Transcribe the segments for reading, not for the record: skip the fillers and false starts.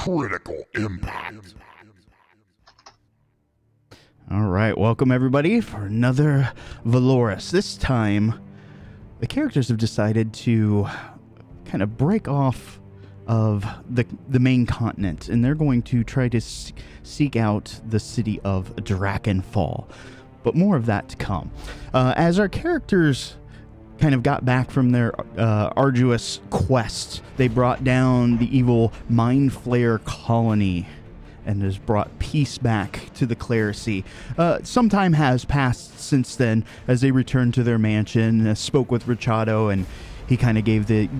critical impact. All right, welcome everybody for another Valoris. This time, the characters have decided to kind of break off of the main continent, and they're going to try to seek out the city of Drachenfall. But more of that to come. As our characters kind of got back from their arduous quest, they brought down the evil Mind Flayer colony and has brought peace back to the clerisy. Some time has passed since then as they returned to their mansion, spoke with Richado, and he kind of gave the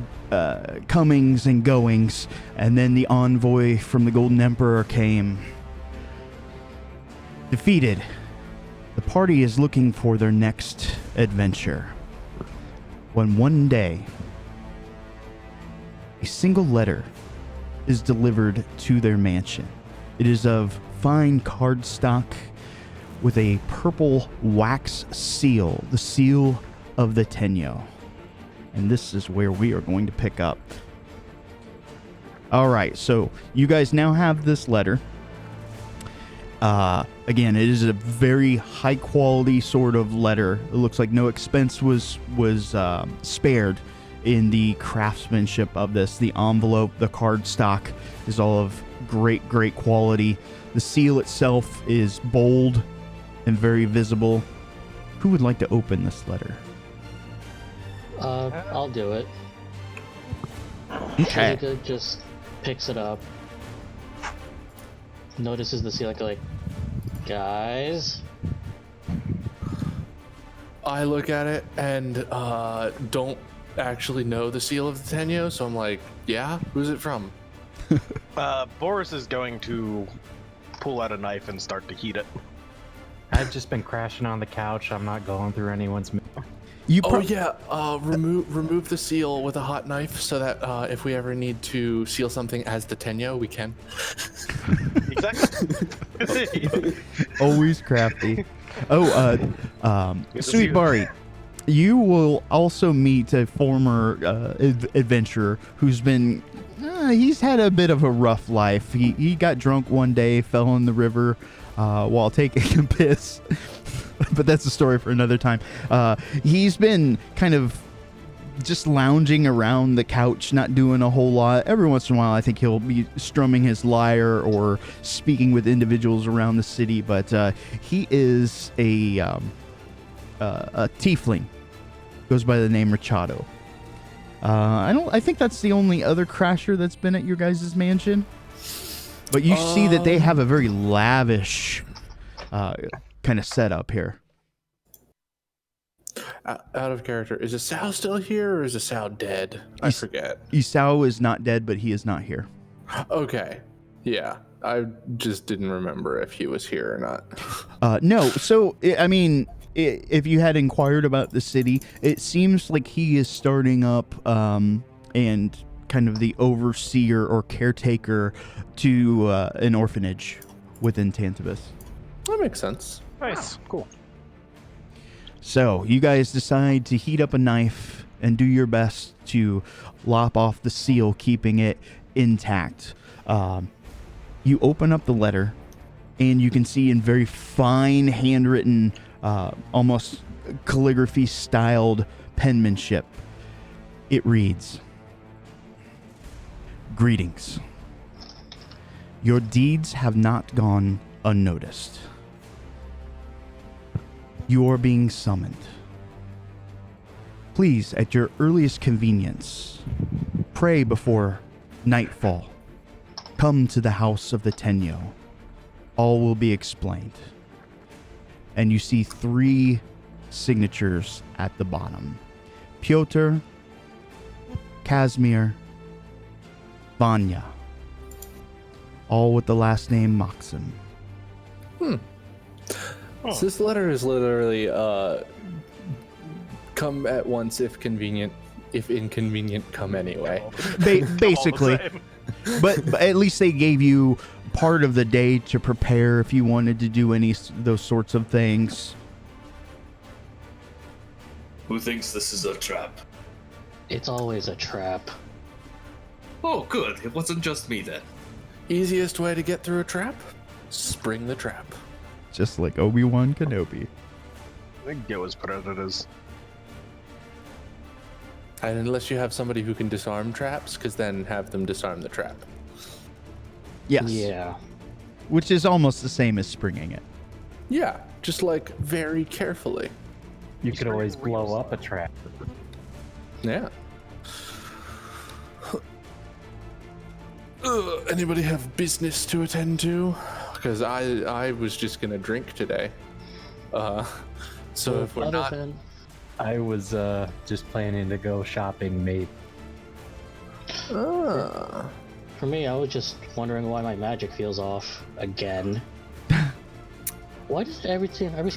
comings and goings, and then the envoy from the Golden Emperor came. Defeated. The party is looking for their next adventure. When one day, a single letter is delivered to their mansion. It is of fine cardstock with a purple wax seal, the seal of the Tenyo. And this is where we are going to pick up. All right, so you guys now have this letter. Again, it is a very high quality sort of letter. It looks like no expense was spared in the craftsmanship of this. The envelope, the cardstock is all of great quality. The seal itself is bold and very visible. Who would like to open this letter? I'll do it. Okay. Shizuka just picks it up, notices the seal, like, guys. I look at it and don't actually know the seal of the Tenyo, so I'm like, yeah, who's it from? Boris is going to pull out a knife and start to heat it. I've just been crashing on the couch. I'm not going through anyone's. Remove the seal with a hot knife so that if we ever need to seal something as the Tenyo, we can. Exactly. Always crafty. Sweet Bari, you will also meet a former adventurer who's been. He's had a bit of a rough life. He got drunk one day, fell in the river while taking a piss. But that's a story for another time. He's been kind of just lounging around the couch, not doing a whole lot. Every once in a while, I think he'll be strumming his lyre or speaking with individuals around the city. But he is a tiefling. Goes by the name Richado. I think that's the only other crasher that's been at your guys' mansion. But you see that they have a very lavish kind of setup here. Out of character, is Isao still here or is Isao dead? I forget. Isao is not dead, but he is not here. Okay. Yeah. I just didn't remember if he was here or not. No. So, I mean, if you had inquired about the city, it seems like he is starting up and kind of the overseer or caretaker to an orphanage within Tantabus. That makes sense. Nice. Cool. So, you guys decide to heat up a knife and do your best to lop off the seal, keeping it intact. You open up the letter, and you can see in very fine handwritten, almost calligraphy-styled penmanship, it reads, "Greetings. Your deeds have not gone unnoticed. You are being summoned. Please, at your earliest convenience, pray before nightfall. Come to the house of the Tenyo. All will be explained." And you see 3 signatures at the bottom. Pyotr, Casimir, Vanya. All with the last name Maxim. So this letter is literally come at once if convenient, if inconvenient, come anyway. Basically. But at least they gave you part of the day to prepare if you wanted to do any of those sorts of things. Who thinks this is a trap? It's always a trap. Oh, good. It wasn't just me then. Easiest way to get through a trap? Spring the trap. Just like Obi-Wan Kenobi. I think it was put out as. And unless you have somebody who can disarm traps, because then have them disarm the trap. Yes. Yeah. Which is almost the same as springing it. Yeah, just like very carefully. You could always blow up a trap. Yeah. Anybody have business to attend to? Because I was just gonna drink today. So if we're Other not, than- I was just planning to go shopping, mate. For me, I was just wondering why my magic feels off again. Why does every time I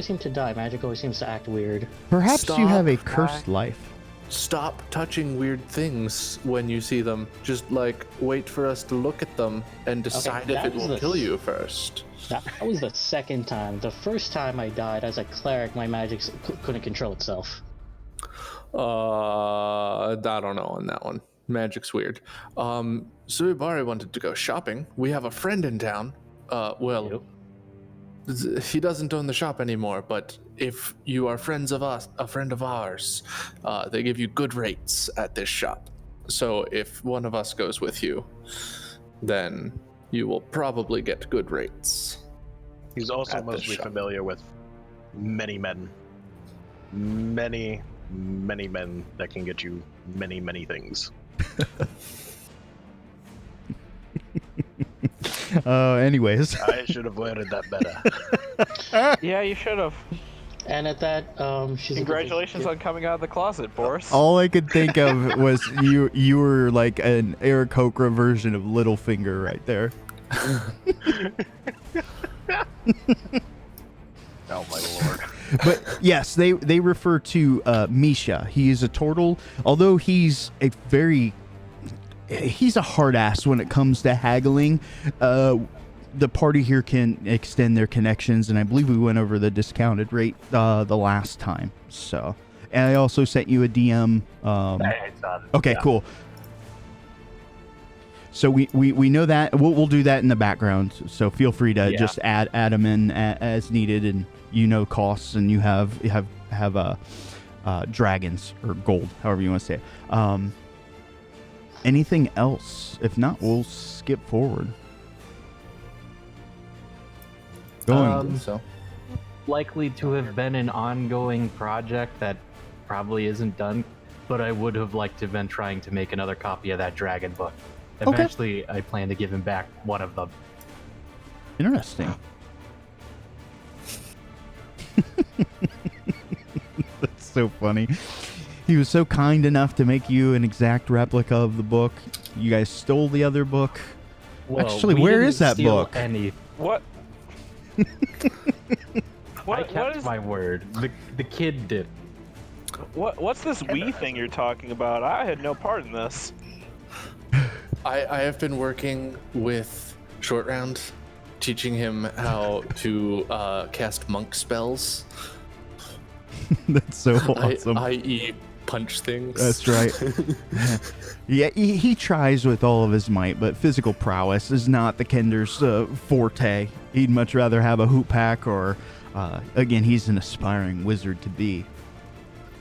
seem to die, magic always seems to act weird? Perhaps you have a Stop, cursed life. stop touching weird things when you see them. Just like wait for us to look at them and decide if that it was will the- kill you first. That was the second time. The first time I died as a cleric, my magic couldn't control itself. I don't know on that one. Magic's weird. Suibari wanted to go shopping. We have a friend in town. Yep. He doesn't own the shop anymore, but if you are friends of us, a friend of ours, they give you good rates at this shop. So if one of us goes with you, then you will probably get good rates. He's also At the mostly shop. familiar with many men. Many men that can get you many things. Anyways. I should have worded that better. Yeah, you should have. And at that, she's Congratulations on coming out of the closet, Boris. All I could think of was you were like an Eric Okra version of Littlefinger right there. Oh my lord. But yes, they refer to Misha. He is a turtle, although he's a hard ass when it comes to haggling. The party here can extend their connections, and I believe we went over the discounted rate the last time. So, and I also sent you a DM. Okay, Yeah. cool. So we know that we'll do that in the background. So feel free to just add them in as needed, and costs, and you have dragons or gold, however you want to say it. Anything else? If not, we'll skip forward. Going. So Likely to have been an ongoing project that probably isn't done, but I would have liked to have been trying to make another copy of that dragon book. Okay. Eventually, I plan to give him back one of them. Interesting. That's so funny. He was so kind enough to make you an exact replica of the book. You guys stole the other book. Well, Actually, we where didn't is that steal book? What? I What kept is my word. The kid did. what's this we thing you're talking about? I had no part in this. I have been working with Short Round, teaching him how to cast monk spells. That's so awesome. I.e. punch things. That's right. Yeah, he tries with all of his might, but physical prowess is not the Kender's forte. He'd much rather have a hoop pack, or again, he's an aspiring wizard to be.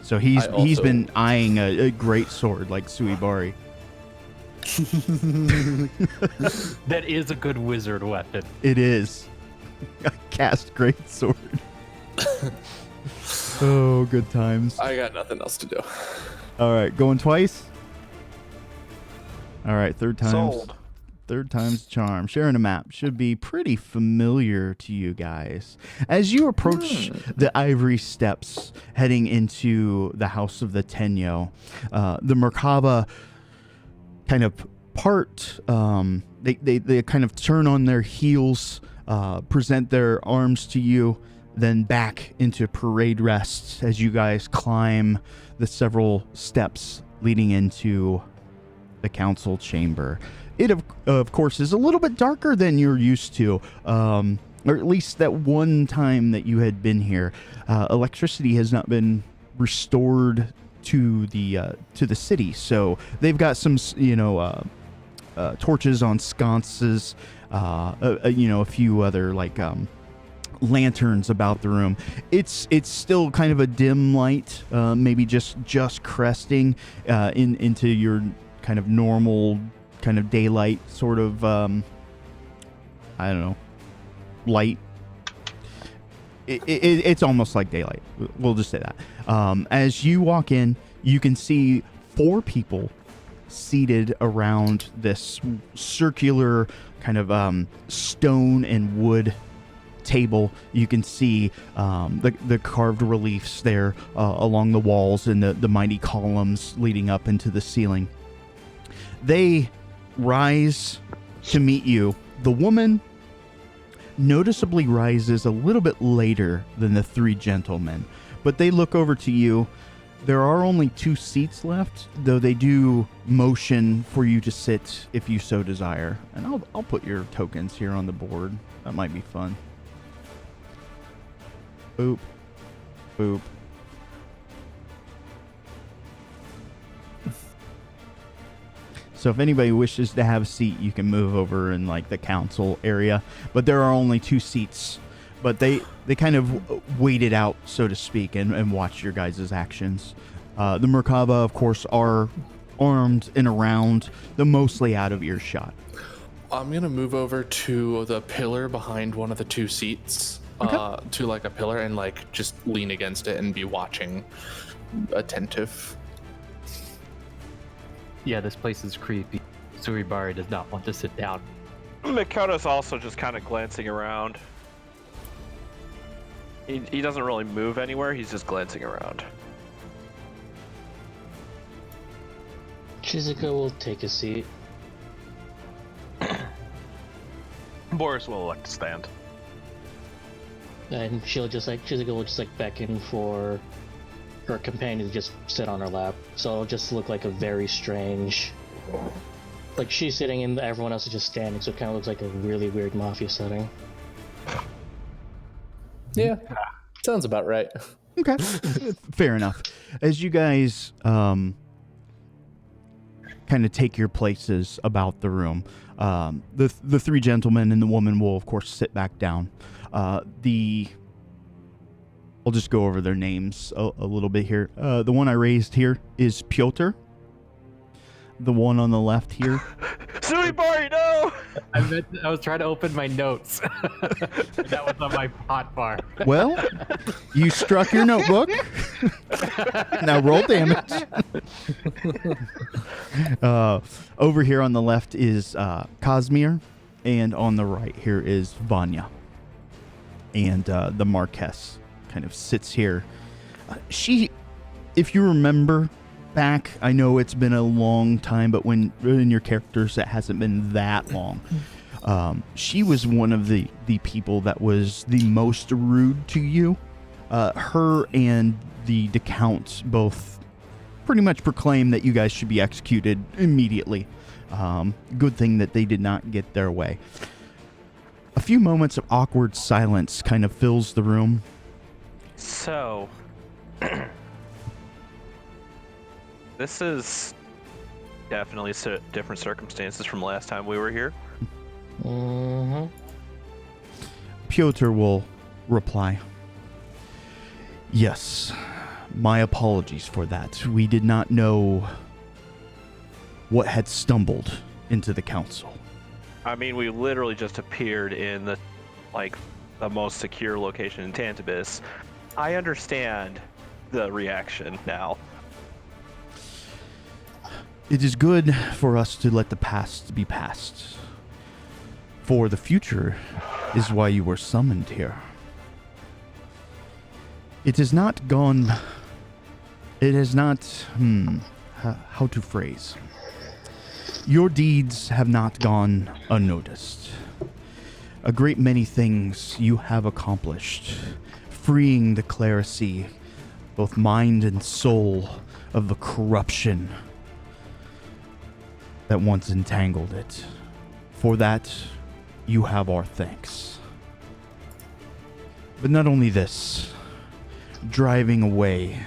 So he's been eyeing a great sword like Suibari. That is a good wizard weapon. It is. Cast great sword. Oh, good times. I got nothing else to do. All right, going twice. All right, third time's Sold. Third time's charm. Sharing a map should be pretty familiar to you guys. As you approach the ivory steps heading into the House of the Tenyo, the Merkaba kind of part, they kind of turn on their heels, present their arms to you, then back into parade rest as you guys climb the several steps leading into the council chamber. It, of course, is a little bit darker than you're used to, or at least that one time that you had been here. Electricity has not been restored to the city, so they've got some, torches on sconces, a few other lanterns about the room. It's still kind of a dim light, maybe just cresting into your kind of normal kind of daylight sort of I don't know, light. It's almost like daylight. We'll just say that. As you walk in, you can see 4 people seated around this circular kind of stone and wood table. You can see the carved reliefs there along the walls and the mighty columns leading up into the ceiling. They rise to meet you. The woman noticeably rises a little bit later than the 3 gentlemen, but they look over to you. There are only 2 seats left, though they do motion for you to sit if you so desire. And I'll put your tokens here on the board. That might be fun. Boop. Boop. So if anybody wishes to have a seat, you can move over in the council area. But there are only 2 seats. But they kind of wait it out, so to speak, and watch your guys' actions. The Merkaba, of course, are armed and around, though mostly out of earshot. I'm going to move over to the pillar behind one of the 2 seats, to a pillar, and just lean against it and be watching, attentive. Yeah, this place is creepy. Suribari does not want to sit down. Makoto's also just kind of glancing around. He doesn't really move anywhere, he's just glancing around. Shizuka will take a seat. Boris will elect to stand. And Shizuka will just beckon for her companion to just sit on her lap. So it'll just look like a very strange... she's sitting and everyone else is just standing, so it kind of looks like a really weird mafia setting. Yeah, sounds about right. Okay, fair enough. As you guys kind of take your places about the room, the 3 gentlemen and the woman will, of course, sit back down. I'll just go over their names a little bit here. The one I raised here is Piotr. The one on the left here. Suribari, no! I was trying to open my notes. That was on my hotbar. Well, you struck your notebook. Now roll damage. Over here on the left is Kazmir, and on the right here is Vanya. And the Marquess kind of sits here. She, if you remember back, I know it's been a long time, but when in your characters it hasn't been that long. She was one of the people that was the most rude to you. Her and the Count both pretty much proclaimed that you guys should be executed immediately. Good thing that they did not get their way. A few moments of awkward silence kind of fills the room. So, this is definitely different circumstances from last time we were here. Mm-hmm. Piotr will reply. Yes, my apologies for that. We did not know what had stumbled into the council. I mean, we literally just appeared in the most secure location in Tantabis. I understand the reaction now. It is good for us to let the past be past. For the future is why you were summoned here. It has not gone... It has not... how to phrase... Your deeds have not gone unnoticed. A great many things you have accomplished, freeing the clerisy, both mind and soul, of the corruption that once entangled it. For that, you have our thanks. But not only this, driving away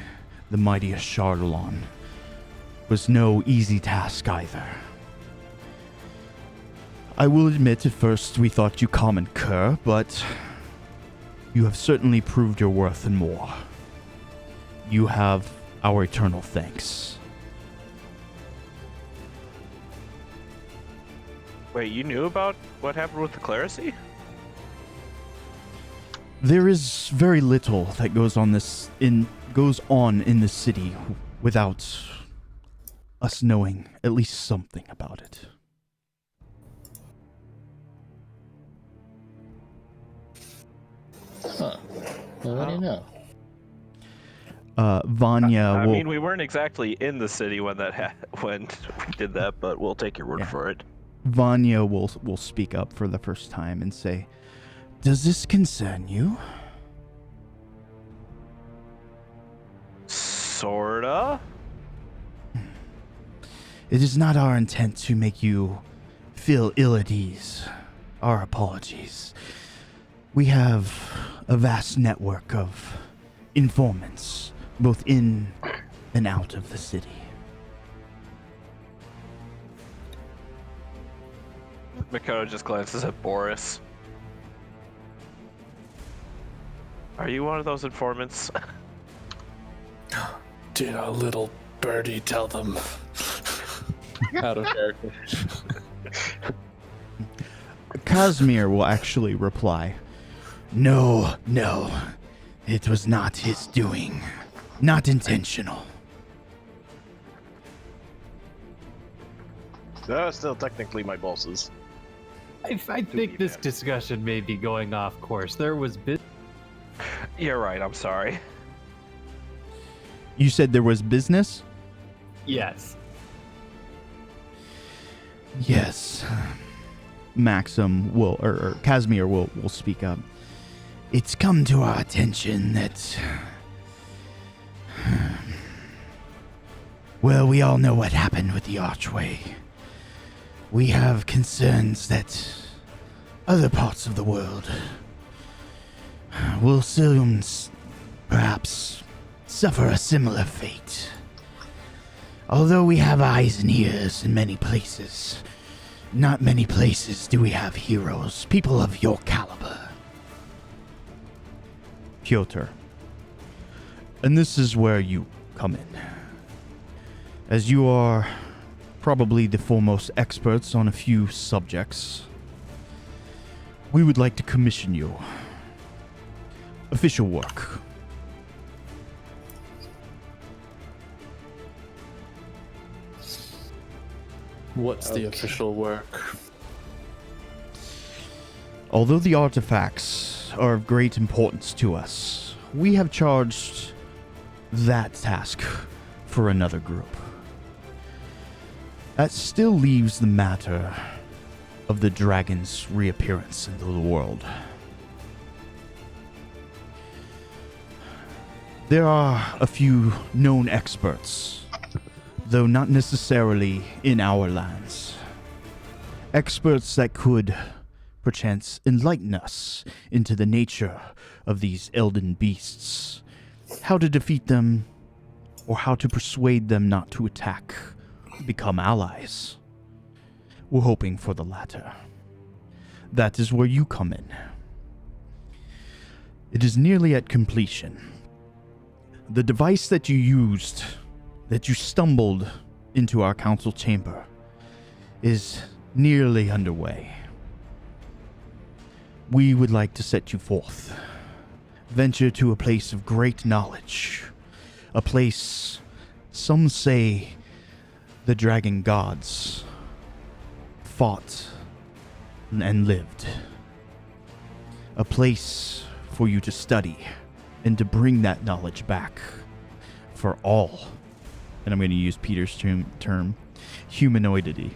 the mighty Ashardalon was no easy task either. I will admit at first we thought you common cur, but you have certainly proved your worth and more. You have our eternal thanks. Wait, you knew about what happened with the clerisy? There is very little that goes on in this city without us knowing at least something about it. Huh. Well, I didn't know. Vanya I will... mean, we weren't exactly in the city when when we did that, but we'll take your word Yeah. for it. Vanya will speak up for the first time and say, "Does this concern you?" Sorta? It is not our intent to make you feel ill at ease. Our apologies. We have a vast network of informants, both in and out of the city. Makoto just glances at Boris. Are you one of those informants? Did a little birdie tell them? Out of character. Casimir will actually reply, No, it was not his doing. Not intentional. Still technically my boss's. I think this discussion may be going off course. There was You're right, I'm sorry. You said there was business? Yes. Yes. Maxim will, or Casimir will speak up. It's come to our attention that... Well, we all know what happened with the archway. We have concerns that other parts of the world will soon, perhaps, suffer a similar fate. Although we have eyes and ears in many places, not many places do we have heroes, people of your caliber. Piotr. And this is where you come in. As you are probably the foremost experts on a few subjects, we would like to commission you. Official work. What's the official work? Although the artifacts are of great importance to us, we have charged that task for another group. That still leaves the matter of the dragon's reappearance into the world. There are a few known experts, though not necessarily in our lands. Experts that could, perchance, enlighten us into the nature of these elden beasts, how to defeat them, or how to persuade them not to attack, become allies. We're hoping for the latter. That is where you come in. It is nearly at completion. The device that you used, that you stumbled into our council chamber, is nearly underway. We would like to set you forth. Venture to a place of great knowledge. A place, some say, the dragon gods fought and lived. A place for you to study and to bring that knowledge back for all. And I'm going to use Peter's term, humanoidity.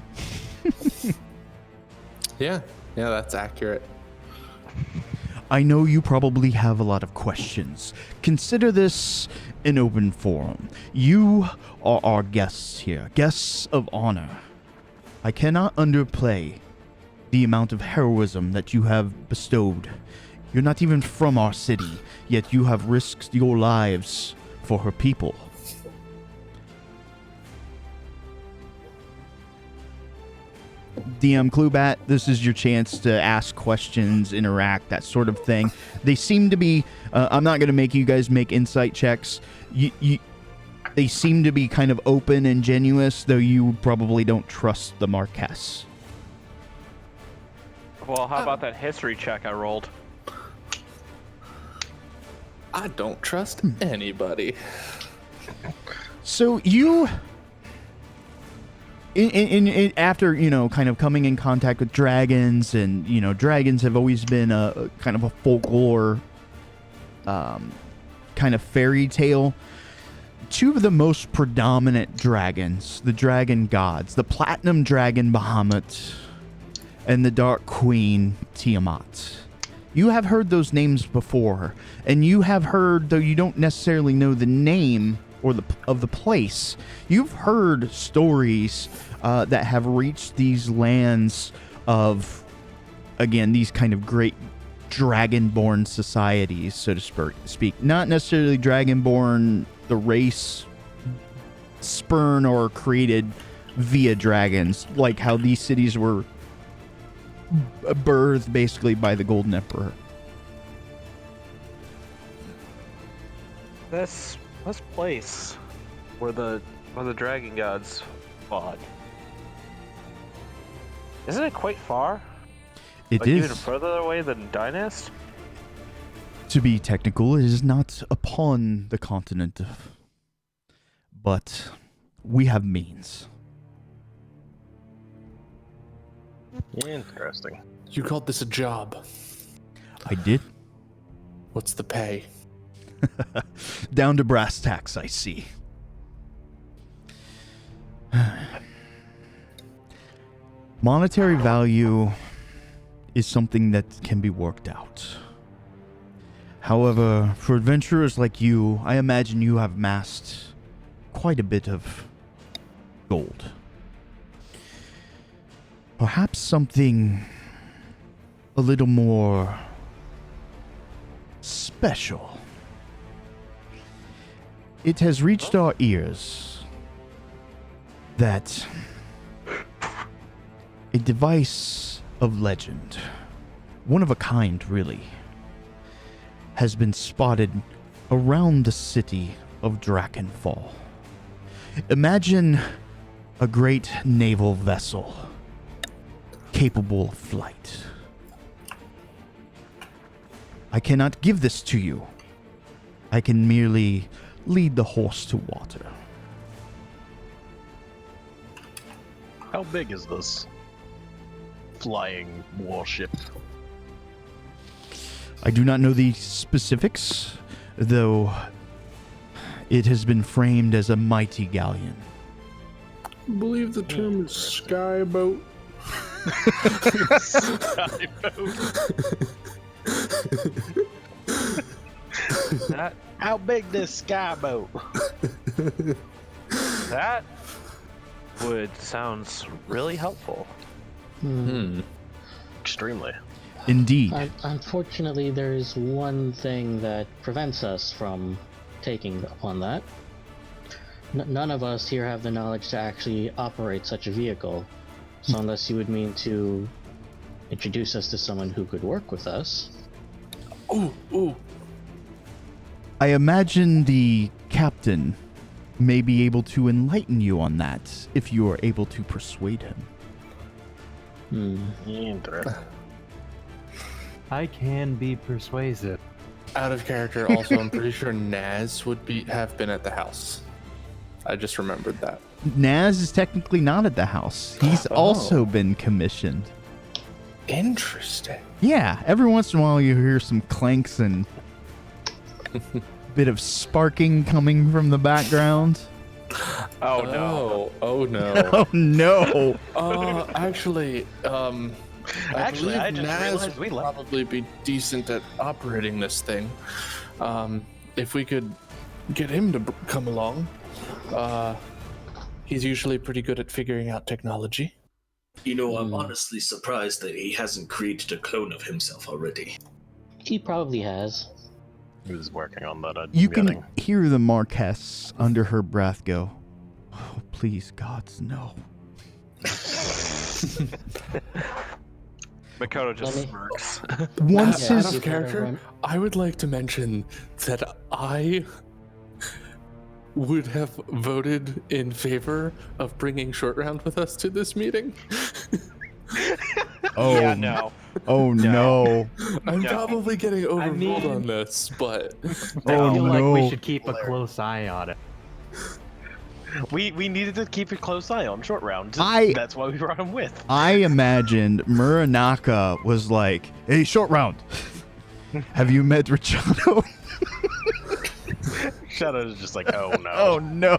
Yeah, that's accurate. I know you probably have a lot of questions. Consider this an open forum. You are our guests here, guests of honor. I cannot underplay the amount of heroism that you have bestowed. You're not even from our city, yet you have risked your lives for her people. DM Cluebat, this is your chance to ask questions, interact, that sort of thing. They seem to be, I'm not going to make you guys make insight checks. They seem to be kind of open and genuine, though you probably don't trust the Marquess. Well, how about that history check I rolled? I don't trust anybody. So you, after, kind of coming in contact with dragons, and, dragons have always been a kind of a folklore, kind of fairy tale. Two of the most predominant dragons, the dragon gods, the platinum dragon Bahamut and the dark queen Tiamat. You have heard those names before, and you have heard, though you don't necessarily know the name or of the place, you've heard stories that have reached these lands of, again, these kind of great dragonborn societies, so to speak. Not necessarily dragonborn, the race spurn or created via dragons, like how these cities were birthed basically by the Golden Emperor. This place where the dragon gods fought, isn't it quite far? It like is. Even further away than Dynast? To be technical, it is not upon the continent, but we have means. Interesting. You called this a job. I did. What's the pay? Down to brass tacks, I see. Monetary value is something that can be worked out. However, for adventurers like you, I imagine you have amassed quite a bit of gold. Perhaps something a little more special. It has reached our ears that a device of legend, one of a kind really, has been spotted around the city of Drachenfall. Imagine a great naval vessel capable of flight. I cannot give this to you. I can merely lead the horse to water. How big is this flying warship? I do not know the specifics, though it has been framed as a mighty galleon. I believe the term is skyboat. How big this skyboat? That sounds really helpful. Extremely. Indeed. Unfortunately, there's one thing that prevents us from taking upon that. None of us here have the knowledge to actually operate such a vehicle. So unless you would mean to introduce us to someone who could work with us. Ooh. I imagine the captain may be able to enlighten you on that if you are able to persuade him. Interesting. I can be persuasive. Out of character, also, I'm pretty sure Naz would have been at the house. I just remembered that. Naz is technically not at the house. He's also been commissioned. Interesting. Yeah, every once in a while you hear some clanks and bit of sparking coming from the background. Oh no. Oh no. Oh no. Actually, I Actually, I believe just Naz realized we would left. probably be decent at operating this thing. If we could get him to come along, he's usually pretty good at figuring out technology. You know, I'm honestly surprised that he hasn't created a clone of himself already. He probably has. He was working on that. You can hear the Marquess under her breath go, "Oh, please, gods, no." Makoto just Let me- smirks. Once Yeah, Out his of character, I would like to mention that I would have voted in favor of bringing Short Round with us to this meeting. Yeah, no. Oh no. I'm No. probably getting overruled mean- on this, but I Oh, feel like we no. should keep a close eye on it. We needed to keep a close eye on Short Round. I- That's why we brought him with. I imagined Muranaka was like, "Hey, Short Round, have you met Rachado?" Shadow's just like, oh no. Oh no,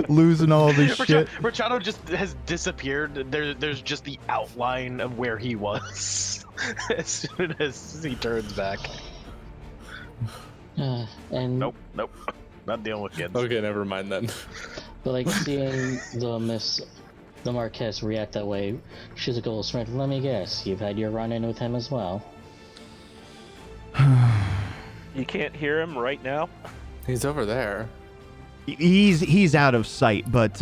losing all this shit. Rachado just has disappeared. There's just the outline of where he was as soon as he turns back. And Nope. Not dealing with kids. okay, never mind then. but like seeing the Marquez react that way, she's like, "Oh, Smith, let me guess, you've had your run-in with him as well." You can't hear him right now. He's over there. He's out of sight, but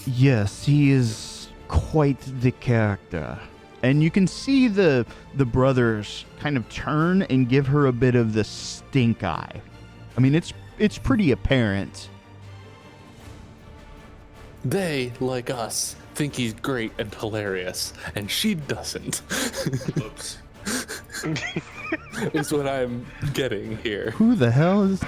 yes, he is quite the character. And you can see the brothers kind of turn and give her a bit of the stink eye. I mean, it's pretty apparent. They, like us, think he's great and hilarious, and she doesn't. Oops. Is what I'm getting here. Who the hell is?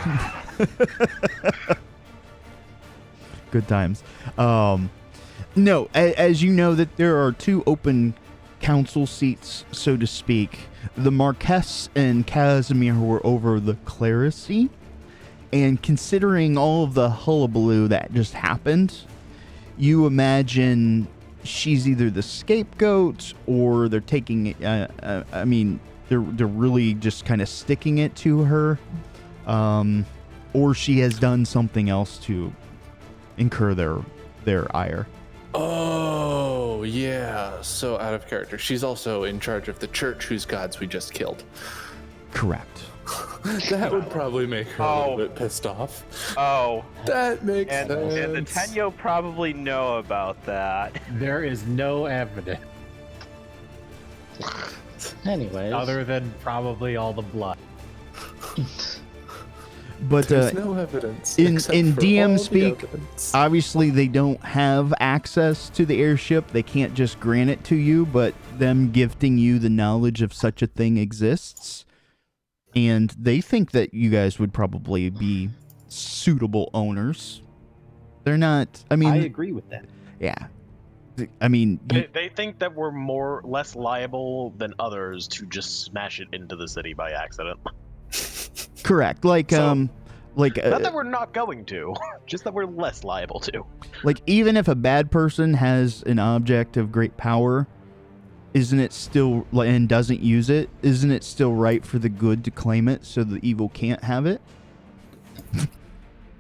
Good times. No, as you know that there are two open council seats, so to speak. The Marquess and Casimir were over the clerisy, and considering all of the hullabaloo that just happened, you imagine she's either the scapegoat or they're taking it. I mean, they're really just kind of sticking it to her, or she has done something else to incur their ire. Oh, yeah. So out of character. She's also in charge of the church whose gods we just killed. Correct. That would probably make her a little bit pissed off. Oh, That makes and sense. the Tenyo probably know about that. There is no evidence Anyways, other than probably all the blood. But There's no evidence. in except for DM all the speak, evidence. obviously they don't have access to the airship. They can't just grant it to you, but them gifting you the knowledge of such a thing exists. And they think that you guys would probably be suitable owners. They're not, I mean, I agree with that. yeah. I mean, They think that we're less liable than others to just smash it into the city by accident. correct. Like, So- like, Not that we're not going to, just that we're less liable to. like, even if a bad person has an object of great power, isn't it still, and doesn't use it, isn't it still right for the good to claim it so the evil can't have it?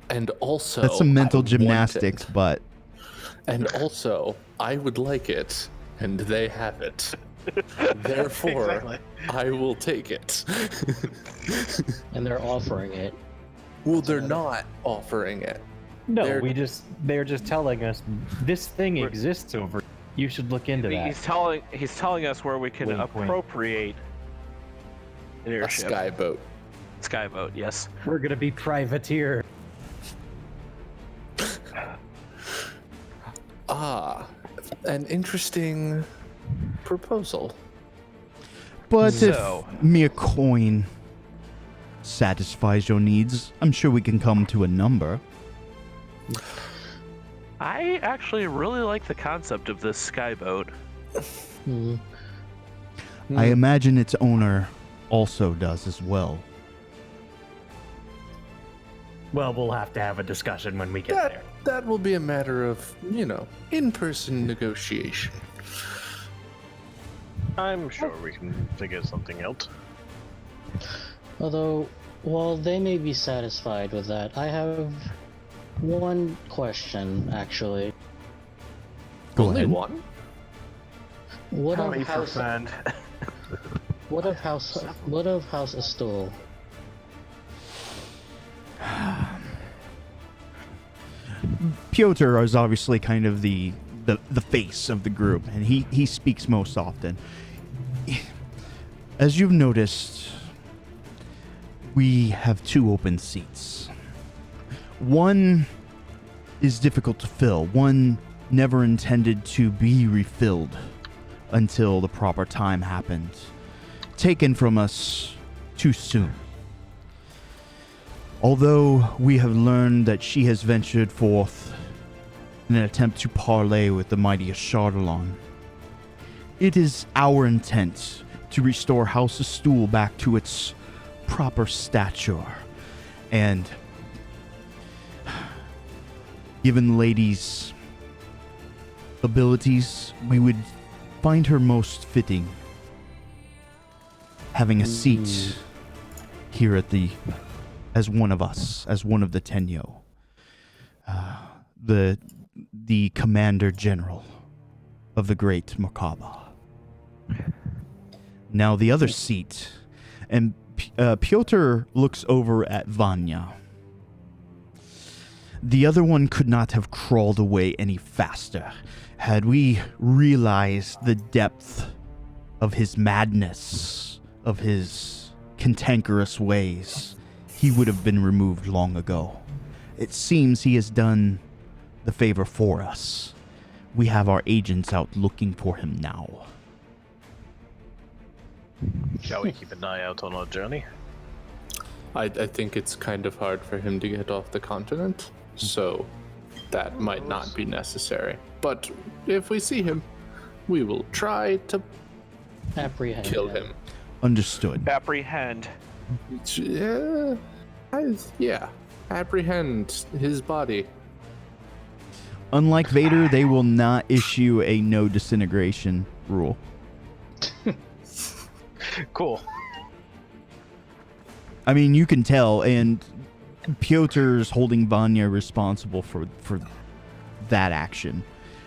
And also, That's some mental I want gymnastics, it. but And also, I would like it, and they have it. Therefore, Exactly. I will take it. and they're offering it. Well, they're not offering it. No, They're- they're just telling us this thing exists over. You should look into that. He's telling us where we can Wink, wink. appropriate an A airship. skyboat. Skyboat, yes. We're gonna be privateer. Ah, an interesting proposal. But So- if mere coin satisfies your needs, I'm sure we can come to a number. I actually really like the concept of this skyboat. Hmm. I imagine its owner also does as well. Well, we'll have to have a discussion when we get there. That will be a matter of, in-person negotiation. I'm sure we can figure something out. Although, while they may be satisfied with that, I have one question, actually. Go Only ahead. one? What How of many House? percent? What of House? What of House Astul? Piotr is obviously kind of the the face of the group, and he speaks most often. As you've noticed, we have 2 open seats. One is difficult to fill. One never intended to be refilled until the proper time happened. Taken from us too soon. Although we have learned that she has ventured forth in an attempt to parley with the mighty Ashardalon, it is our intent to restore House of Stool back to its proper stature. And given the lady's abilities, we would find her most fitting having a seat here at as one of us, as one of the Tenyo. The Commander General of the Great Merkaba. Now the other seat, and Pyotr looks over at Vanya. The other one could not have crawled away any faster had we realized the depth of his madness, of his cantankerous ways. He would have been removed long ago. It seems he has done the favor for us. We have our agents out looking for him now. Shall we keep an eye out on our journey? I think it's kind of hard for him to get off the continent, so that might not be necessary. But if we see him, we will try to Apprehend kill him. Understood. Apprehend. Yeah, apprehend his body. Unlike Vader, they will not issue a no disintegration rule. Cool. I mean, you can tell, and Pyotr's holding Vanya responsible for that action.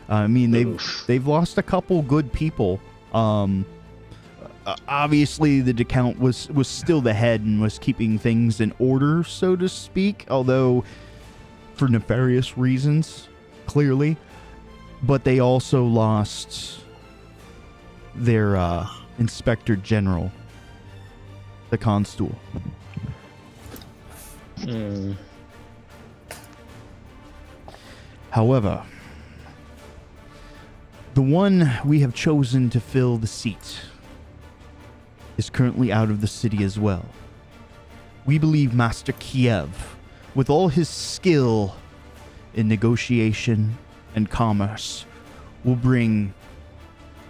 I mean, they've lost a couple good people. Obviously, the Viscount was still the head and was keeping things in order, so to speak, although for nefarious reasons, clearly. But they also lost their Inspector General, the Constable. However, the one we have chosen to fill the seat is currently out of the city as well. We believe Master Kiev, with all his skill in negotiation and commerce, will bring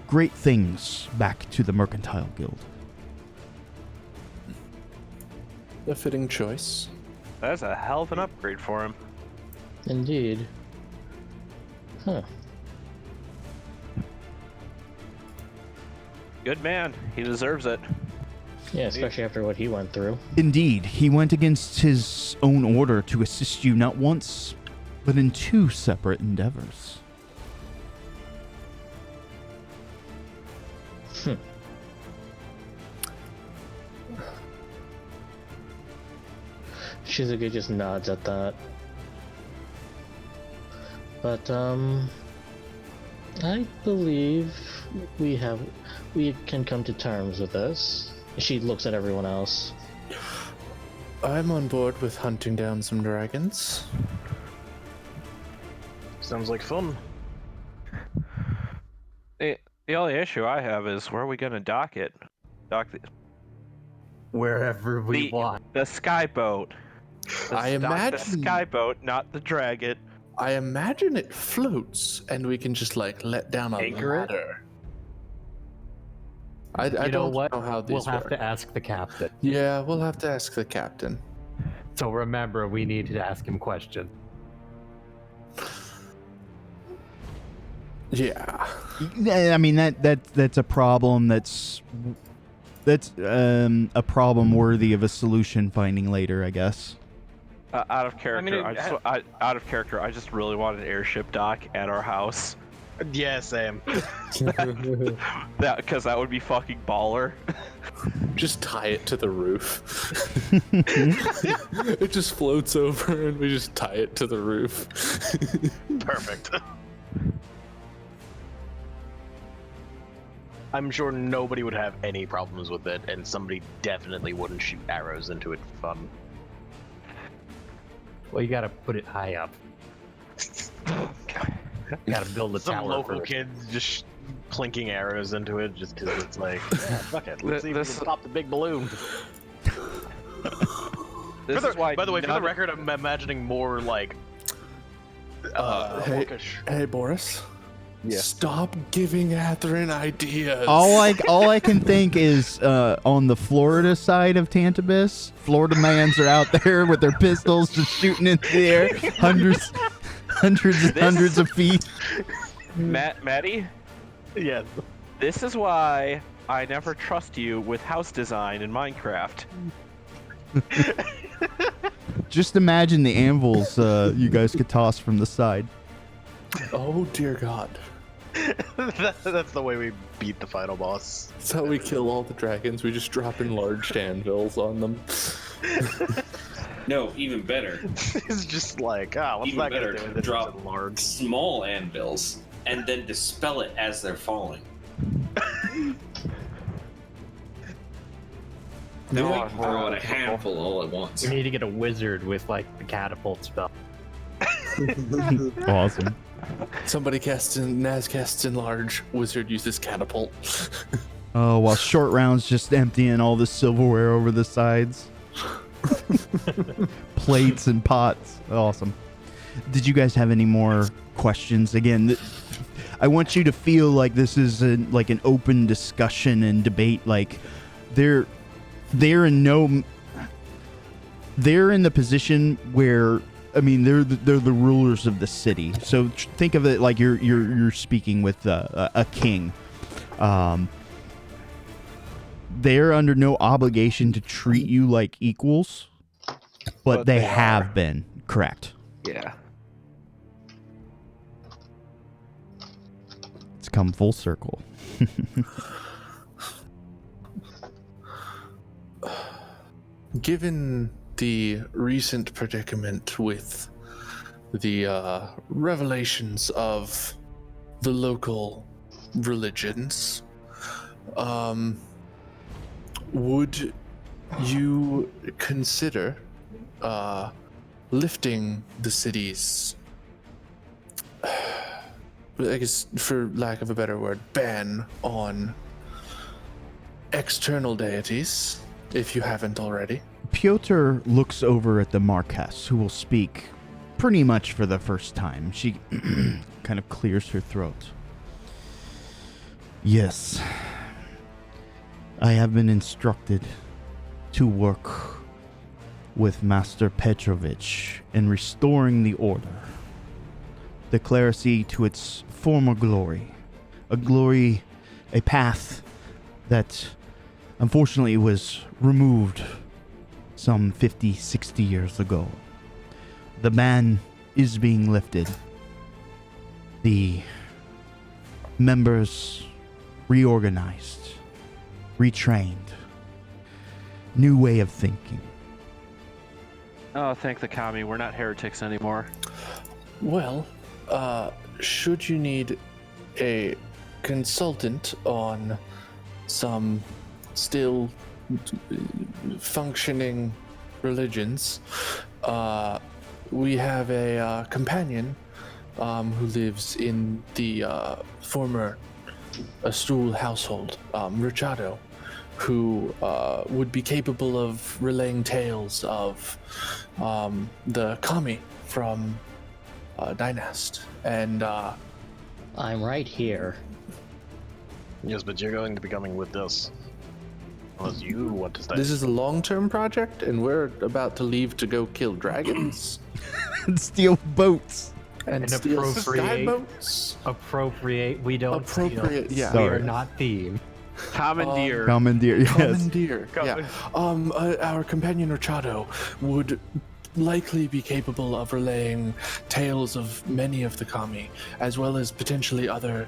great things back to the Mercantile Guild. A fitting choice. That's a hell of an upgrade for him. Indeed. Huh. Good man. He deserves it. Yeah, especially after what he went through. Indeed, he went against his own order to assist you not once, but in 2 separate endeavors. Shizuke just nods at that. But, I believe we can come to terms with this. She looks at everyone else. I'm on board with hunting down some dragons. Sounds like fun. The only issue I have is where are we going to dock it? Wherever we want. The skyboat. I imagine the skyboat, not the dragon. I imagine it floats, and we can just like let down a Anchor it? ladder. I You know don't what? know how these We'll have work. to ask the captain. Yeah, we'll have to ask the captain. So remember, we need to ask him questions. Yeah. I mean, that's a problem that's a problem worthy of a solution finding later, I guess. Out of character, out of character, I just really want an airship dock at our house. Yeah, same. Because that would be fucking baller. Just tie it to the roof. It just floats over, and we just tie it to the roof. Perfect. I'm sure nobody would have any problems with it, and somebody definitely wouldn't shoot arrows into it for fun. Well, you gotta put it high up. You gotta build a Some tower local first. kids just clinking arrows into it just because it's like, yeah, fuck it. Let's see if we can pop the big balloon. This is why. By the way, for the none- record, I'm imagining more like. Hey, Boris. Yeah. Stop giving Atherin ideas. All I can think is on the Florida side of Tantabus, Florida mans are out there with their pistols just shooting into the air, hundreds of feet. Maddie, Yeah. this is why I never trust you with house design in Minecraft. Just imagine the anvils you guys could toss from the side. Oh dear God. That's the way we beat the final boss. That's how we kill all the dragons. We just drop in large anvils on them. No, even better. It's just like, what's Even that better gonna do? to drop small anvils and then dispel it as they're falling. Then we can throw out a handful all at once. We need to get a wizard with like the catapult spell. Awesome. Somebody Naz casts enlarge. Wizard uses catapult. Oh, while short rounds just emptying all the silverware over the sides. Plates and pots. Awesome. Did you guys have any more questions? Again, I want you to feel like this is like an open discussion and debate. Like they're in the position where, I mean, they're the rulers of the city. So think of it like you're speaking with a king. They're under no obligation to treat you like equals, but they have been. Correct. Yeah. It's come full circle. Given the recent predicament with the revelations of the local religions, would you consider lifting the city's, I guess for lack of a better word, ban on external deities, if you haven't already? Piotr looks over at the Marquess, who will speak pretty much for the first time. She kind of clears her throat. Yes. I have been instructed to work with Master Petrovich in restoring the order, the clerisy to its former glory, a path that unfortunately was removed some 50, 60 years ago. The ban is being lifted. The members reorganized, retrained, new way of thinking. Oh, thank the commie. We're not heretics anymore. Well, should you need a consultant on some still functioning religions, we have a companion who lives in the former Astul household, Richardo, who would be capable of relaying tales of the kami from Dynast. And I'm right here. Yes, but you're going to be coming with us. Unless you want to stay. this is a long-term project, and we're about to leave to go kill dragons And steal boats. and And steal appropriate. skyboats. Appropriate. We don't steal. Appropriate, yeah. We are Sorry. not theme. Commandeer. Commandeer, yes. Commandeer. Yeah. Our companion Richardo would likely be capable of relaying tales of many of the kami, as well as potentially other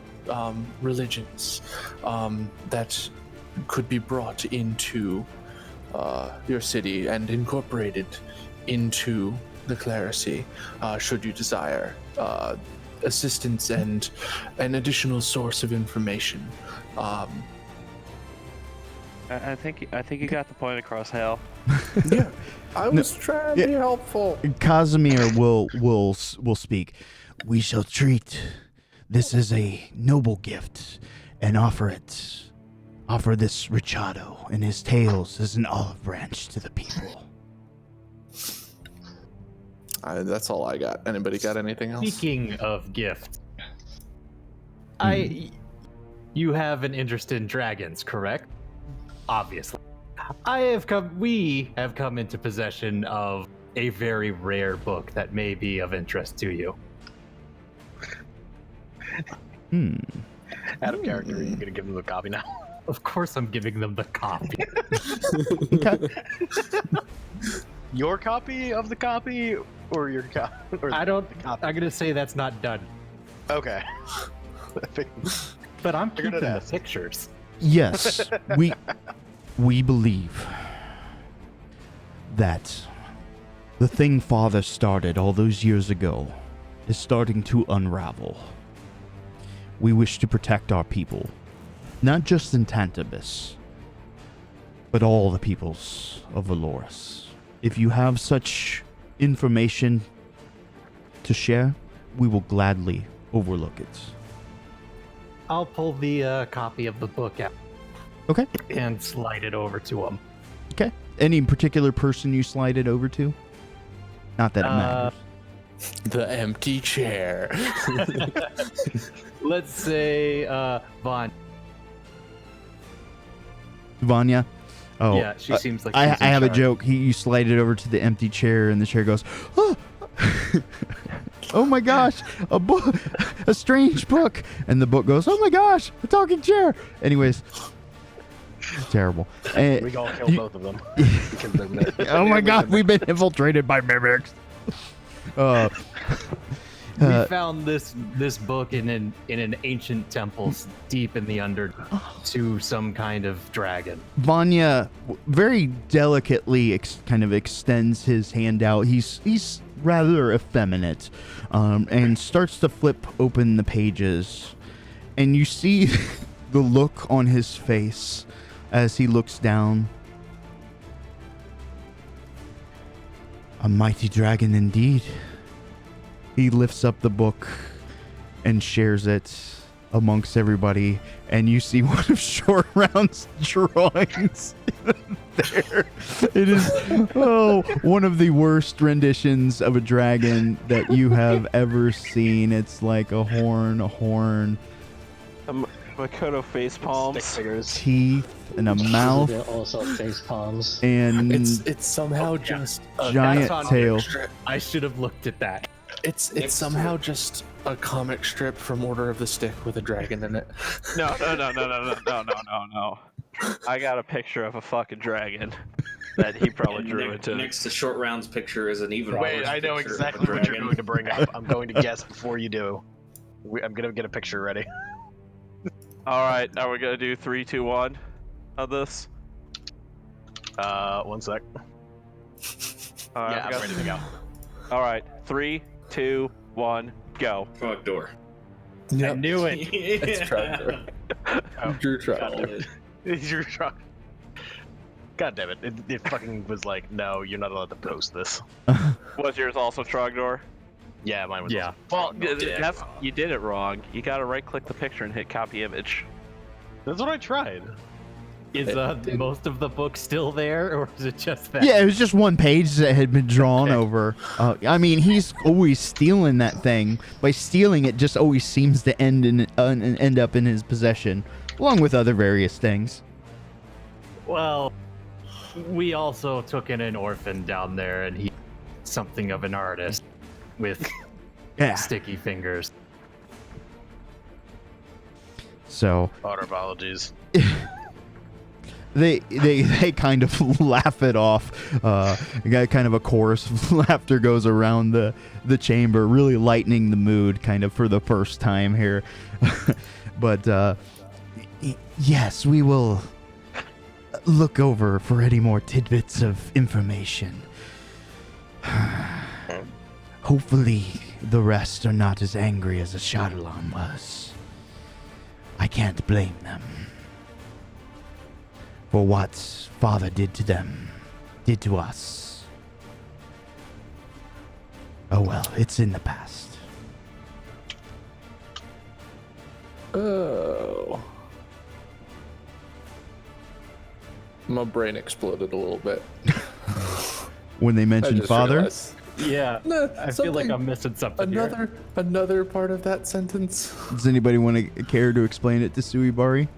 religions that could be brought into your city and incorporated into the clerisy, should you desire. assistance and an additional source of information. I think you got the point across, Hal. Yeah, I was trying to be helpful. Casimir will speak. We shall treat this as a noble gift and offer this Richado and his tales as an olive branch to the people. That's all I got. Anybody got anything else? Speaking of gifts, you have an interest in dragons, correct? Obviously. We have come into possession of a very rare book that may be of interest to you. Out of character, are you gonna give them the copy now? Of course I'm giving them the copy. Your copy of the copy, or your copy? I'm gonna say that's not done. Okay. But I'm Figured keeping I'd the ask. pictures. Yes, we believe that the thing Father started all those years ago is starting to unravel. We wish to protect our people, not just in Tantabus, but all the peoples of Valoris. If you have such information to share, we will gladly overlook it. I'll pull the copy of the book out. Okay. And slide it over to him. Okay. Any particular person you slide it over to? Not that it matters. The empty chair. Let's say Vaughn. Vanya? Oh, Yeah, she seems like I she's in have a charge. joke. You slide it over to the empty chair, and the chair goes, "Oh, oh my gosh, a book, a strange book." And the book goes, "Oh my gosh, a talking chair." Anyways, terrible. And We all kill both of them. oh my god, we've been infiltrated by mimics. We found this book in an ancient temple deep in the under to some kind of dragon. Vanya very delicately kind of extends his hand out. He's rather effeminate, and starts to flip open the pages, and you see the look on his face as he looks down. A mighty dragon indeed. He lifts up the book and shares it amongst everybody, and you see one of Short Round's drawings there. It is one of the worst renditions of a dragon that you have ever seen. It's like a horn, Makoto face palms. teeth, and a mouth, They're also face palms. and It's somehow just a giant That's on tail. strip. I should have looked at that. It's somehow just a comic strip from Order of the Stick with a dragon in it. No. I got a picture of a fucking dragon that he probably drew into. Next to Short Round's picture is an even Wait, worse I know picture of a exactly what you're dragon. going to bring up. I'm going to guess before you do. I'm going to get a picture ready. All right, are we gonna do 3, 2, 1 of this? 1 sec. All right, Yeah, I'm ready to go. All right, 3, 2, 1, go. Frog door. Yep. Knew it. It's Trogdor. Drew Trogdor. It's your truck. God damn it. It fucking was like, no, you're not allowed to post this. Was yours also Trogdor? Yeah, mine was. Yeah. Also, Well, you did it wrong. You gotta right-click the picture and hit copy image. that's what I tried. Is most of the book still there, or is it just that? Yeah, it was just one page that had been drawn over. I mean, he's always stealing that thing. By stealing it, just always seems to end up in his possession, along with other various things. Well, we also took in an orphan down there, and he's something of an artist with Yeah. sticky fingers. So Our apologies. they kind of laugh it off. You got kind of a chorus of laughter goes around the chamber, really lightening the mood, kind of for the first time here. But yes, we will look over for any more tidbits of information. Hopefully, the rest are not as angry as Ashadalon was. I can't blame them for what Father did to them, did to us. Oh well, it's in the past. Oh. My brain exploded a little bit. When they I mentioned just Father, realized. Yeah, No, I feel like something- I'm missing something here. Another part of that sentence. does anybody want to care to explain it to Suibari?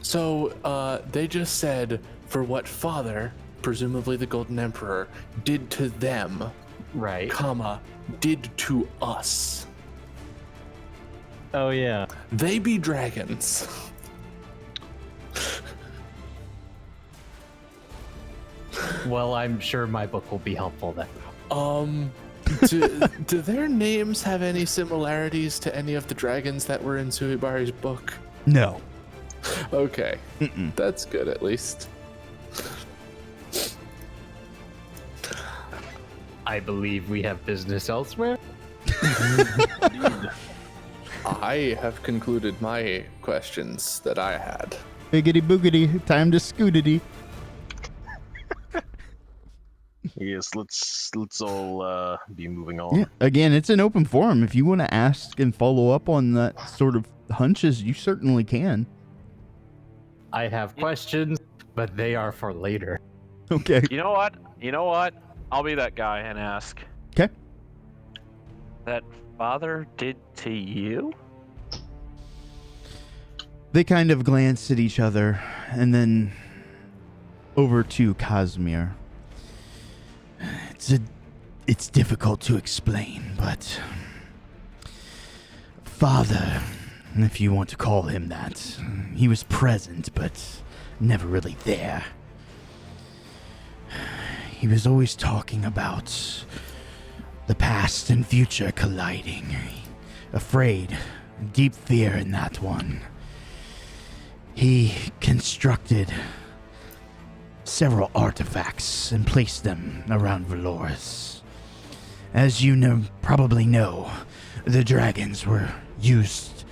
So they just said for what Father, presumably the Golden Emperor, did to them, Right. comma, did to us. Oh yeah. They be dragons. Well, I'm sure my book will be helpful then. Do their names have any similarities to any of the dragons that were in Suibari's book? No. Okay, that's good at least. I believe we have business elsewhere. I have concluded my questions that I had. Biggity boogity, time to scootity. Yes, let's all be moving on. Yeah. Again, it's an open forum. If you want to ask and follow up on that sort of hunches, you certainly can. I have questions, but they are for later. Okay. You know what? I'll be that guy and ask. Okay. That Father did to you? They kind of glance at each other and then over to Casimir. It's difficult to explain, but Father, if you want to call him that, he was present but never really there. He was always talking about the past and future colliding. Afraid, deep fear in that one. He constructed several artifacts and placed them around Valoris. As you probably know, the dragons were used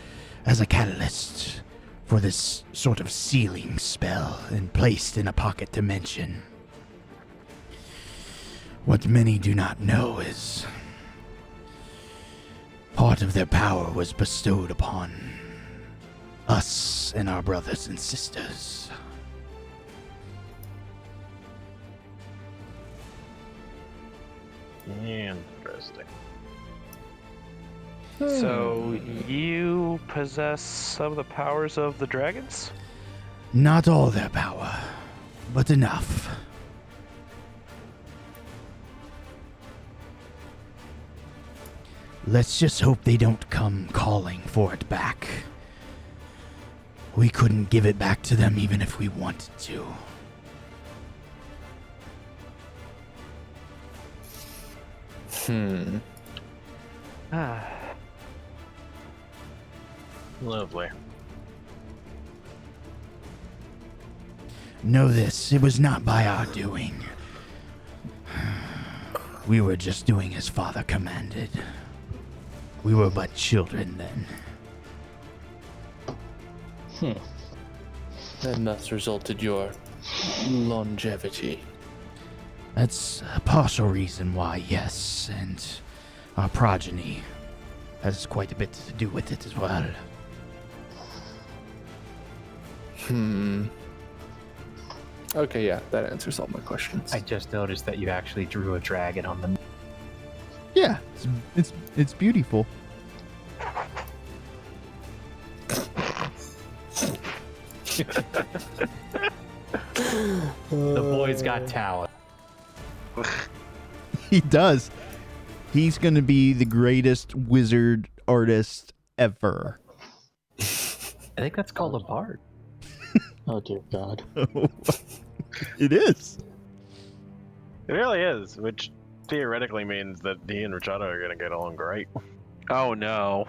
as a catalyst for this sort of sealing spell and placed in a pocket dimension. What many do not know is part of their power was bestowed upon us and our brothers and sisters. Interesting. So you possess some of the powers of the dragons? Not all their power, but enough. Let's just hope they don't come calling for it back. We couldn't give it back to them even if we wanted to. Lovely. Know this, it was not by our doing. We were just doing as Father commanded. We were but children then. And thus resulted your longevity. That's a partial reason why, yes, and our progeny has quite a bit to do with it as well. Okay, yeah, that answers all my questions. I just noticed that you actually drew a dragon on the. Yeah, it's beautiful. The boy's got talent. He does. He's going to be the greatest wizard artist ever. I think that's called a bard. Oh dear God. It is. It really is, which theoretically means that he and Richard are gonna get along great. Oh no.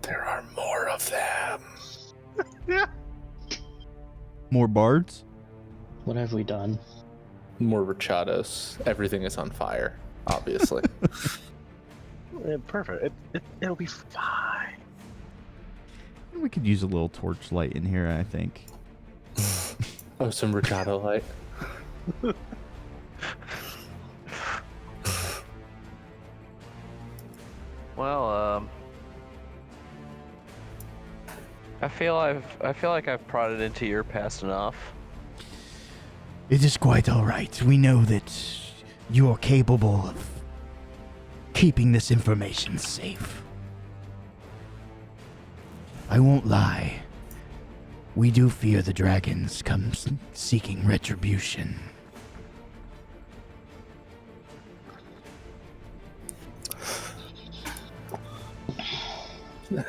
There are more of them. More bards? What have we done? More rachados. Everything is on fire, obviously. Perfect. It'll be fine. We could use a little torchlight in here, I think. Oh, some rachado light. Well, I feel like I've prodded into your past enough. It is quite all right. We know that you are capable of keeping this information safe. I won't lie. We do fear the dragons come seeking retribution.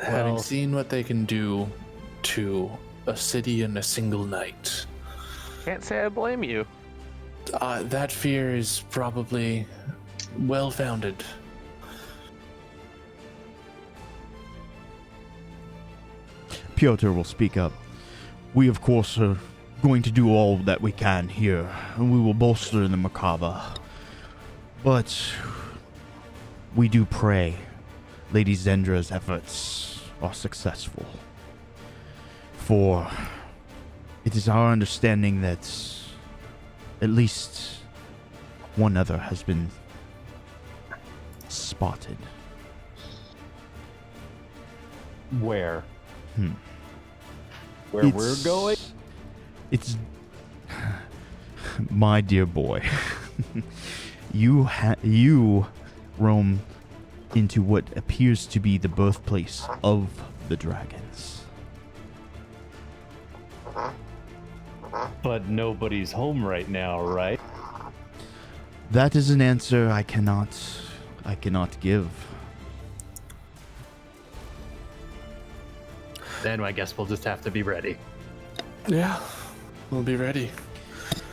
Having seen what they can do to a city in a single night, Can't say I blame you. that fear is probably well-founded. Piotr will speak up. We, of course, are going to do all that we can here, and we will bolster the Macabre. But we do pray Lady Zendra's efforts are successful. For it is our understanding that at least one other has been spotted. Where? Where It's- we're going? It's my dear boy. You roam into what appears to be the birthplace of the dragons. But nobody's home right now, right? That is an answer I cannot give. Then I guess we'll just have to be ready. Yeah, we'll be ready.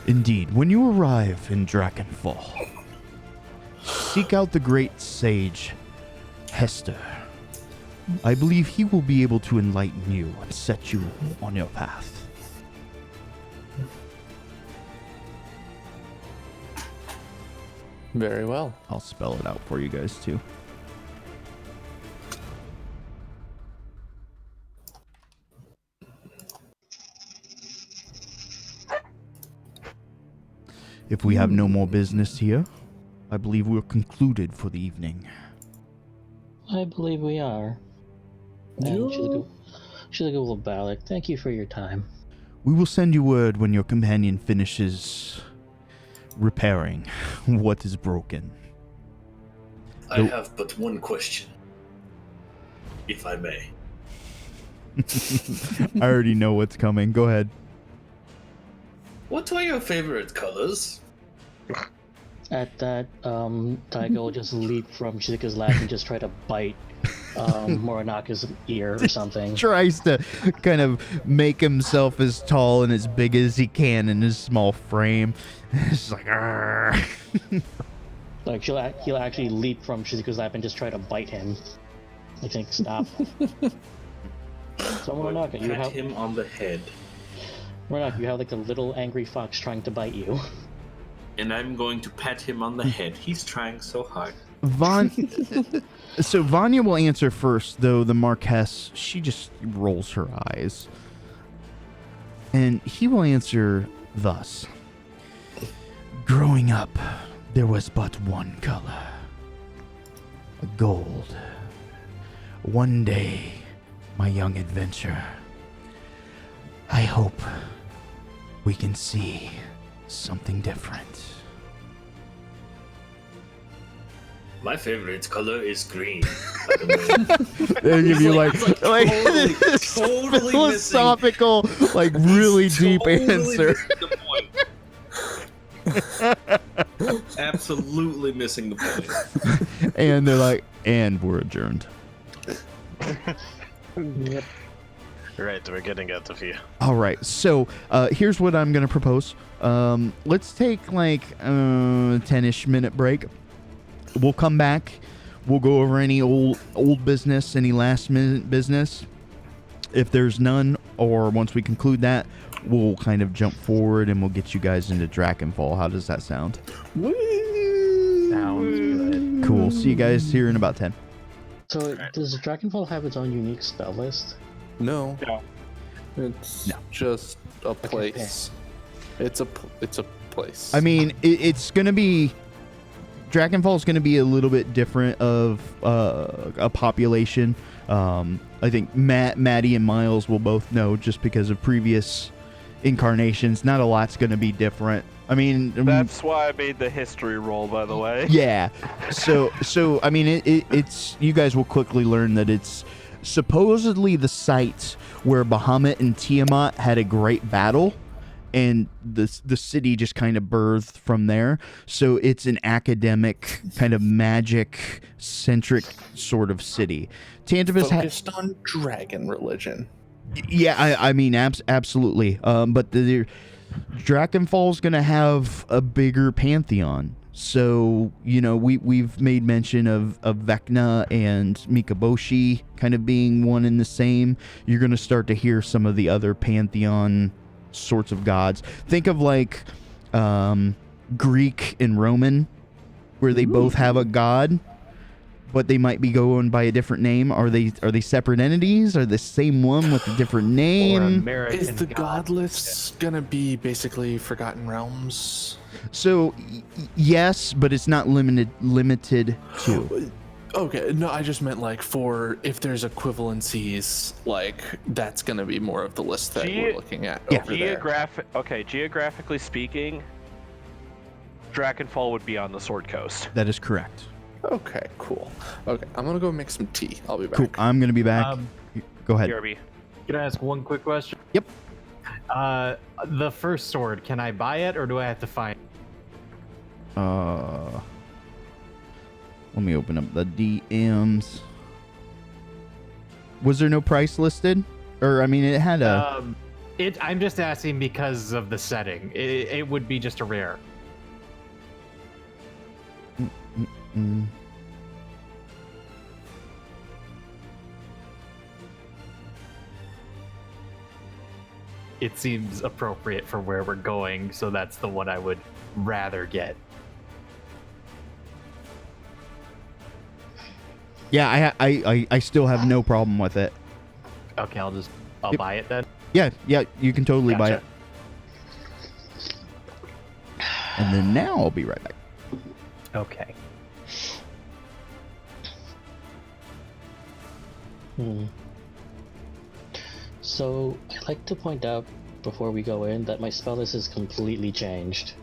Indeed, when you arrive in Drachenfall, seek out the great sage Hester. I believe he will be able to enlighten you and set you on your path. Very well. I'll spell it out for you guys too. If we have no more business here, I believe we're concluded for the evening. I believe we are. And she's like a little Balak. Thank you for your time. We will send you word when your companion finishes repairing what is broken. I have but one question, if I may. I already know what's coming. Go ahead. What are your favorite colors? At that, Taiga will just leap from Shizika's lap and just try to bite Morinaka's ear or something. Tries to kind of make himself as tall and as big as he can in his small frame. It's like, "Arrgh." Like he'll actually leap from Shizika's lap and just try to bite him. I think stop. So Morinaka, you Pat have him on the head, Morinaka, you have like a little angry fox trying to bite you. and I'm going to pat him on the head. He's trying so hard. So Vanya will answer first, though the Marquess, she just rolls her eyes. And he will answer thus. Growing up, there was but one color. Gold. One day, my young adventurer, I hope we can see something different. My favorite color is green. By the way. They give you like totally philosophical, like really deep Totally answer. missing the point. Absolutely missing the point. And they're like, and we're adjourned. Yep. Right, we're getting out of here. All right, so here's what I'm gonna propose. Let's take like 10-ish minute break. We'll come back. We'll go over any old business, any last minute business, If there's none, or once we conclude that, we'll kind of jump forward and we'll get you guys into Drachenfall. How does that sound? Sounds good. Cool. See you guys here in about 10. So does Drachenfall have its own unique spell list? No. No. It's No. just a place. It's a place. I mean, it's going to be... Drachenfall is going to be a little bit different of a population. I think Maddie and Miles will both know just because of previous incarnations. Not a lot's going to be different. I mean, That's why I made the history roll, by the way. yeah. So I mean, it's you guys will quickly learn that it's supposedly the site where Bahamut and Tiamat had a great battle, and the city just kind of birthed from there. So it's an academic kind of magic centric sort of city. Tantabus focused on dragon religion. Yeah, I mean, absolutely. But the Drachenfall's going to have a bigger pantheon. So, you know, we've made mention of Vecna and Mikaboshi kind of being one and the same. You're going to start to hear some of the other pantheon sorts of gods. Think of like Greek and Roman, where they both have a god, but they might be going by a different name. Are they separate entities? Are they the same one with a different Or name? American Is the god. god list gonna be basically Forgotten Realms? So yes, but it's not limited to. Okay, no, I just meant like for if there's equivalencies, like that's gonna be more of the list that we're looking at over there. Geographically speaking, Drachenfall would be on the Sword Coast. That is correct. Okay, cool. Okay, I'm gonna go make some tea. I'll be back. Cool. I'm gonna be back. Go ahead. BRB. Can I ask one quick question? Yep. The first sword, can I buy it or do I have to find it? Let me open up the DMs. Was there no price listed? Or I mean, it had a. I'm just asking because of the setting. It would be just a rare. It seems appropriate for where we're going, so that's the one I would rather get. Yeah, I still have no problem with it. Okay, I'll Yep. buy it then. Yeah, you can totally buy it. Gotcha. And then now I'll be right back. Okay. So, I'd like to point out before we go in that my spell list is completely changed.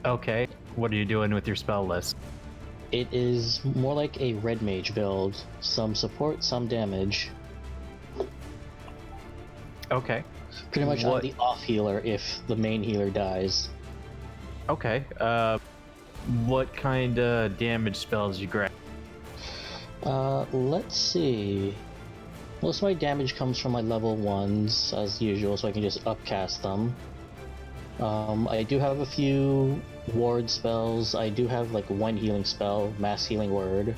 Okay. What are you doing with your spell list? It is more like a red mage build. Some support, some damage. Okay. Pretty much What- I'm the off healer if the main healer dies. Okay. What kind of damage spells you grab? Let's see. Most of my damage comes from my level 1s, as usual, so I can just upcast them. I do have a few ward spells. I do have like one healing spell, Mass Healing Word.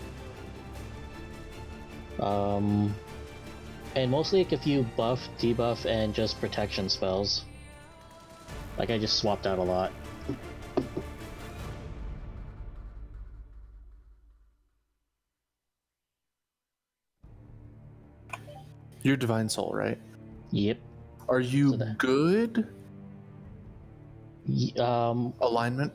And mostly like a few buff, debuff, and just protection spells. Like I just swapped out a lot. You're Divine Soul, right? Yep. Are you So that- good? Y- Alignment?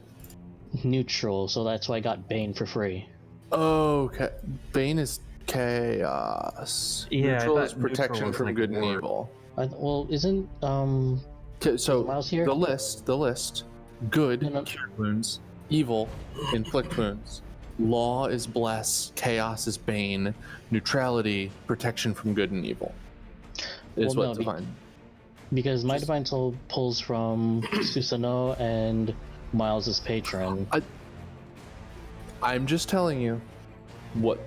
Neutral, so that's why I got Bane for free. Okay. Bane is chaos. Yeah, I Neutral thought is protection neutral was from like good and ward. evil. Well, isn't Okay, so Miles here? the list. Good, No, no. cure wounds. Evil, inflict wounds. Law is bless. Chaos is bane. Neutrality, protection from good and evil. Is Well, what no, divine. because my Divine Soul pulls from Susanoo and Miles's patron. I'm just telling you what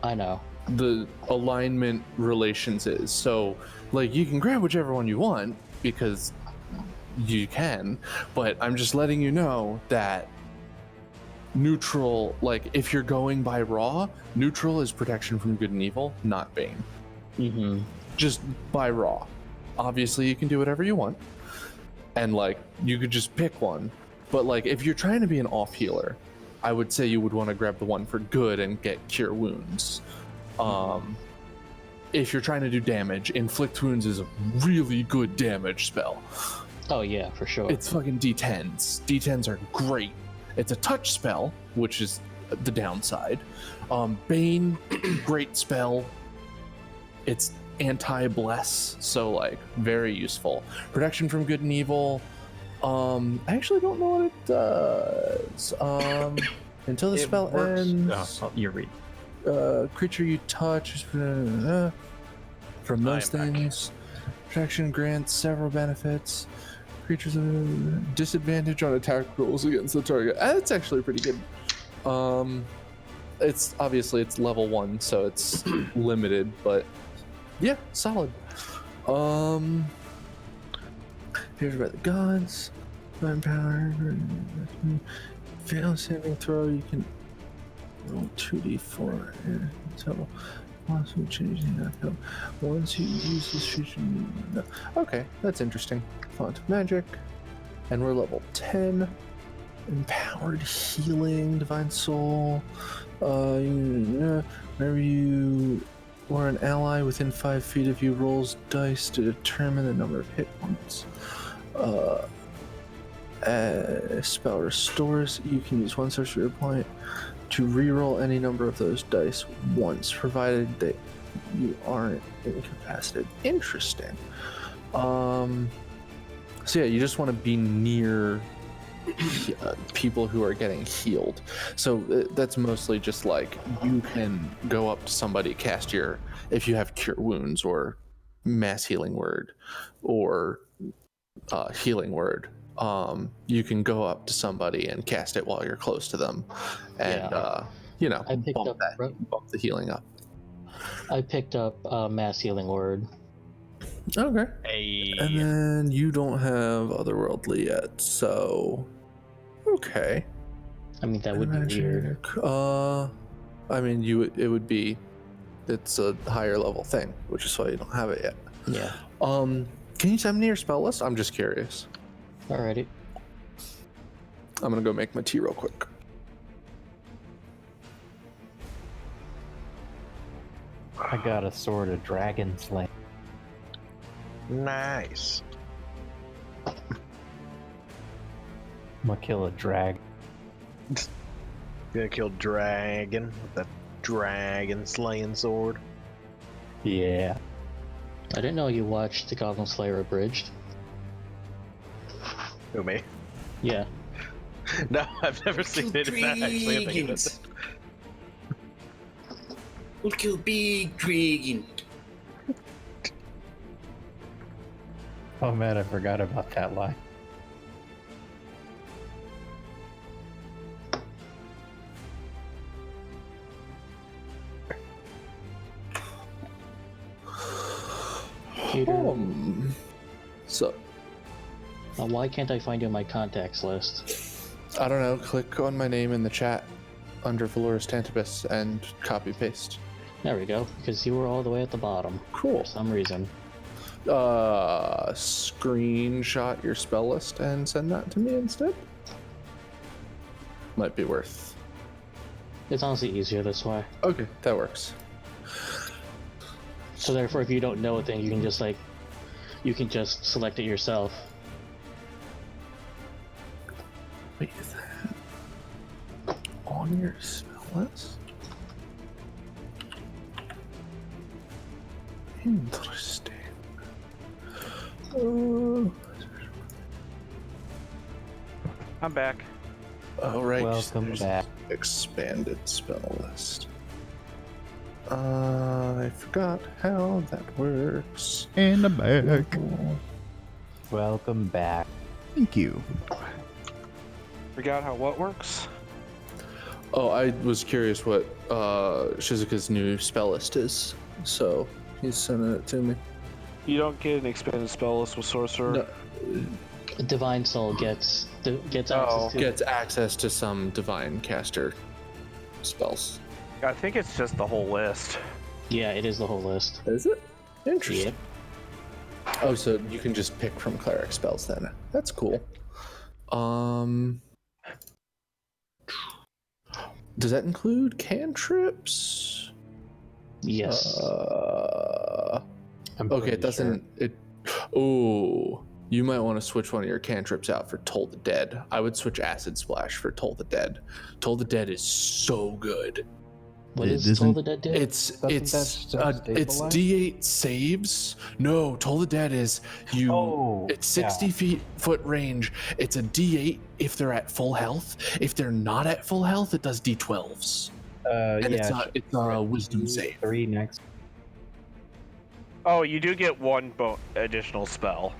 I know. the alignment relations is. So, like, you can grab whichever one you want because you can, but I'm just letting you know that neutral, like, if you're going by raw, neutral is protection from good and evil, not bane. Mm-hmm. just by raw. Obviously, you can do whatever you want, and like you could just pick one. But like if you're trying to be an off healer, I would say you would want to grab the one for good and get Cure Wounds. If you're trying to do damage, Inflict Wounds is a really good damage spell. Oh yeah, for sure. It's fucking D10s. D10s are great. It's a touch spell, which is the downside. Bane, great spell. It's anti-bless, so like very useful. Protection from good and evil. I actually don't know what it does. Until the spell ends. Oh, you're reading. Creature you touch from those things. Protection grants several benefits. Creatures disadvantage on attack rolls against the target. That's actually pretty good. It's obviously it's level 1, so it's limited, but yeah, solid. Favored by the gods. Divine power. Fail saving throw. You can roll 2d4 until possibly changing that. Once you use this feature. Okay, that's interesting. Font of Magic, and we're level 10. Empowered healing, divine soul. Whenever you or an ally within 5 feet of you rolls dice to determine the number of hit points. Spell restores. You can use one sorcery point to reroll any number of those dice once, provided that you aren't incapacitated. Interesting. So yeah, you just want to be near people who are getting healed. So that's mostly just like you can go up to somebody, cast your, if you have Cure Wounds or Mass Healing Word or Healing Word, you can go up to somebody and cast it while you're close to them, and I picked bump up bump the healing up. I picked up Mass Healing Word. Okay. Hey. And then you don't have Otherworldly yet, so okay. I mean, that would be weird. I mean, it's a higher level thing, which is why you don't have it yet. Yeah. Can you send me your spell list? I'm just curious. Alrighty. I'm gonna go make my tea real quick. I got a sword of dragon slaying. Nice. I'm gonna kill a drag. Gonna kill dragon with that dragon slaying sword. Yeah. I didn't know you watched the Goblin Slayer Abridged. Who, me? Yeah. No, I've never seen it. It's not actually a thing. Dragons. We'll kill big dragon. Oh man, I forgot about that line. Peter, So why can't I find you in my contacts list? I don't know. Click on my name in the chat under Valoris Tantibus and copy paste. There we go, because you were all the way at the bottom Cool. for some reason. Screenshot your spell list and send that to me instead. Might be worth. It's honestly easier this way. Okay, that works. So therefore, if you don't know a thing, you can just select it yourself. Wait, is that on your spell list? Interesting. I'm back. Oh, right. Welcome there's back. Expanded spell list. I forgot how that works. And I'm back. Welcome back. Thank you. Forgot how what works? Oh, I was curious what Shizuka's new spell list is, so he's sending it to me. You don't get an expanded spell list with sorcerer. No, Divine Soul gets access to. gets access to some divine caster spells. I think it's just the whole list. Yeah, it is the whole list. Is it? Interesting. Yep. Oh, so you can just pick from cleric spells then. That's cool. Does that include cantrips? Yes. I'm Okay, pretty it doesn't. sure. It. Oh, you might want to switch one of your cantrips out for Toll the Dead. I would switch Acid Splash for Toll the Dead. Toll the Dead is so good. What It does Toll isn't- the Dead do? It's that it's stabilize? D8 saves. No, Toll the Dead is you. Oh, It's 60 foot range. It's a D8 if they're at full health. If they're not at full health, it does D12s. And Yeah, it's a wisdom save. 3 next. Oh, you do get one additional spell.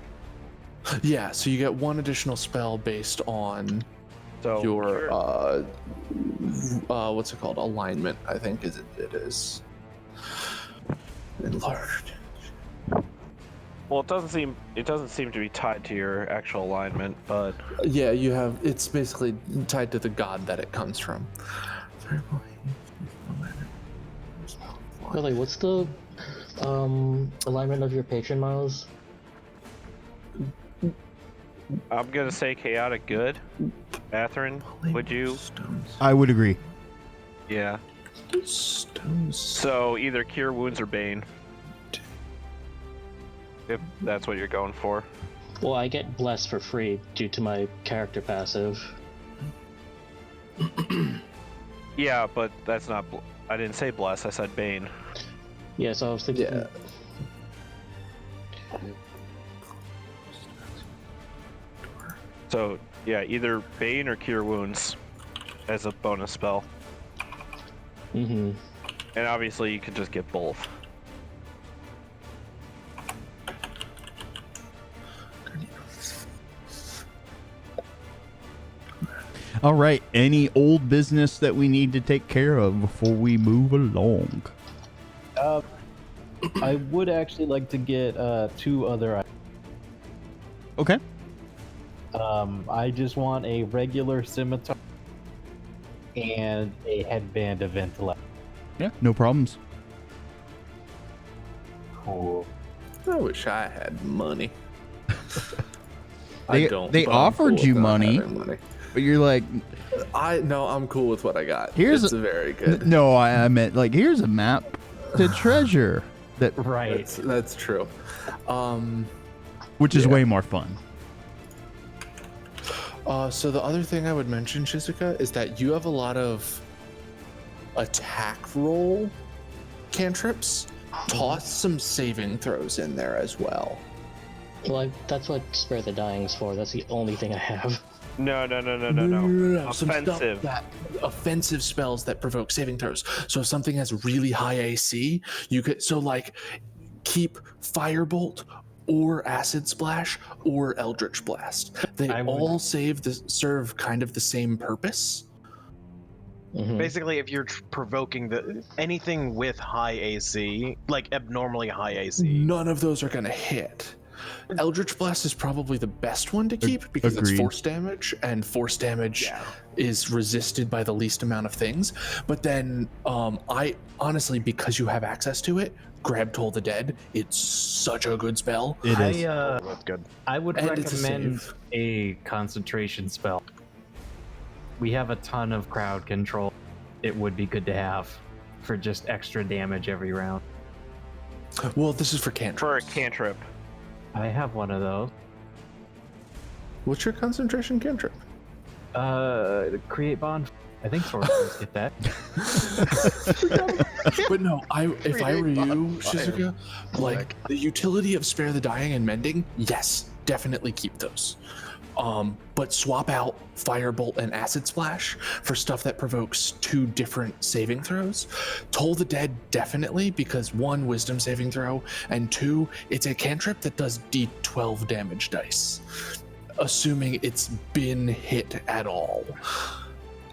Yeah, so you get one additional spell based on So your what's it called? Alignment, I think it is. Enlarged. well, it doesn't seem to be tied to your actual alignment, but Yeah, you have. It's basically tied to the god that it comes from. Really, what's the alignment of your patron miles? I'm gonna say chaotic good. Catherine, would you? I would agree. Yeah. Stones. So either cure wounds or bane. If that's what you're going for. Well, I get blessed for free due to my character passive. Yeah, but that's not. I didn't say bless. I said bane. Yeah, so I was thinking. Yeah. So yeah, either bane or cure wounds as a bonus spell, Mm-hmm. and obviously you can just get both. All right. Any old business that we need to take care of before we move along? I would actually like to get 2 other items. Okay. I just want a regular scimitar and a headband of intellect. Yeah. No problems. Cool. I wish I had money. They- I don't. they but I'm offered cool you with not money. having money. But you're like, I'm cool with what I got. Here's it's very good. no, I meant like, here's a map to treasure that, Right. That's true. which is Yeah. way more fun. So the other thing I would mention, Shizuka, is that you have a lot of attack roll cantrips. Toss some saving throws in there as well. Well, that's what Spare the Dying's for. That's the only thing I have. No. Some stuff Offensive. offensive spells that provoke saving throws. So if something has really high AC, you could keep Firebolt or Acid Splash or Eldritch Blast. They I would- all serve kind of the same purpose. Mhm. Basically, if you're provoking anything with high AC, like abnormally high AC, None of those are going to hit. Eldritch Blast is probably the best one to keep because agreed. it's force damage, and force damage is resisted by the least amount of things. But then, I honestly, because you have access to it, grab Toll the Dead. It's such a good spell. It is. that's good. I would And it's a recommend save. a concentration spell. We have a ton of crowd control. It would be good to have for just extra damage every round. Well, this is for cantrips. For a cantrip. I have one of those. What's your concentration cantrip? Create bond. I think sorcerers get that. But no, if I were you, Shizuka, like the utility of Spare the Dying and Mending, yes, definitely keep those. But swap out Firebolt and Acid Splash for stuff that provokes 2 different saving throws. Toll the Dead, definitely, because 1, wisdom saving throw, and 2, it's a cantrip that does D12 damage dice, assuming it's been hit at all.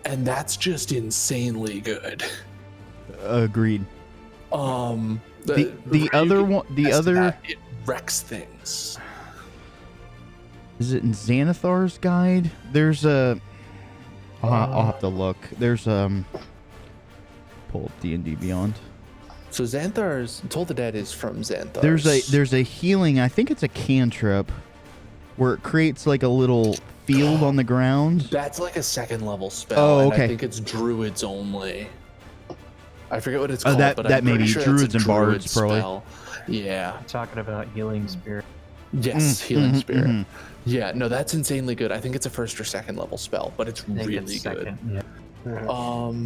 And that's just insanely good. Agreed. The The other one, it wrecks things. is it in Xanathar's guide? There's a. I'll have to look. There's pull up D&D Beyond. So Xanthar's Toll the Dead is from Xanthar. There's a healing. I think it's a cantrip where it creates like a little field on the ground. That's like a second level spell. Oh, and okay. I think it's druids only. I forget what it's called. That but that I'm may pretty be sure druids it's a and druid bards, probably. spell. Yeah. Talking about healing spirit. Yes, healing spirit. mhm. Yeah, no, that's insanely good. I think it's a first or second level spell, but it's I think really it's good. second, yeah.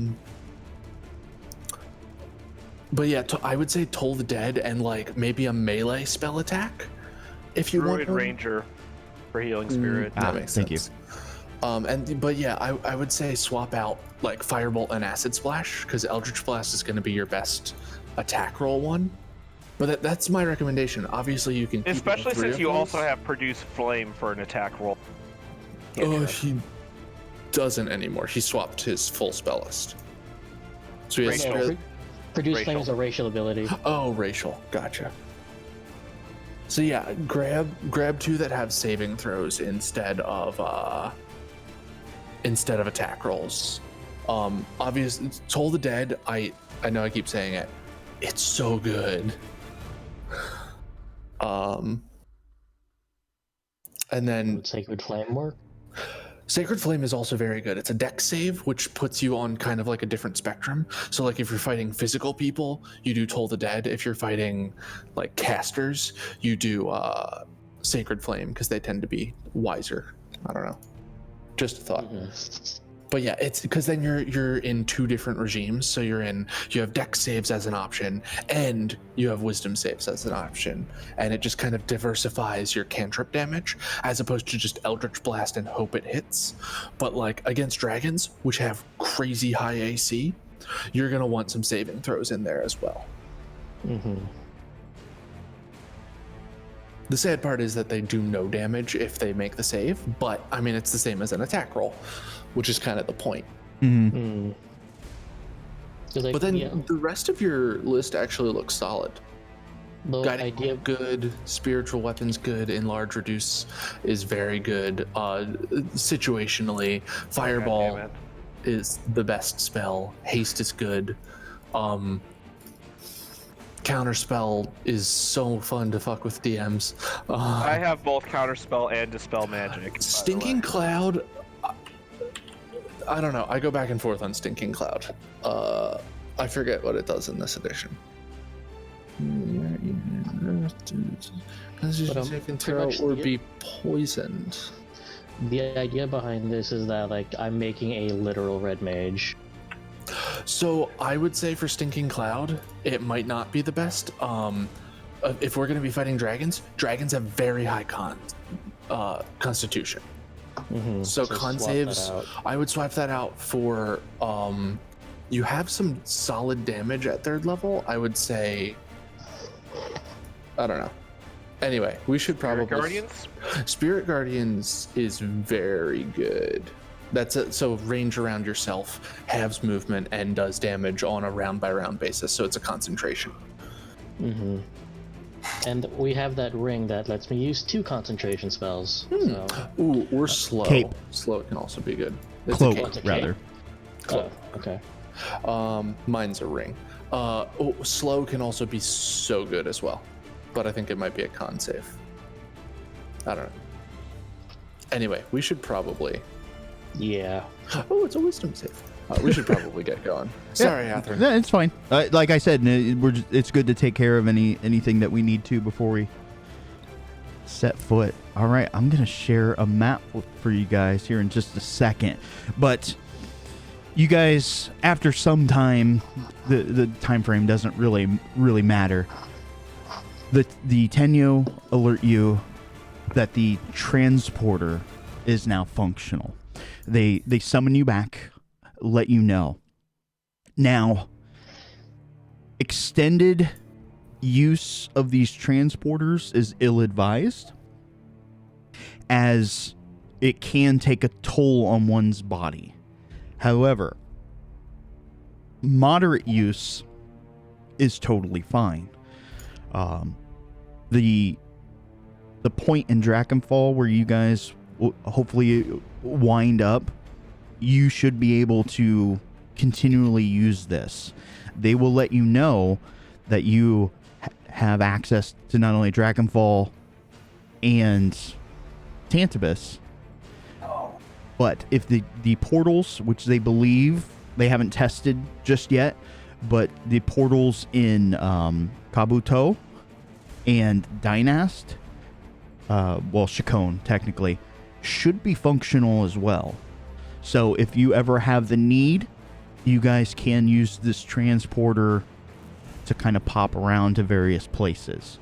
But yeah, I would say Toll the Dead and like maybe a melee spell attack, if you Druid want. one. Ranger for healing spirit. That makes thank you. sense. But yeah, I would say swap out like Firebolt and Acid Splash because Eldritch Blast is going to be your best attack roll one. But that's my recommendation. Obviously, you can keep all Especially three since of you those. also have Produce Flame for an attack roll. Oh, he doesn't anymore. He swapped his full spell list. So he has Racial. Spirit- Produce Racial. Flame is a racial ability. Oh, racial. Gotcha. So yeah, grab two that have saving throws instead of attack rolls. Obviously, Toll the Dead. I know I keep saying it. It's so good. And then Would Sacred Flame work? Sacred Flame is also very good. It's a dex save, which puts you on kind of like a different spectrum. So like if you're fighting physical people, you do Toll the Dead. If you're fighting like casters, you do Sacred Flame because they tend to be wiser. I don't know. Just a thought. Mhm. But yeah, it's because then you're in two different regimes. So you have dex saves as an option and you have wisdom saves as an option. And it just kind of diversifies your cantrip damage as opposed to just Eldritch Blast and hope it hits. But like against dragons, which have crazy high AC, you're gonna want some saving throws in there as well. Mm-hmm. The sad part is that they do no damage if they make the save, but I mean it's the same as an attack roll, which is kind of the point. Mhm. But then the rest of your list actually looks solid. the Guiding idea Bolt good, spiritual weapons good, enlarge reduce is very good. Situationally, Fireball God damn it. is the best spell. Haste is good. Counterspell is so fun to fuck with DMs. I have both Counterspell and Dispel Magic. by the Stinking way. Cloud. I don't know. I go back and forth on Stinking Cloud. I forget what it does in this edition. Saving throw much or the- be poisoned. The idea behind this is that like I'm making a literal red mage. So I would say for Stinking Cloud, it might not be the best. If we're gonna be fighting dragons have very high constitution. Mm-hmm. So con swap that saves, out. I would swap that out for you have some solid damage at third level. I would say, I don't know. Anyway, we should Spirit probably Guardians? Spirit Guardians is very good. That's it. So range around yourself, halves movement, and does damage on a round by round basis. So it's a concentration. Mm-hmm. And we have that ring that lets me use 2 concentration spells. So Ooh, or slow. Cape. Slow can also be good. It's Cloak, a What's a cape. cape? rather. Cloak. okay. Mine's a ring. Slow can also be so good as well, but I think it might be a con save. I don't know. Anyway, we should probably. Yeah. Oh, it's a wisdom save. We should probably get going. Sorry, Athrun. Yeah, it's fine. Like I said, it's good to take care of anything that we need to before we set foot. All right, I'm gonna share a map for you guys here in just a second, but you guys, after some time, the time frame doesn't really matter. The Tenyo alert you that the transporter is now functional. They summon you back, let you know. Now, extended use of these transporters is ill-advised, as it can take a toll on one's body. However, moderate use is totally fine. The point in Drachenfall where you guys will hopefully wind up, you should be able to continually use this. They will let you know that you have access to not only Drachenfall and Tantabus, but if the portals, which they believe they haven't tested just yet, but the portals in Kabuto and Dynast, Chacon technically, should be functional as well. So if you ever have the need, you guys can use this transporter to kind of pop around to various places.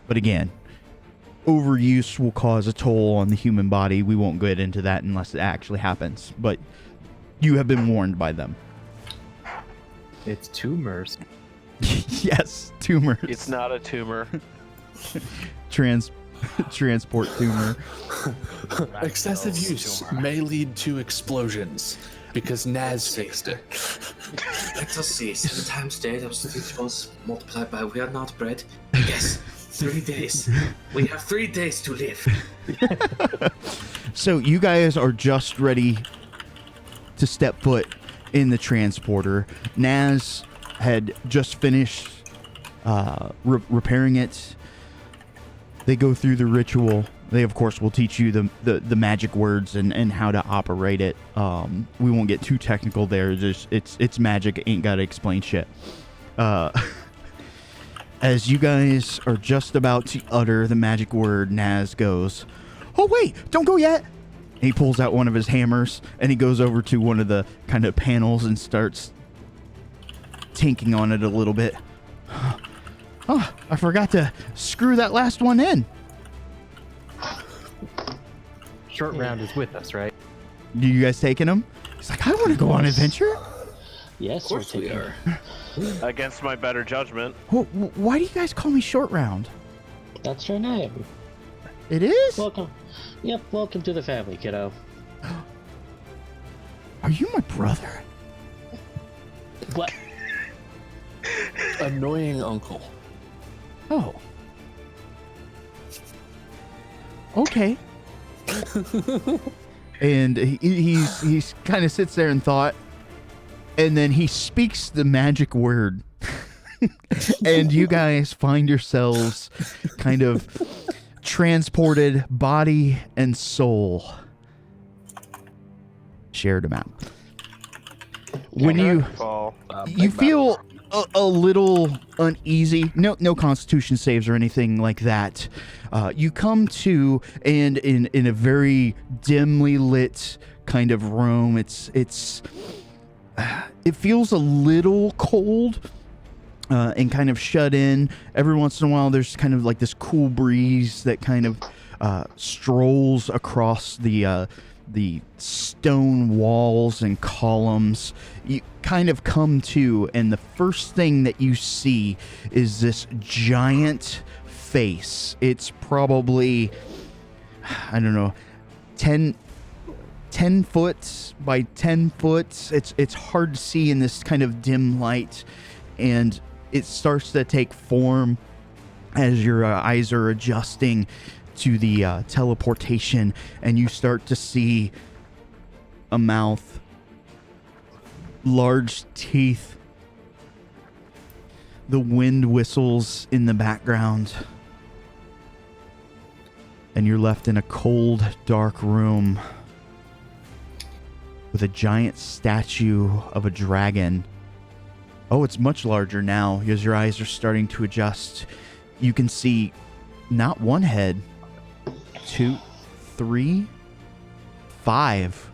But again, overuse will cause a toll on the human body. We won't get into that unless it actually happens. But you have been warned by them. It's tumors. Yes, tumors. It's not a tumor. Transport tumor. Excessive use may lead to explosions because Naz fixed it. Let us see. 7 times dead of 6 was multiplied by we are not bread. Yes, 3 days. We have 3 days to live. So you guys are just ready to step foot in the transporter. Naz had just finished repairing it. They go through the ritual. They, of course, will teach you the magic words and how to operate it. We won't get too technical there. Just it's magic. Ain't got to explain shit. As you guys are just about to utter the magic word, Naz goes, "Oh, wait, don't go yet." And he pulls out one of his hammers, and he goes over to one of the kind of panels and starts tinking on it a little bit. Oh, I forgot to screw that last one in. Short round is with us, right? You guys taking him? He's like, I want to go on an adventure. Yes, Of course we are. Against my better judgment. Why do you guys call me Short Round? That's your name. It is? Welcome. Yep, welcome to the family, kiddo. Are you my brother? What? Annoying uncle. Oh. Okay. And he's kind of sits there in thought, and then he speaks the magic word, and you guys find yourselves kind of transported, body and soul, shared amount. When you feel a little uneasy, no constitution saves or anything like that, you come to, and in a very dimly lit kind of room, it feels a little cold and kind of shut in. Every once in a while there's kind of like this cool breeze that kind of strolls across the stone walls and columns. You kind of come to, and the first thing that you see is this giant face. It's probably, I don't know, 10 foot by 10 foot. It's hard to see in this kind of dim light, and it starts to take form as your eyes are adjusting to the teleportation, and you start to see a mouth, large teeth. The wind whistles in the background, and you're left in a cold, dark room with a giant statue of a dragon. Oh, it's much larger now as your eyes are starting to adjust. You can see not one head, 2, 3, 5.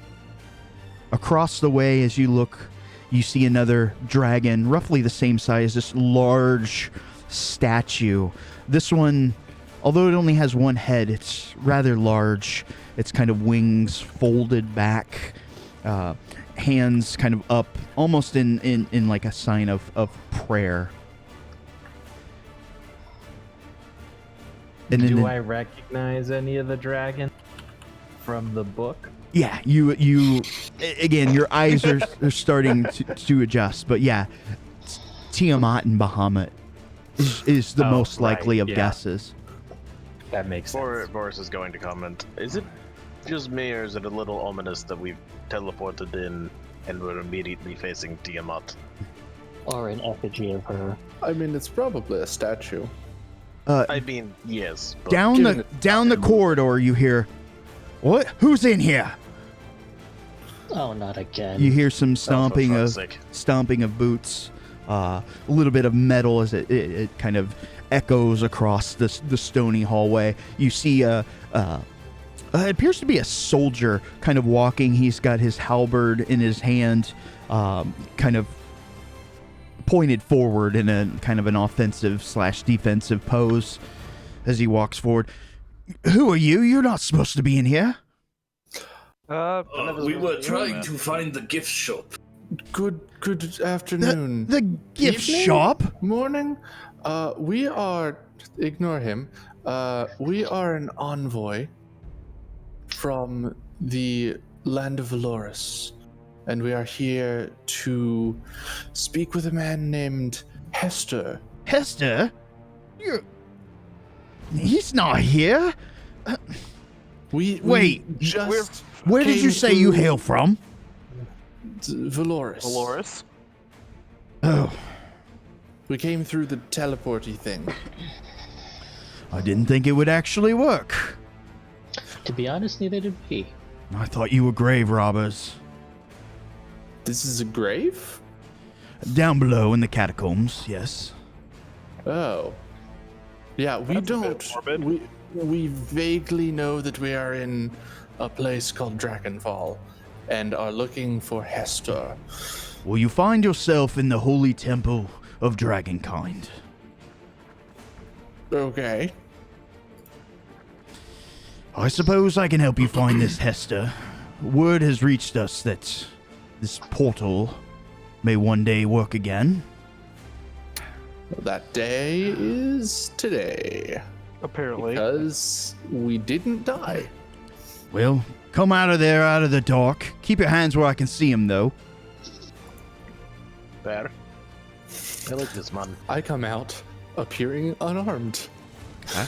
Across the way, as you look, you see another dragon, roughly the same size, this large statue. This one, although it only has one head, it's rather large. It's kind of wings folded back, hands kind of up, almost in like a sign of prayer. And Do I recognize any of the dragon from the book? Yeah, you again, your eyes are starting to adjust, but yeah, Tiamat and Bahamut is the most likely of guesses. That makes sense. Boris is going to comment. Is it just me, or is it a little ominous that we've teleported in and we're immediately facing Tiamat? Or an effigy of her. I mean, it's probably a statue. I mean, yes. But Down the corridor, you hear, "What? Who's in here?" Oh, not again. You hear some fuck's stomping of boots, a little bit of metal as it kind of echoes across the stony hallway. You see it appears to be a soldier kind of walking. He's got his halberd in his hand, kind of pointed forward in a kind of an offensive/defensive pose as he walks forward. "Who are you? You're not supposed to be in here." We were trying to find the gift shop. Good afternoon. The gift Evening? shop? Morning. We are. Ignore him. We are an envoy from the land of Valoris, and we are here to speak with a man named Hester. Hester? He's not here. We just. Where did you say you hail from? Valoris. Valoris? Oh, We came through the teleporty thing. I didn't think it would actually work. To be honest, neither did we. I thought you were grave robbers. This is a grave? Down below in the catacombs, yes. Oh. Yeah, we That's a bit don't. morbid. We vaguely know that we are in a place called Drachenfall and are looking for Hester. Well, you find yourself in the holy temple of Dragonkind. Okay. I suppose I can help you find this Hester. Word has reached us that this portal may one day work again. That day is today. Apparently. Because we didn't die. Well, come out of there, out of the dark. Keep your hands where I can see them, though. There. I like this man. I come out appearing unarmed. Huh?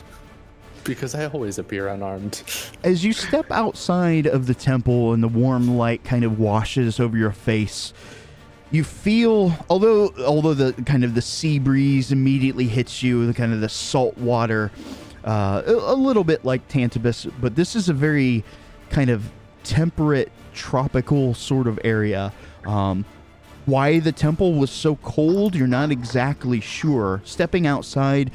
Because I always appear unarmed. As you step outside of the temple and the warm light kind of washes over your face, you feel, although the kind of the sea breeze immediately hits you, the kind of the salt water, a little bit like Tantabus, but this is a very kind of temperate, tropical sort of area. Why the temple was so cold, you're not exactly sure. Stepping outside,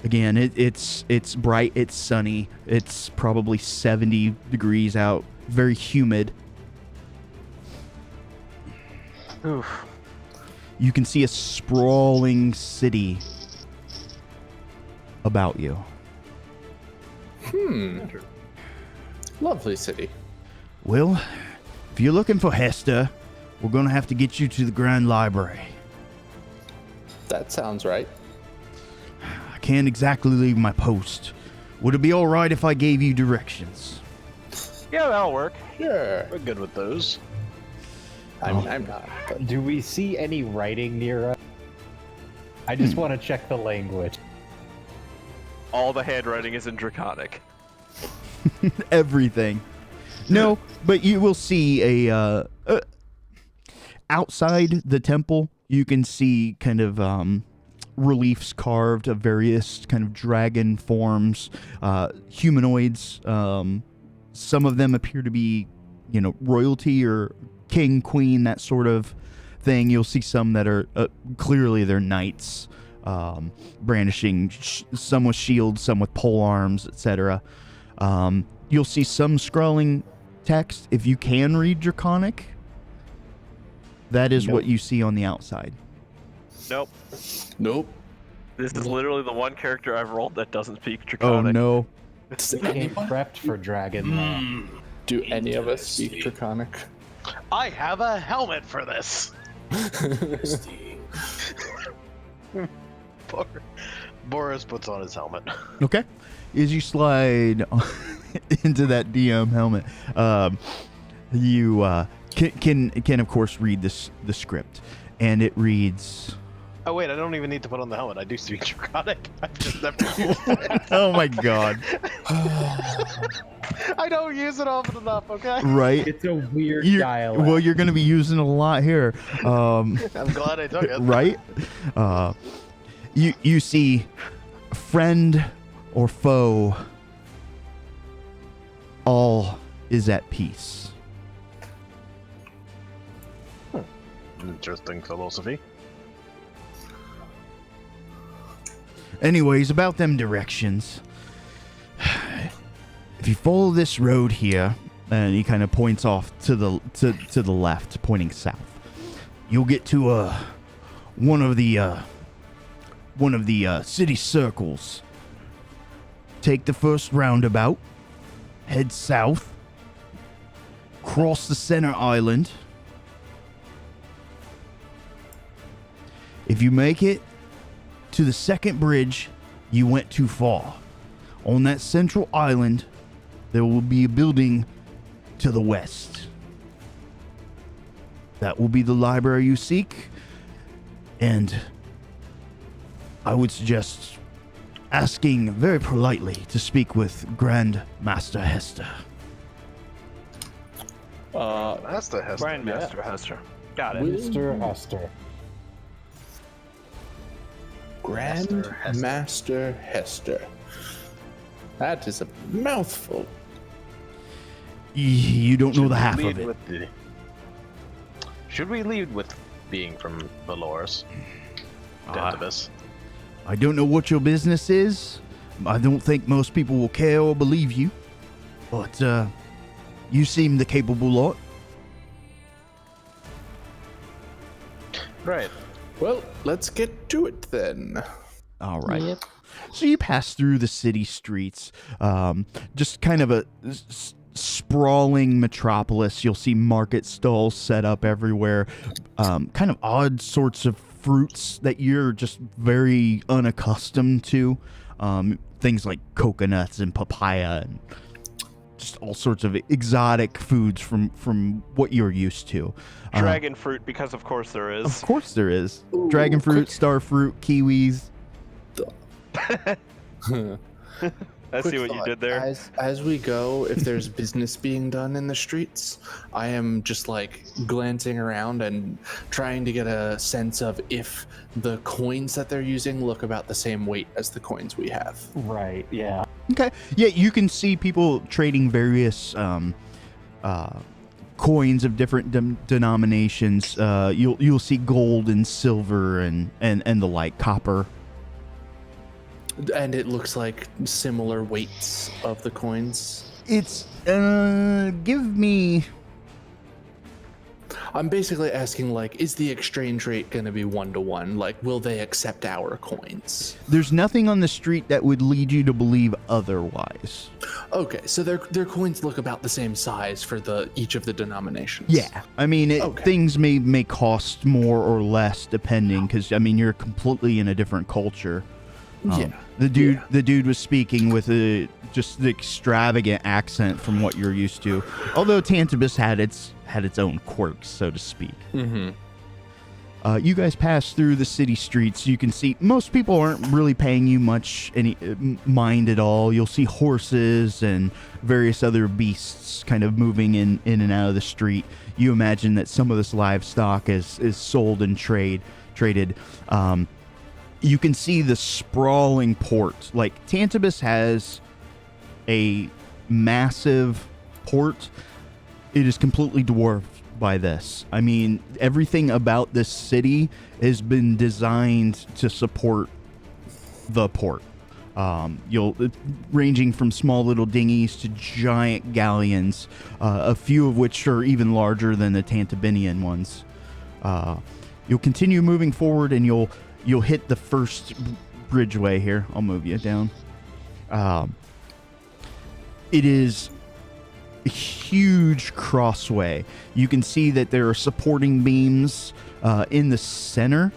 again, it's bright, it's sunny, it's probably 70 degrees out, very humid. Oof. You can see a sprawling city about you. Lovely city. Well, if you're looking for Hester, we're going to have to get you to the Grand Library. That sounds right. I can't exactly leave my post. Would it be all right if I gave you directions? Yeah, that'll work. Sure. We're good with those. I'm not. But Do we see any writing near us? I just want to check the language. All the handwriting is in Draconic. Everything. No, but you will see a outside the temple, you can see kind of reliefs carved of various kind of dragon forms, humanoids. Some of them appear to be, royalty or king, queen, that sort of thing. You'll see some that are clearly they're knights, brandishing some with shields, some with pole arms, etc. You'll see some scrolling text. If you can read Draconic, that is what you see on the outside. Nope. nope. This is literally the one character I've rolled that doesn't speak Oh Draconic. no. Does Ain't anyone- prepped for Dragon. do any of us speak Draconic? I have a helmet for this. Boris puts on his helmet. Okay. As you slide into that DM helmet, you can of course read the script, and it reads, Oh wait, I don't even need to put on the helmet. I do speak Draconic. I just never use it. Oh my god. I don't use it often enough. Okay. Right? It's a weird You're- dialect. well, you're going to be using it a lot here. I'm glad I took it. Right? You see friend or foe, all is at peace. Interesting philosophy. Anyways, about them directions. If you follow this road here, and he kind of points off to the left, pointing south, you'll get to one of the city circles. Take the first roundabout, head south, cross the center island. If you make it to the second bridge, you went too far. On that central island, there will be a building to the west. That will be the library you seek, and I would suggest asking very politely to speak with Grand Master Hester. Master Hester. Grandmaster Hester. Got it. Mr. Hester. Master Hester. That is a mouthful. You don't know the half of it. Should we lead with being from Valoris? Dentibus. I don't know what your business is. I don't think most people will care or believe you. But, you seem the capable lot. Right. Well, let's get to it then. All right. Yep. So you pass through the city streets, just kind of a sprawling metropolis. You'll see market stalls set up everywhere, kind of odd sorts of fruits that you're just very unaccustomed to. Things like coconuts and papaya and just all sorts of exotic foods from what you're used to. Dragon fruit, because of course there is. Of course there is. Ooh, Dragon fruit, quick- star fruit, kiwis. I see what you did there. As we go, if there's business being done in the streets, I am just like glancing around and trying to get a sense of if the coins that they're using look about the same weight as the coins we have. Right, yeah. Okay. Yeah, you can see people trading various coins of different denominations. You'll see gold and silver and the like, copper. And it looks like similar weights of the coins. It's give me. I'm basically asking, like, is the exchange rate going to be 1-to-1? Like, will they accept our coins? There's nothing on the street that would lead you to believe otherwise. Okay, so their coins look about the same size for each of the denominations. Yeah, I mean, Okay. things may cost more or less depending, because I mean you're completely in a different culture. Yeah. The dude was speaking with just the extravagant accent from what you're used to. Although Tantibus had its own quirks, so to speak. Mm-hmm. You guys pass through the city streets. You can see most people aren't really paying you much mind at all. You'll see horses and various other beasts kind of moving in and out of the street. You imagine that some of this livestock is sold and traded. You can see the sprawling port. Like, Tantibus has a massive port. It is completely dwarfed by this. I mean, everything about this city has been designed to support the port. Ranging from small little dinghies to giant galleons, a few of which are even larger than the Tantibinian ones. You'll continue moving forward, and you'll hit the first bridgeway here. I'll move you down. It is a huge crossway. You can see that there are supporting beams in the center.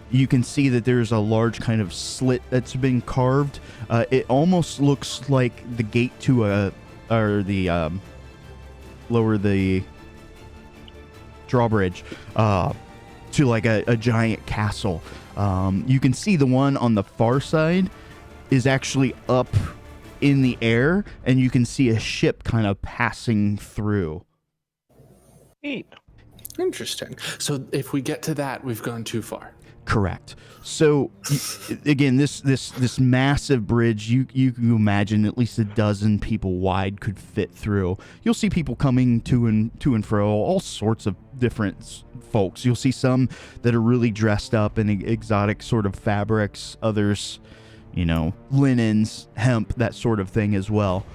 You can see that there's a large kind of slit that's been carved. It almost looks like the gate to lower the drawbridge to like a giant castle. You can see the one on the far side is actually up in the air, and you can see a ship kind of passing through. Neat. Interesting. So if we get to that, we've gone too far. Correct. So again, this massive bridge, you can imagine at least a dozen people wide could fit through. You'll see people coming to and fro, all sorts of different folks. You'll see some that are really dressed up in exotic sort of fabrics, others, linens, hemp, that sort of thing as well.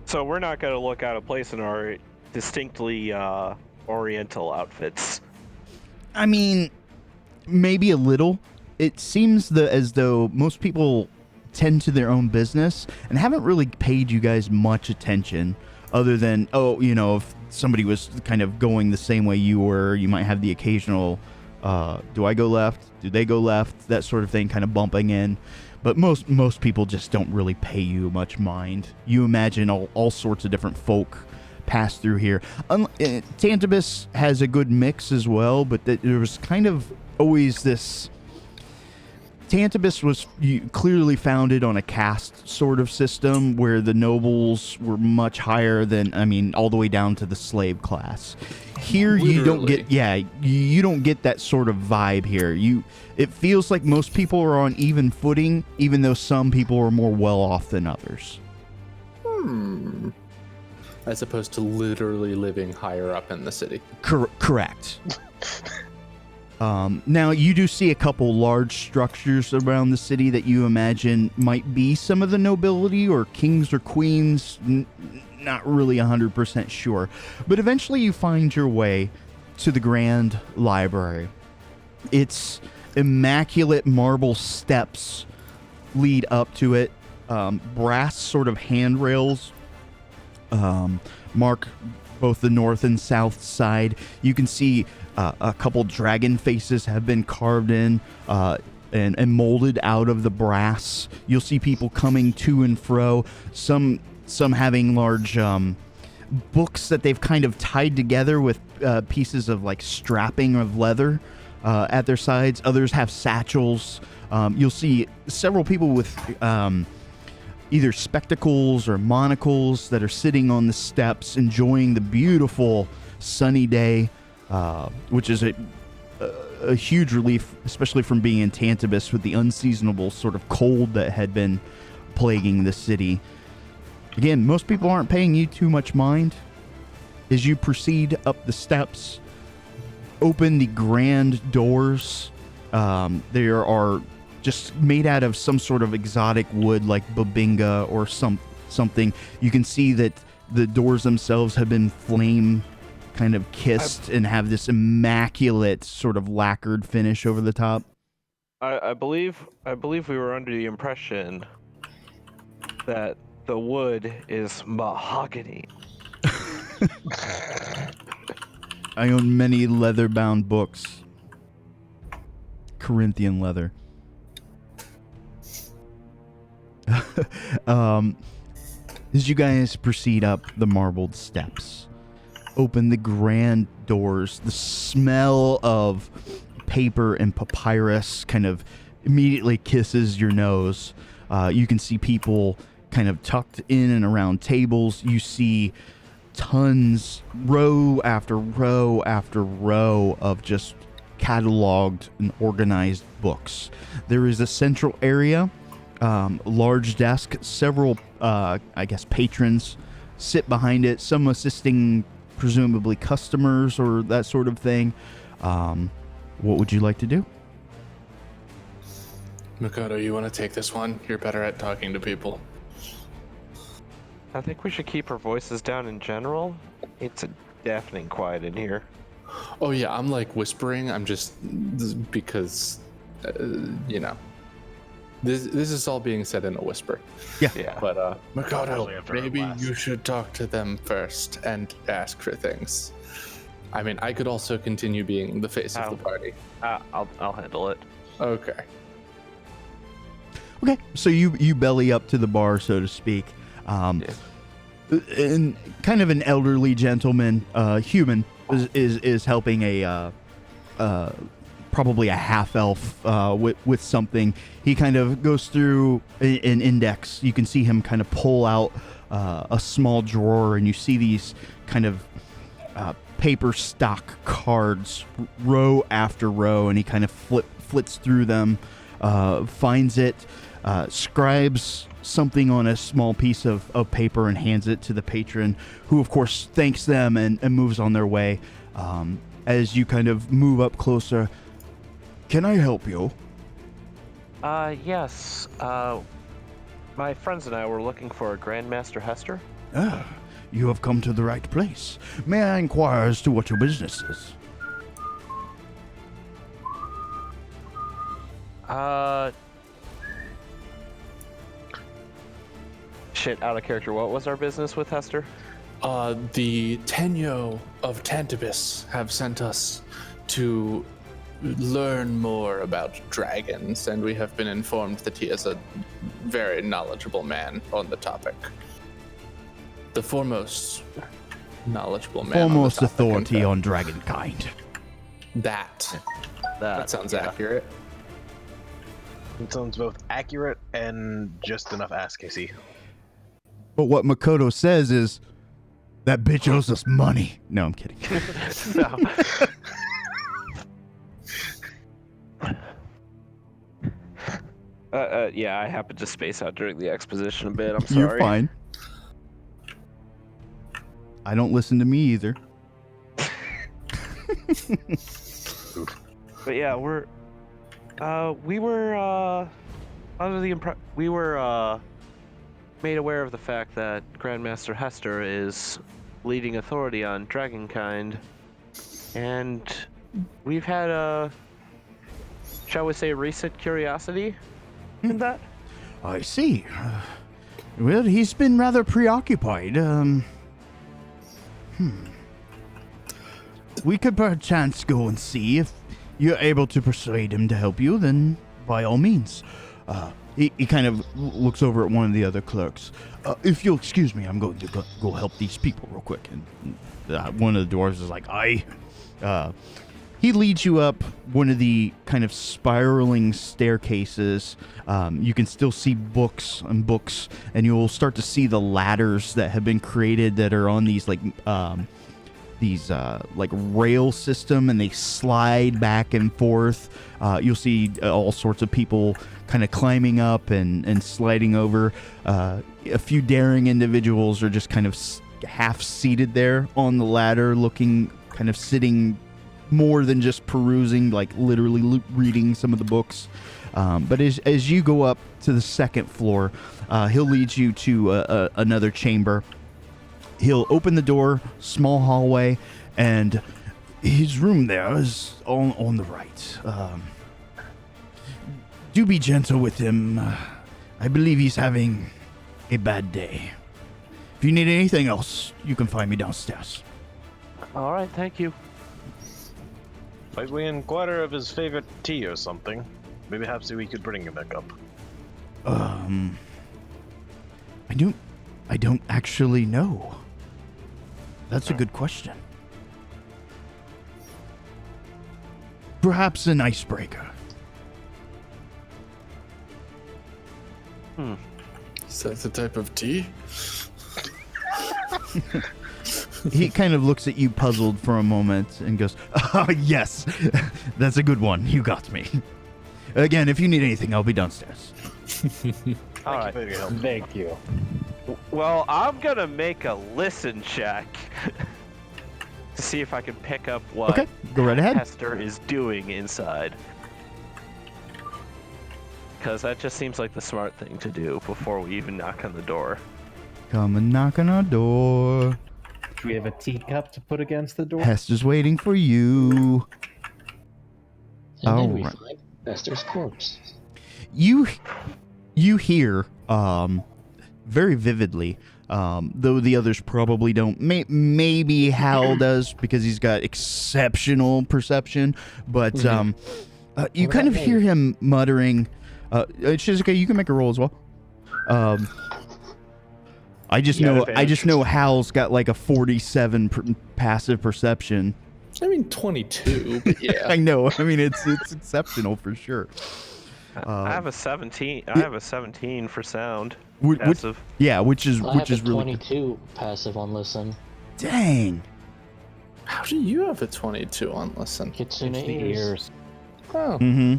So we're not going to look out of place in our distinctly Oriental outfits. I mean, maybe a little. It seems as though most people tend to their own business and haven't really paid you guys much attention, other than, if somebody was kind of going the same way you were, you might have the occasional, do I go left? Do they go left? That sort of thing kind of bumping in. But most people just don't really pay you much mind. You imagine all sorts of different folk pass through here. Tantibus has a good mix as well, but there was kind of always this... Tantibus was clearly founded on a caste sort of system where the nobles were much higher than, all the way down to the slave class. Here you don't get that sort of vibe here. It feels like most people are on even footing, even though some people are more well off than others. As opposed to literally living higher up in the city. Correct. Now, you do see a couple large structures around the city that you imagine might be some of the nobility or kings or queens. Not really 100% sure. But eventually you find your way to the Grand Library. Its immaculate marble steps lead up to it. Brass sort of handrails mark both the north and south side. You can see a couple dragon faces have been carved in and molded out of the brass. You'll see people coming to and fro, some having large books that they've kind of tied together with pieces of like strapping of leather at their sides. Others have satchels. You'll see several people with either spectacles or monocles that are sitting on the steps enjoying the beautiful sunny day, which is a huge relief, especially from being in Tantibus with the unseasonable sort of cold that had been plaguing the city. Again, most people aren't paying you too much mind. As you proceed up the steps, open the grand doors. There are just made out of some sort of exotic wood like babinga or something. You can see that the doors themselves have been flame kind of kissed and have this immaculate sort of lacquered finish over the top. I believe we were under the impression that the wood is mahogany. I own many leather-bound books. Corinthian leather. As you guys proceed up the marbled steps, open the grand doors, the smell of paper and papyrus kind of immediately kisses your nose. You can see people kind of tucked in and around tables. You see tons, row after row after row of just cataloged and organized books. There is a central area, large desk, several, patrons sit behind it, some assisting presumably customers or that sort of thing. What would you like to do? Makoto, you want to take this one? You're better at talking to people. I think we should keep our voices down in general. It's a deafening quiet in here. Oh yeah, I'm like whispering. I'm just because, this is all being said in a whisper. Yeah. But Makoto, maybe you should talk to them first and ask for things. I mean, I could also continue being the face of the party. I'll handle it. Okay. Okay, so you belly up to the bar, so to speak. And kind of an elderly gentleman, human, is helping a probably a half elf with something. He kind of goes through an index. You can see him kind of pull out a small drawer, and you see these kind of paper stock cards row after row, and he kind of flits through them, finds it, scribes something on a small piece of paper and hands it to the patron, who of course thanks them and moves on their way. As you kind of move up closer, can I help you? Yes. My friends and I were looking for Grandmaster Hester. Ah, you have come to the right place. May I inquire as to what your business is? Shit, out of character. What was our business with Hester? The Tenyo of Tantibus have sent us to learn more about dragons, and we have been informed that he is a very knowledgeable man on the topic. The foremost knowledgeable man. Foremost on the topic, authority on dragonkind. That sounds accurate. It sounds both accurate and just enough ass kissy. But what Makoto says is, that bitch owes us money. No, I'm kidding. No. Yeah, I happened to space out during the exposition a bit. I'm sorry. You're fine. I don't listen to me either. But yeah, we were under the we were made aware of the fact that Grandmaster Hester is leading authority on dragonkind, and we've had a, shall we say, recent curiosity in that. I see. Well, he's been rather preoccupied. We could perchance go and see if you're able to persuade him to help you, then by all means. He kind of looks over at one of the other clerks. If you'll excuse me, I'm going to go help these people real quick. And one of the dwarves is like, aye. He leads you up one of the kind of spiraling staircases. You can still see books, and you'll start to see the ladders that have been created that are on these like rail system, and they slide back and forth. You'll see all sorts of people kind of climbing up and sliding over. A few daring individuals are just kind of half seated there on the ladder, looking kind of sitting more than just perusing, like literally reading some of the books. But as you go up to the second floor, he'll lead you to another chamber. He'll open the door, small hallway, and his room there is on the right. Do be gentle with him. I believe he's having a bad day. If you need anything else, you can find me downstairs. All right, thank you. Might we inquire of his favorite tea or something? Maybe perhaps we could bring him back up. I don't actually know. That's a good question. Perhaps an icebreaker. Is that the type of tea? He kind of looks at you puzzled for a moment and goes, "Oh, yes, that's a good one. You got me. Again, if you need anything, I'll be downstairs." All right. Thank you. Well, I'm gonna make a listen check to see if I can pick up what Okay, go right ahead. Hester is doing inside. Because that just seems like the smart thing to do before we even knock on the door. Come and knock on our door. Do we have a teacup to put against the door? Hester's waiting for you. And then we Alright. find Esther's corpse. You hear very vividly, though the others probably don't. Maybe Hal does because he's got exceptional perception, but you kind of hear him muttering. Shizuka, you can make a roll as well. I just know Hal's got like a 47 passive perception. I mean, 22, but yeah. I know. I mean, it's exceptional for sure. I have a 17. I have a 17 for sound. Passive. Yeah, which is I have really a 22 passive on listen. Dang. How do you have a 22 on listen? Kitsune It's the ears. ears. Oh. Mm-hmm.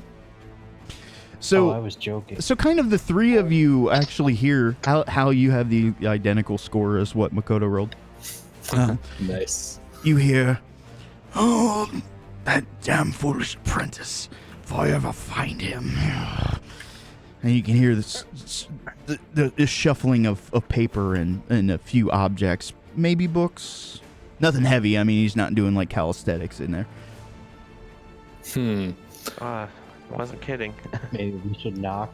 So, Oh, I was joking. so kind of the three of you actually hear how you have the identical score as what Makoto rolled. Nice. You hear, oh, that damn foolish apprentice. If I ever find him. And you can hear the shuffling of paper and a few objects. Maybe books. Nothing heavy. I mean, he's not doing like calisthenics in there. Wasn't kidding. Maybe we should knock.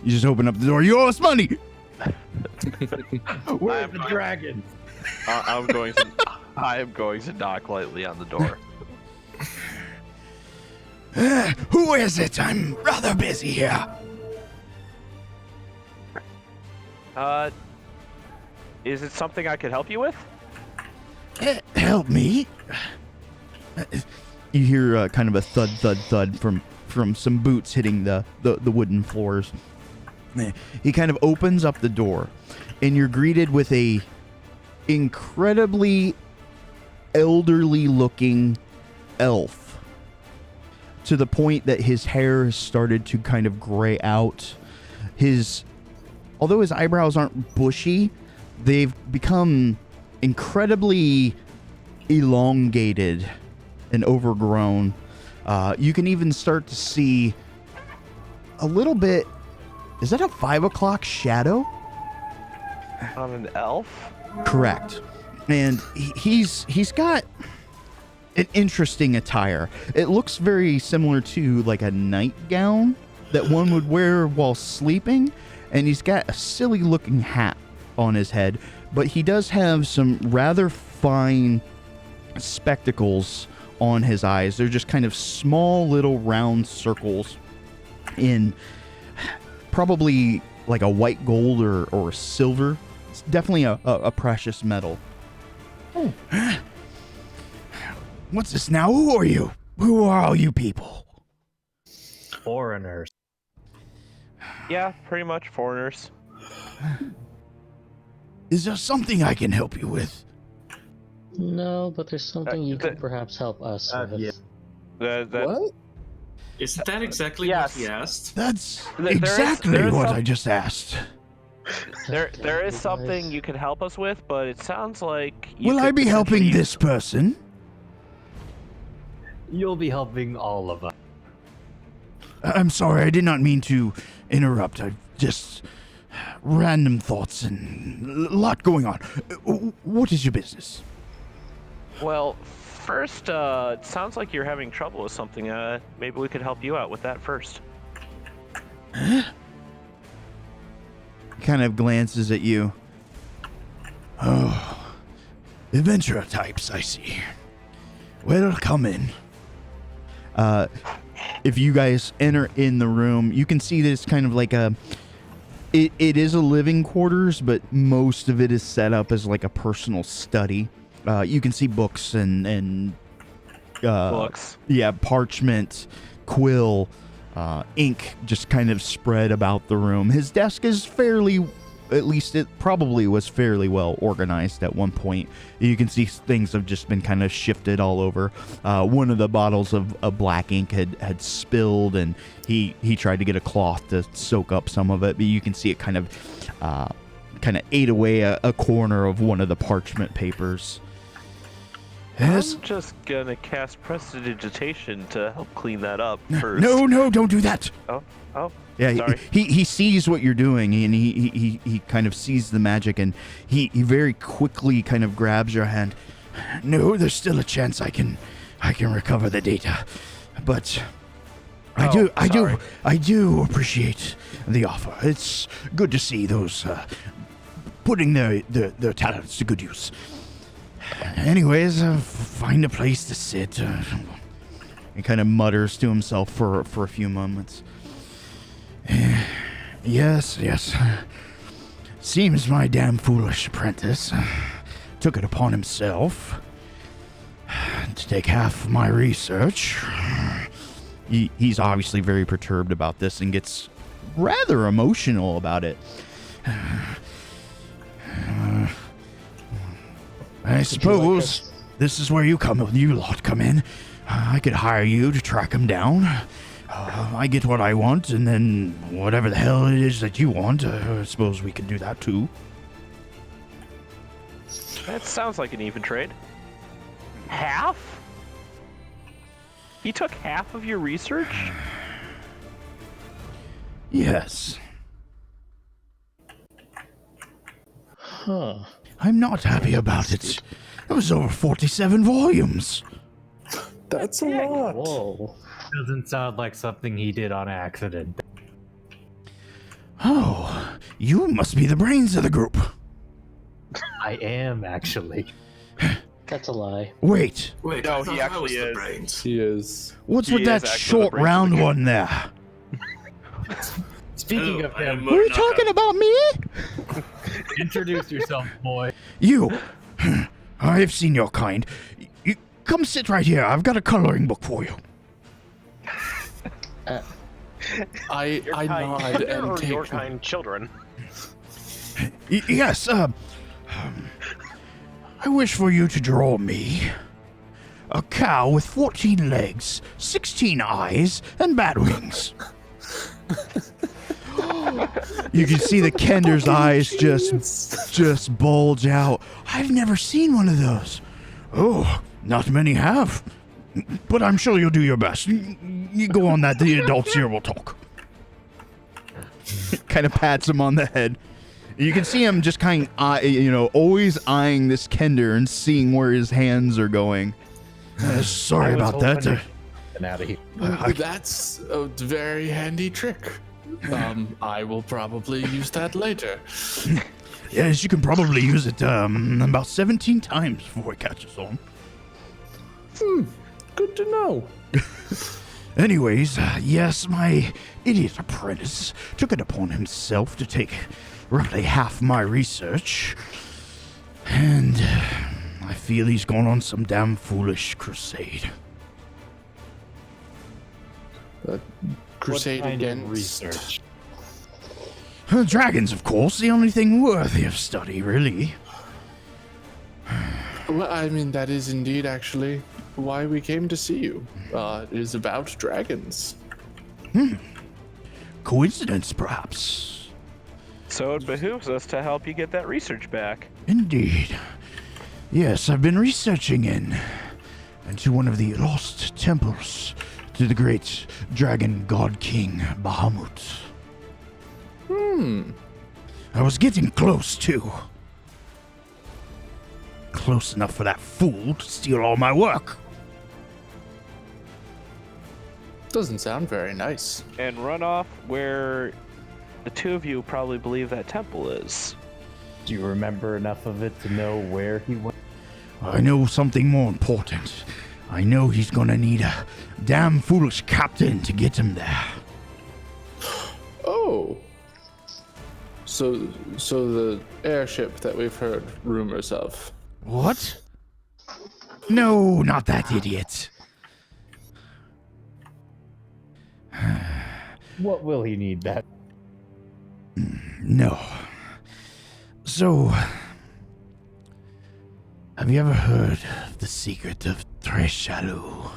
You just open up the door. You owe us money. Where are the dragons? I am going to knock lightly on the door. Who is it? I'm rather busy here. Is it something I could help you with? Help me. You hear kind of a thud, thud, thud from some boots hitting the wooden floors. He kind of opens up the door, and you're greeted with a incredibly elderly-looking elf, to the point that his hair has started to kind of gray out. Although his eyebrows aren't bushy, they've become incredibly elongated and overgrown. You can even start to see a little bit. Is that a 5 o'clock shadow? I'm an elf? Correct. And he's got an interesting attire. It looks very similar to like a nightgown that one would wear while sleeping, and he's got a silly looking hat on his head, but he does have some rather fine spectacles on his eyes. They're just kind of small little round circles in probably like a white gold or silver. It's definitely a precious metal. Oh. What's this now? Who are you? Who are all you people? Foreigners. Yeah, pretty much foreigners. Is there something I can help you with? No, but there's something you could perhaps help us with. Yeah. What? Isn't that exactly Yes. what he asked? That's There is exactly what some- I just asked. There is something you could help us with, but it sounds like you Will I could be helping potentially- this person? You'll be helping all of us. I'm sorry, I did not mean to interrupt. I just random thoughts and a lot going on. What is your business? Well, first, it sounds like you're having trouble with something. Maybe we could help you out with that first. Kind of glances at you. Oh, adventurer types, I see. Well, come in. If you guys enter in the room, you can see that it's kind of like it is a living quarters, but most of it is set up as like a personal study. You can see books and Books. yeah, parchment, quill, ink just kind of spread about the room. His desk is fairly, at least it probably was fairly well organized at one point. You can see things have just been kind of shifted all over. One of the bottles of black ink had spilled, and he tried to get a cloth to soak up some of it, but you can see it kind of ate away a corner of one of the parchment papers. Yes? I'm just gonna cast Prestidigitation to help clean that up first. No, don't do that. Oh. Yeah, Sorry. he sees what you're doing, and he kind of sees the magic, and he very quickly kind of grabs your hand. No, there's still a chance I can recover the data, but I sorry. do appreciate the offer. It's good to see those putting their talents to good use. Anyways, find a place to sit. He kind of mutters to himself for a few moments. Yes. Seems my damn foolish apprentice took it upon himself take half my research. He's obviously very perturbed about this and gets rather emotional about it. I suppose this is where you lot come in. I could hire you to track him down. I get what I want, and then whatever the hell it is that you want, I suppose we could do that too. That sounds like an even trade. Half? He took half of your research? Yes. Huh. I'm not happy about it. It was over 47 volumes. That's a lot. Whoa. Doesn't sound like something he did on accident. Oh, you must be the brains of the group. I am, actually. That's a lie. Wait, Wait, No, I thought he I was actually the is. brains. He is. what's He with that is actually short the brains of the round group. one there? Speaking of I am him, more knockout. about me? introduce yourself, boy. You. I've seen your kind. You come sit right here. I've got a coloring book for you. I Kind nod and or take. your kind children. Yes, I wish for you to draw me a cow with 14 legs, 16 eyes, and bat wings. You can see the Kender's eyes just bulge out. I've never seen one of those. Oh, not many have. But I'm sure you'll do your best. You go on that, the adults here will talk. Kind of pats him on the head. You can see him just kind of, always eyeing this Kender and seeing where his hands are going. Sorry I was about that. hoping to get out of here. That's a very handy trick. I will probably use that later. Yes, you can probably use it about 17 times before it catches on. Good to know. Anyways, yes, my idiot apprentice took it upon himself to take roughly half my research. And I feel he's gone on some damn foolish crusade. Crusade What kind of against research? Dragons, of course, the only thing worthy of study, really. Well, I mean, that is indeed actually why we came to see you. It is about dragons. Coincidence, perhaps. So it behooves us to help you get that research back. Indeed. Yes, I've been researching into one of the lost temples to the great dragon god king Bahamut. I was getting close, too. Close enough for that fool to steal all my work. Doesn't sound very nice. And run off where the two of you probably believe that temple is. Do you remember enough of it to know where he went? I know something more important. I know he's gonna need a damn foolish captain to get him there. Oh. So the airship that we've heard rumors of. What? No, not that idiot. What will he need that? No. So, have you ever heard of the secret of Drachenfall?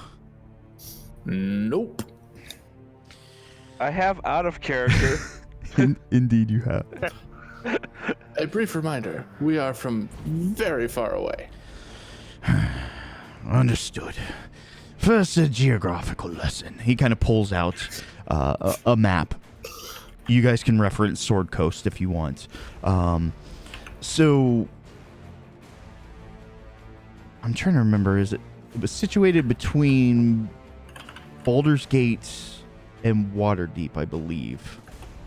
Nope. I have out of character. Indeed, you have. A brief reminder, we are from very far away. Understood. First, a geographical lesson. He kind of pulls out a map. You guys can reference Sword Coast if you want. So I'm trying to remember. It was situated between Baldur's Gate and Waterdeep, I believe.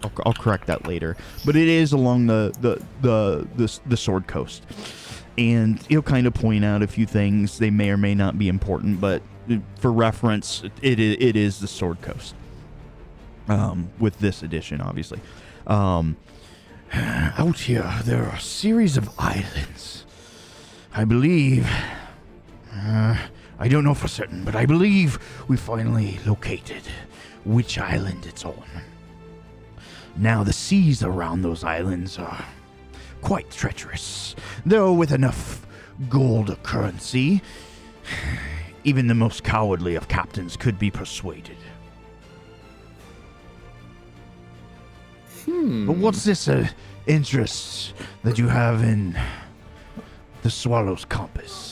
I'll correct that later. But it is along the Sword Coast, and it'll kind of point out a few things. They may or may not be important, but for reference, it is the Sword Coast. With this edition, obviously. Out here, there are a series of islands. I believe I don't know for certain, but I believe we finally located which island it's on. Now, the seas around those islands are quite treacherous, though with enough gold currency, even the most cowardly of captains could be persuaded. But what's this interest that you have in the Swallow's Compass?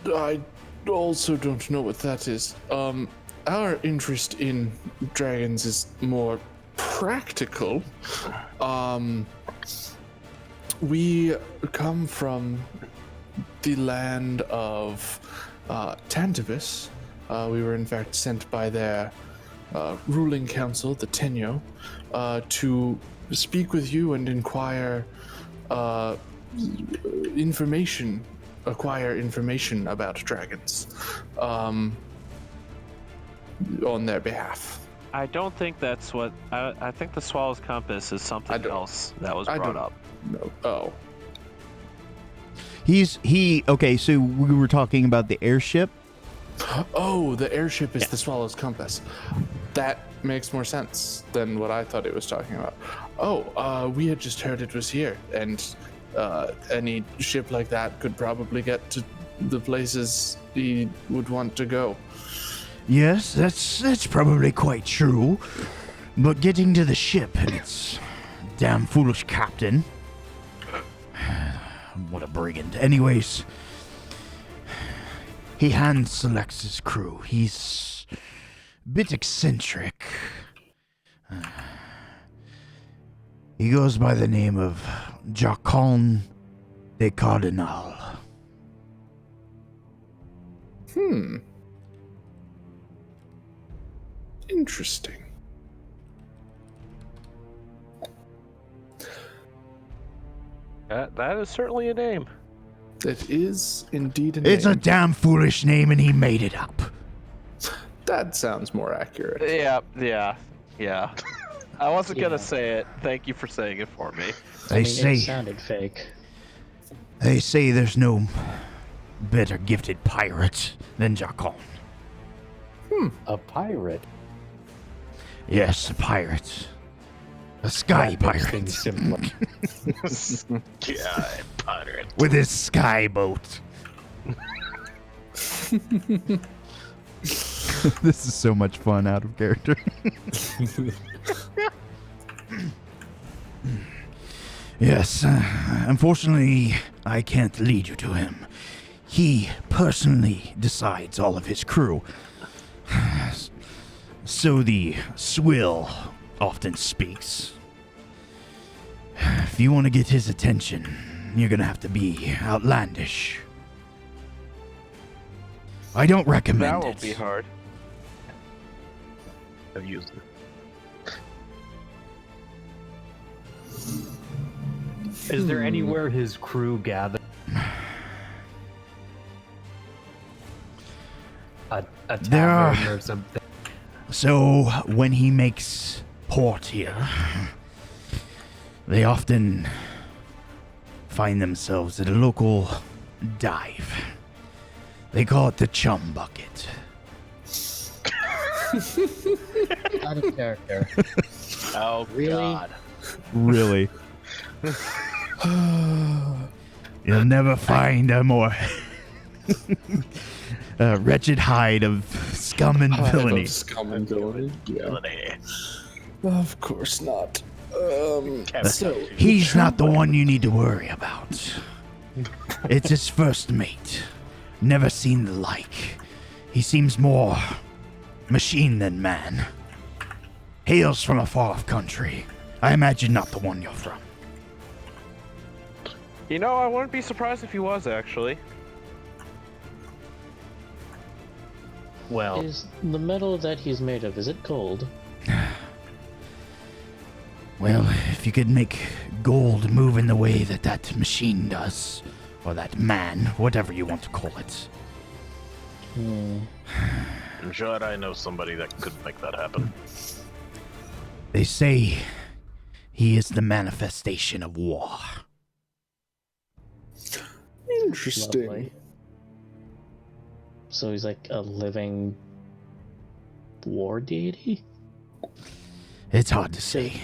I also don't know what that is. Our interest in dragons is more practical. We come from the land of Tantabus. We were in fact sent by their ruling council, the Tenyo, to speak with you and acquire information about dragons on their behalf. I don't think that's what. I think the Swallow's Compass is something else that was brought up. No. Oh. Okay, so we were talking about the airship. Oh, the airship is the Swallow's Compass. That makes more sense than what I thought it was talking about. Oh, we had just heard it was here, and any ship like that could probably get to the places he would want to go. Yes, that's probably quite true. But getting to the ship and its damn foolish captain. What a brigand. Anyways, he hand selects his crew. He's a bit eccentric. He goes by the name of Jacon de Cardinal. Interesting. That is certainly a name. It is indeed a name. It's a damn foolish name and he made it up. That sounds more accurate. Yeah. I wasn't gonna say it. Thank you for saying it for me. It sounded fake. They say there's no better gifted pirate than Jacon. A pirate? Yes, a pirate. A sky That makes pirate. things simpler. God, pirate. With his sky boat. This is so much fun out of character. Yes, unfortunately, I can't lead you to him. He personally decides all of his crew. So the swill often speaks. If you want to get his attention, you're gonna have to be outlandish. I don't recommend That it. won't be hard. I've used it. Is there anywhere his crew gathered? A There are- tavern or something? So, when he makes port here, they often find themselves at a local dive. They call it the Chum Bucket. Out of character. Oh, Really? God. Really? You'll never find a more wretched hide of scum and villainy. Scum and villainy. Yeah. Villainy. Of course not. So He's not the one you need to worry about. It's his first mate. Never seen the like. He seems more machine than man. Hails from a far-off country. I imagine not the one you're from. You know, I wouldn't be surprised if he was actually. Well, Is the metal that he's made of, is it gold? Well, if you could make gold move in the way that that machine does, or that man, whatever you want to call it. I'm sure I know somebody that could make that happen. They say he is the manifestation of war. interesting. Lovely. So he's like a living war deity? It's hard to say.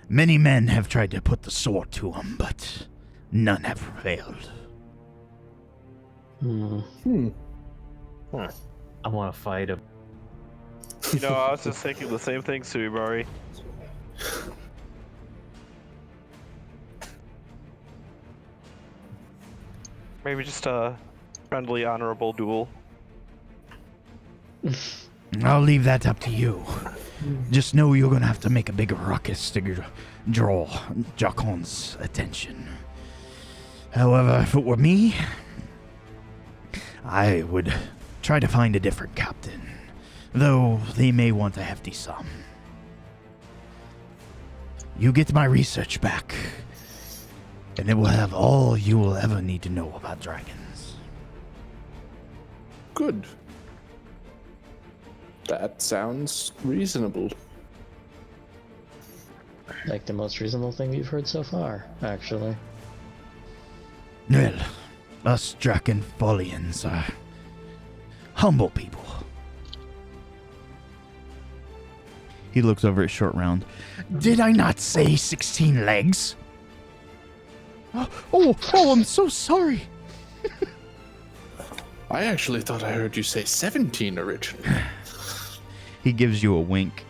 Many men have tried to put the sword to him, but none have prevailed. I want to fight him. You know, I was just thinking the same thing, Suibari. Maybe just a friendly, honorable duel. I'll leave that up to you. Just know you're gonna have to make a bigger ruckus to draw Jacon's attention. However, if it were me, I would try to find a different captain, though they may want a hefty sum. You get my research back, and it will have all you will ever need to know about dragons. Good. That sounds reasonable. Like the most reasonable thing you've heard so far, actually. Well, us Drachenfallians are humble people. He looks over at Short Round. Did I not say 16 legs? Oh, I'm so sorry. I actually thought I heard you say 17 originally. He gives you a wink.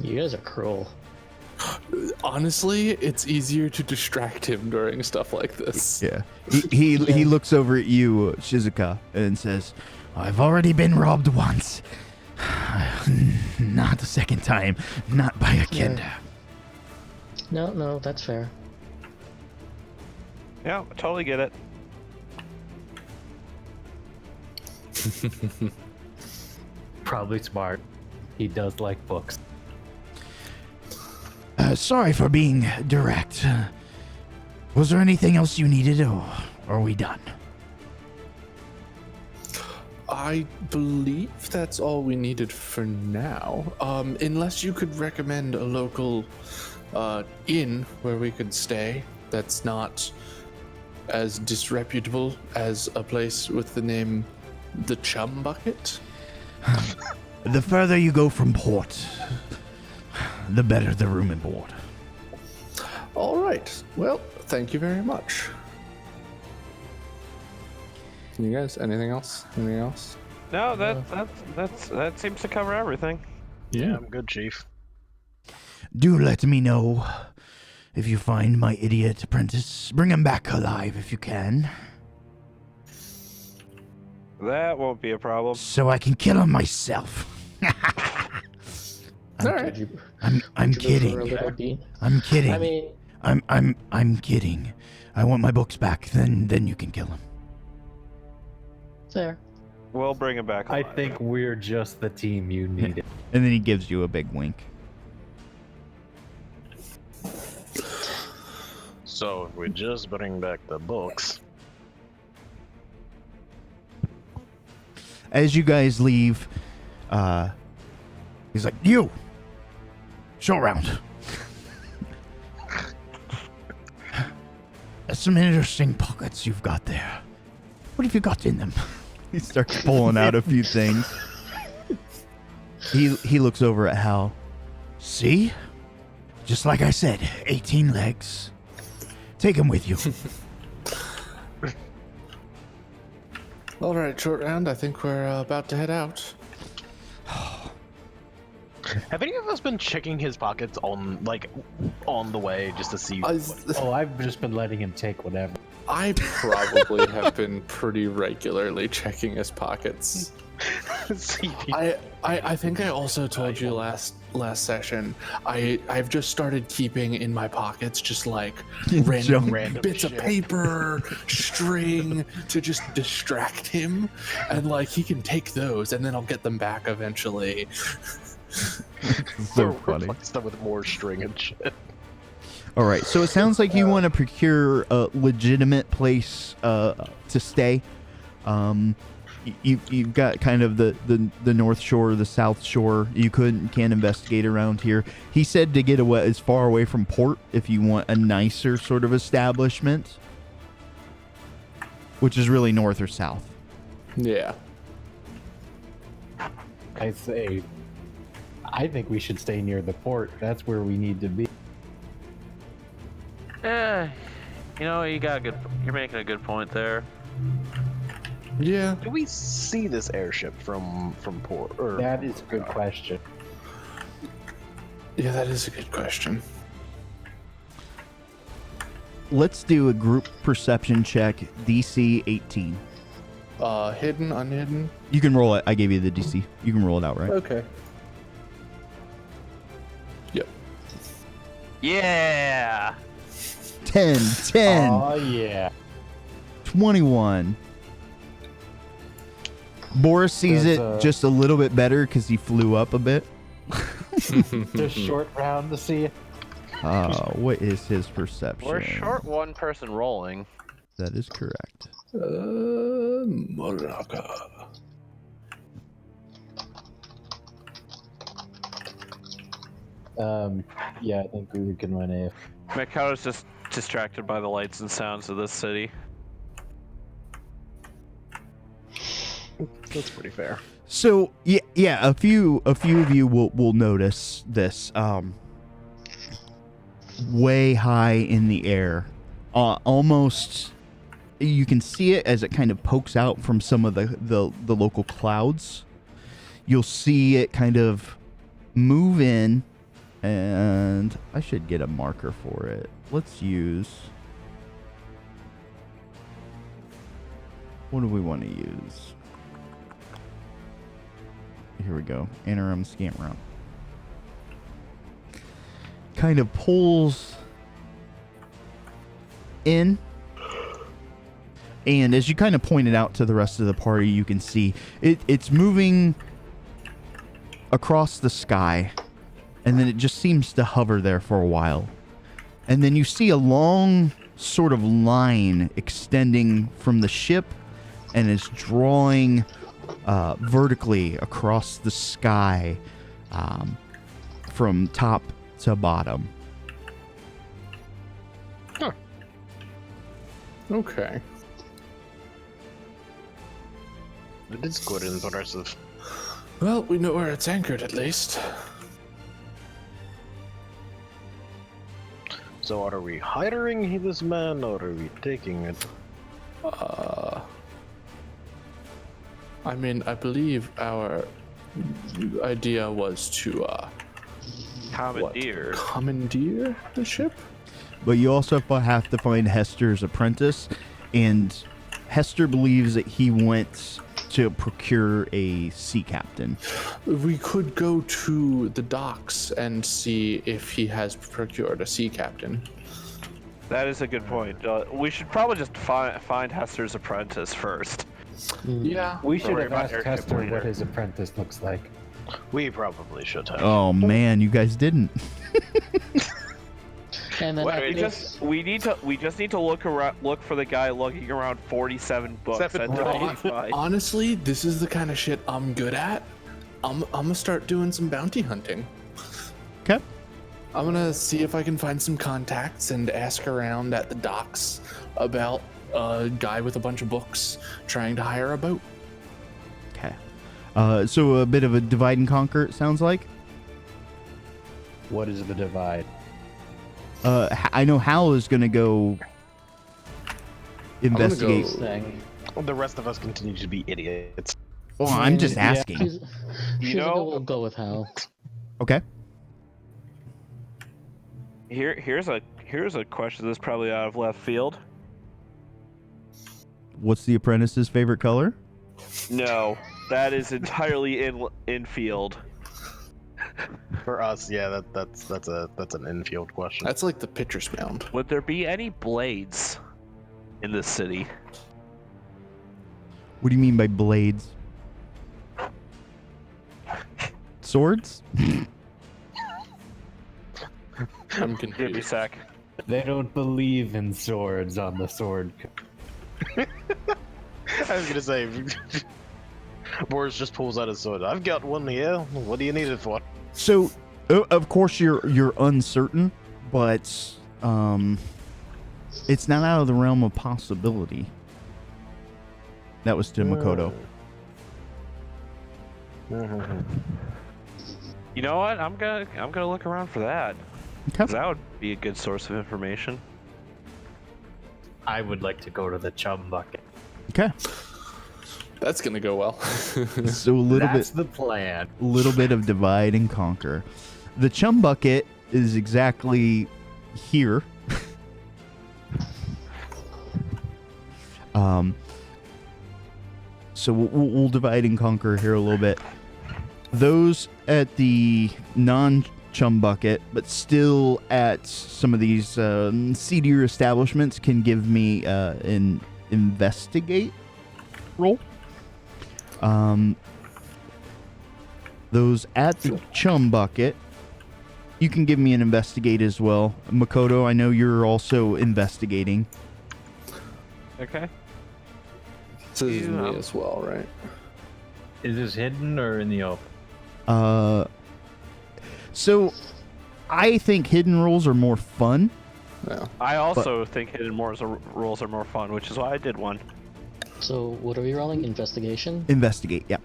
You guys are cruel. Honestly, it's easier to distract him during stuff like this. Yeah. He looks over at you, Shizuka, and says, I've already been robbed once. Not a second time. Not by a kid. No, that's fair. Yeah, I totally get it. Probably smart. He does like books. Sorry for being direct. Was there anything else you needed, or are we done? I believe that's all we needed for now. Unless you could recommend a local inn where we could stay that's not as disreputable as a place with the name The Chum Bucket. The further you go from port, the better the room and board. All right. Well, thank you very much. You guys, anything else? Anything else? No, that seems to cover everything. Yeah, I'm good, Chief. Do let me know if you find my idiot apprentice. Bring him back alive if you can, That won't be a problem. so I can kill him myself. Could you I'm move over a kidding. little bit? I'm kidding. I mean, I'm kidding. I want my books back. Then you can kill him. fair. We'll bring him back. I alive. think we're just the team you needed. and then he gives you a big wink. So if we just bring back the books. As you guys leave, He's like, you! Short Round. There's some interesting pockets you've got there. What have you got in them? he starts pulling out a few things. He looks over at Hal. See? Just like I said, 18 legs. Take them with you. All right, Short Round. I think we're about to head out. Have any of us been checking his pockets on the way just to see? Oh, I've just been letting him take whatever. I probably have been pretty regularly checking his pockets. I think I also told you last session. I've just started keeping in my pockets just like random bits of paper, string to just distract him, and like he can take those and then I'll get them back eventually. So funny. Replace them with more string and shit. All right, so it sounds like you want to procure a legitimate place to stay. you've got kind of the north shore, the south shore. You can't investigate around here. He said to get away as far away from port if you want a nicer sort of establishment, which is really north or south. Yeah. I think we should stay near the port. That's where we need to be. You know, you're making a good point there. Yeah. Do we see this airship from port? Or, That is a good question. Yeah, that is a good question. Let's do a group perception check, DC 18. Hidden, unhidden? You can roll it. I gave you the DC. You can roll it out, right? Okay. Yep. Yeah. 10. Oh, yeah. 21. Boris sees That's, it just a little bit better because he flew up a bit. Just short round to see it. What is his perception? We're short one person rolling. That is correct. Maraca. Yeah, I think we can win if. Mikado's just distracted by the lights and sounds of this city. That's pretty fair. So yeah, a few of you will notice this. Way high in the air, almost you can see it as it kind of pokes out from some of the local clouds. You'll see it kind of move in, and I should get a marker for it. Let's use, what do we want to use? Here we go. Interim scant route. Kind of pulls in, and as you kind of pointed out to the rest of the party, you can see it's moving across the sky, and then it just seems to hover there for a while, and then you see a long sort of line extending from the ship, and it's drawing vertically across the sky, from top to bottom. Huh. Okay. It is good and impressive. Well, we know where it's anchored at least. So are we hiring this man or are we taking it? I mean, I believe our idea was to commandeer the ship? But you also have to find Hester's apprentice, and Hester believes that he went to procure a sea captain. We could go to the docks and see if he has procured a sea captain. That is a good point. We should probably just find Hester's apprentice first. Yeah. We should Worry have about asked airship Hester later. what his apprentice looks like. We probably should have. Oh man, you guys didn't. And then We just need to look for the guy lugging around 47 books. That's totally fine. Honestly, this is the kind of shit I'm good at. I'm gonna start doing some bounty hunting. Okay. I'm gonna see if I can find some contacts and ask around at the docks about a guy with a bunch of books trying to hire a boat. Okay. So a bit of a divide and conquer, it sounds like. What is the divide? I know Hal is going to go investigate. thing. The rest of us continue to be idiots. Well, I'm just asking. She's we'll go with Hal. Okay. Here's a question that's probably out of left field. What's the apprentice's favorite color? No, that is entirely in field. For us, yeah, that's an infield question. That's like the pitcher's mound. Would there be any blades in this city? What do you mean by blades? Swords? I'm Give me a confused. sec. They don't believe in swords on the sword. I was gonna say, Boris just pulls out his sword. I've got one here. What do you need it for? So, of course, you're uncertain, but it's not out of the realm of possibility. That was to Makoto. You know what? I'm gonna look around for that. Okay. 'Cause that would be a good source of information. I would like to go to the chum bucket. Okay. That's gonna go well. So That's the plan. little bit of divide and conquer. The chum bucket is exactly here. So we'll divide and conquer here a little bit. Those at the non-chum bucket, but still at some of these seedier establishments, can give me an investigate roll. Those at the chum bucket, you can give me an investigate as well. Makoto, I know you're also investigating. Okay. This is me as well, right? Is this hidden or in the open? So I think hidden rolls are more fun. Yeah. I also think hidden rolls are more fun, which is why I did one. So what are we rolling? Investigation? Investigate, yeah.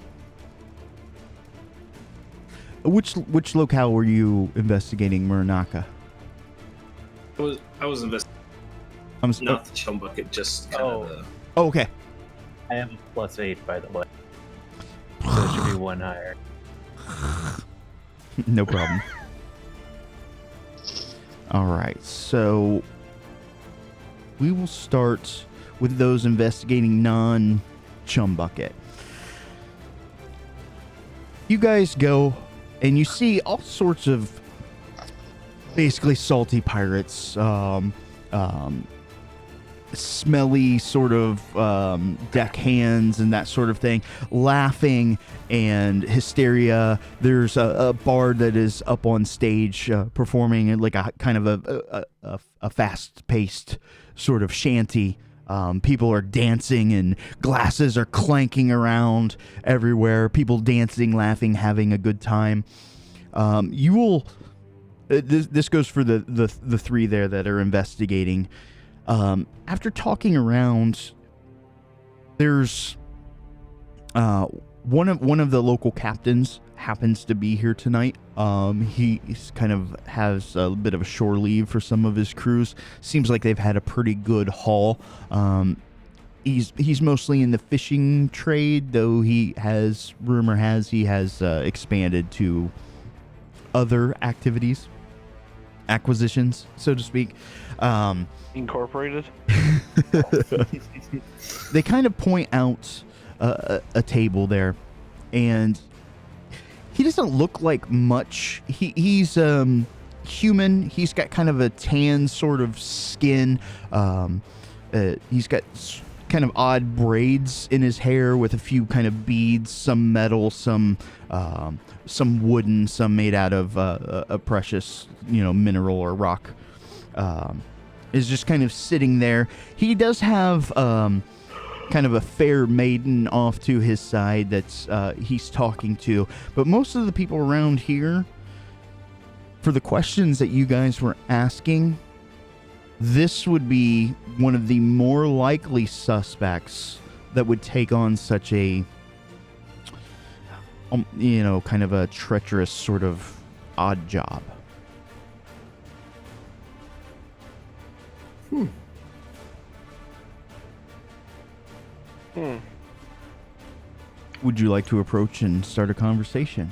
Which locale were you investigating, Muranaka? I was investigating. Not the chum bucket, just kind of the... Oh, okay. I have a +8, by the way. So it should be one higher. No problem. All right, so we will start with those investigating non-chum bucket. You guys go and you see all sorts of basically salty pirates, smelly sort of deckhands and that sort of thing, laughing and hysteria. There's a bard that is up on stage performing like a kind of a fast-paced sort of shanty. People are dancing and glasses are clanking around everywhere. People dancing, laughing, having a good time. You will. This goes for the three there that are investigating. After talking around, there's one of the local captains happens to be here tonight. He's kind of has a bit of a shore leave for some of his crews. Seems like they've had a pretty good haul. He's mostly in the fishing trade, though rumor has he has expanded to other acquisitions, so to speak. Incorporated. They kind of point out a table there, and he doesn't look like much. He's human. He's got kind of a tan sort of skin. He's got kind of odd braids in his hair with a few kind of beads, some metal, some wooden, some made out of a precious, mineral or rock. Is just kind of sitting there. He does have kind of a fair maiden off to his side that's he's talking to. But most of the people around here, for the questions that you guys were asking, this would be one of the more likely suspects that would take on such a, kind of a treacherous sort of odd job. Would you like to approach and start a conversation?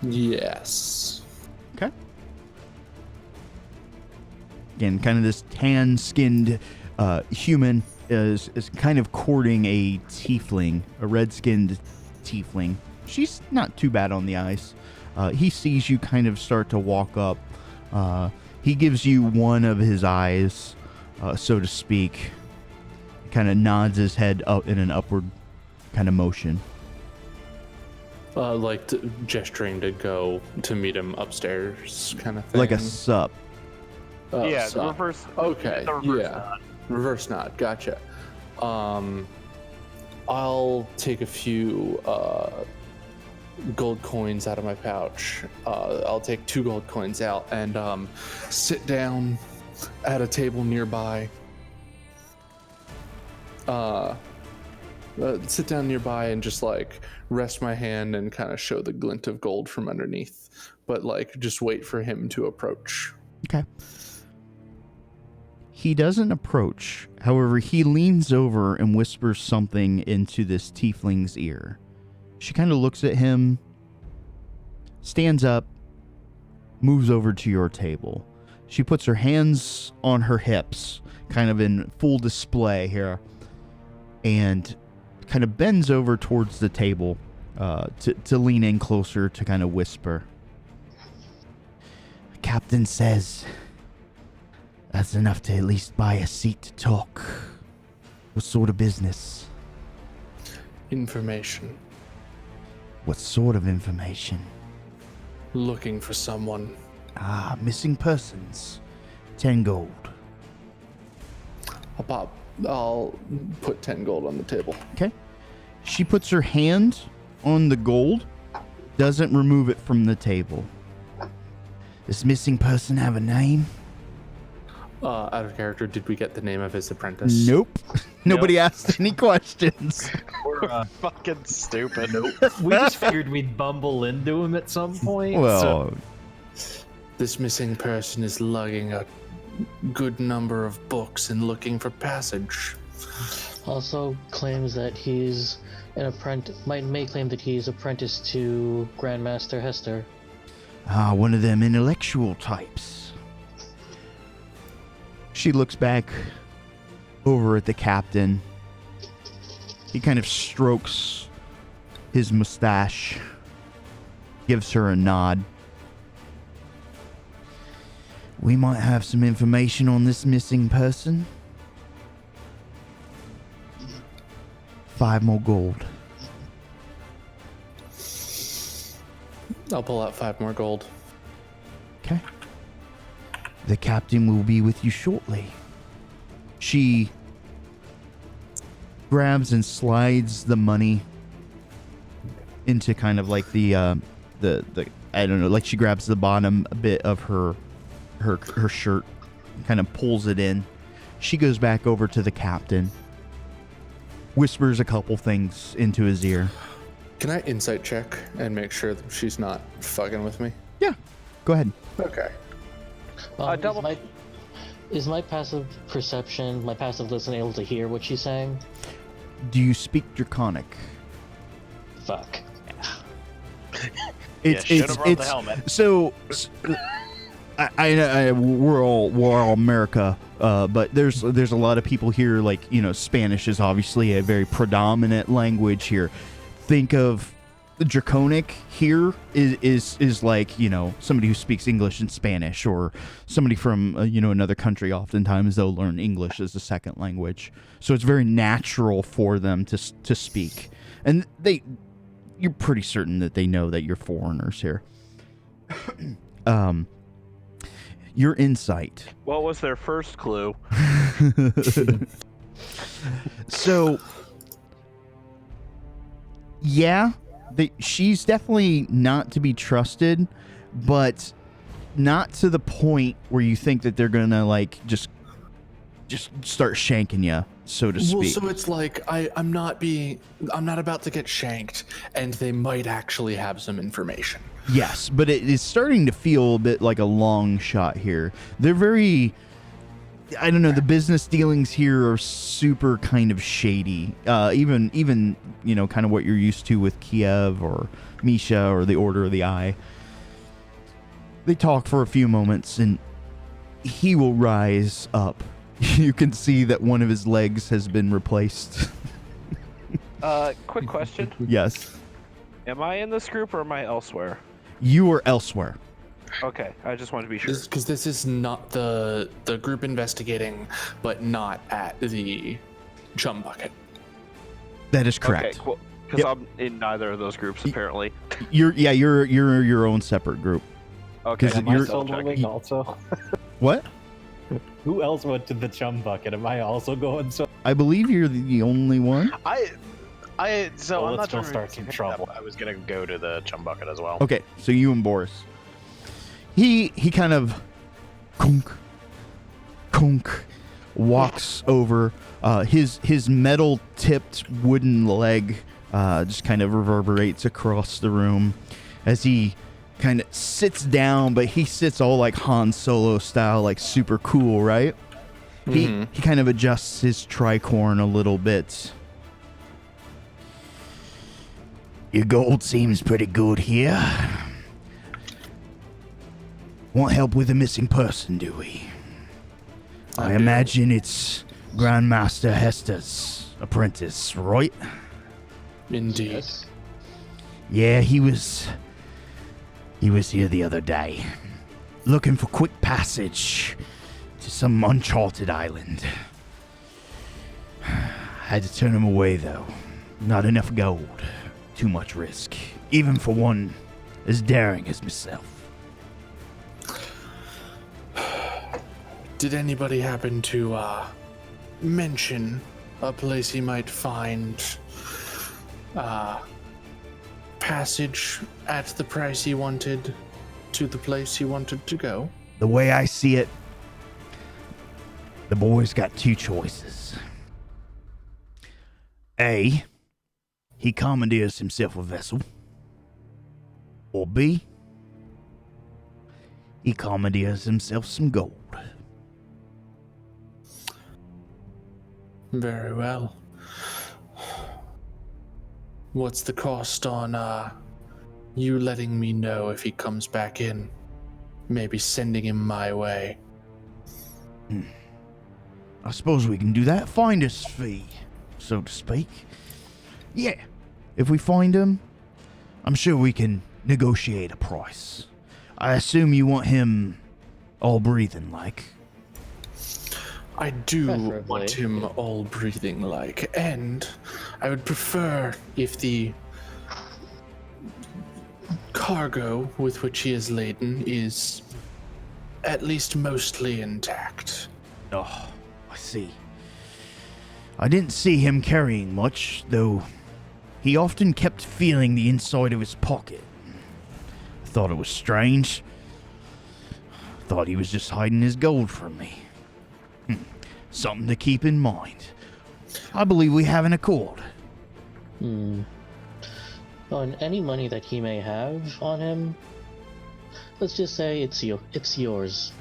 Yes. Okay. Again, kind of this tan-skinned human is kind of courting a tiefling, a red-skinned tiefling. She's not too bad on the eyes. He sees you kind of start to walk up. He gives you one of his eyes, so to speak. Kind of nods his head up in an upward kind of motion. Gesturing to go to meet him upstairs, kind of thing. Like a sup. Oh, yeah, so- the reverse. Okay, the reverse yeah. nod. Reverse nod, gotcha. I'll take a few gold coins out of my pouch. I'll take 2 gold coins out and sit down at a table nearby. Sit down nearby and just like rest my hand and kind of show the glint of gold from underneath, but like just wait for him to approach. Okay. He doesn't approach. However, he leans over and whispers something into this tiefling's ear. She kind of looks at him, stands up, moves over to your table. She puts her hands on her hips, kind of in full display here, and kind of bends over towards the table to lean in closer to kind of whisper. The captain says that's enough to at least buy a seat to talk. What sort of business? Information. What sort of information? Looking for someone. Ah, missing persons. 10 gold. I'll put 10 gold on the table. Okay. She puts her hand on the gold, doesn't remove it from the table. Does missing person have a name? Out of character, did we get the name of his apprentice? Nope. Nobody asked any questions. We're fucking stupid. We just figured we'd bumble into him at some point. Well, This missing person is lugging a good number of books and looking for passage. Also claims that he's an apprentice. May claim that he's apprentice to Grandmaster Hester. one of them intellectual types. She looks back over at the captain. He kind of strokes his mustache, gives her a nod. We might have some information on this missing person. 5 more gold. I'll pull out 5 more gold. Okay. The captain will be with you shortly. She grabs and slides the money into kind of like the I don't know, like she grabs the bottom bit of her shirt, kind of pulls it in. She goes back over to the captain, whispers a couple things into his ear. Can I insight check and make sure that she's not fucking with me? Yeah, go ahead. Okay. Is my passive perception, my passive listen, able to hear what she's saying? Do you speak Draconic? Fuck. Should've brought the helmet. So, I we're all America, but there's a lot of people here. Like, you know, Spanish is obviously a very predominant language here. Think of the Draconic here is like, you know, somebody who speaks English and Spanish, or somebody from another country. Oftentimes they'll learn English as a second language, so it's very natural for them to speak, and you're pretty certain that they know that you're foreigners here. Your insight. What was their first clue? So, yeah, she's definitely not to be trusted, but not to the point where you think that they're gonna like just start shanking you, so to speak. Well, so it's like I'm not about to get shanked, and they might actually have some information. Yes, but it is starting to feel a bit like a long shot here. They're very, I don't know, the business dealings here are super kind of shady. Even kind of what you're used to with Kiev or Misha or the Order of the Eye. They talk for a few moments, and he will rise up. You can see that one of his legs has been replaced. Quick question. Yes. Am I in this group or am I elsewhere? You are elsewhere. Okay, I just wanted to be sure. Because this is not the group investigating, but not at the chum bucket. That is correct. Okay, cool. Because Yep. I'm in neither of those groups apparently. You're your own separate group. Okay. 'Cause Am I you're- soloing also? What? Who else went to the chum bucket? Am I also going so? I believe you're the only one. So Well, I'm let's not go sure start if some you picked trouble. up. I was gonna go to the chum bucket as well. Okay, so you and Boris. He kind of conk walks over. His metal tipped wooden leg just kind of reverberates across the room as he kind of sits down, but he sits all like Han Solo style, like super cool, right? He kind of adjusts his tricorn a little bit. Your gold seems pretty good here. Want help with a missing person, do we? I imagine it's Grandmaster Hester's apprentice, right? Indeed. Yes. Yeah, he was here the other day, looking for quick passage to some uncharted island. Had to turn him away, though. Not enough gold. Too much risk, even for one as daring as myself. Did anybody happen to mention a place he might find passage at the price he wanted to the place he wanted to go? The way I see it, the boy's got two choices. A, he commandeers himself a vessel. Or B, he commandeers himself some gold. Very well. What's the cost on you letting me know if he comes back in? Maybe sending him my way. I suppose we can do that finder's fee, so to speak. Yeah, if we find him, I'm sure we can negotiate a price. I assume you want him all breathing like. I do Preferably. want him all breathing like, and I would prefer if the cargo with which he is laden is at least mostly intact. Oh, I see. I didn't see him carrying much, though he often kept feeling the inside of his pocket. I thought it was strange. Thought he was just hiding his gold from me. Something to keep in mind. I believe we have an accord. On any money that he may have on him, let's just say it's yours.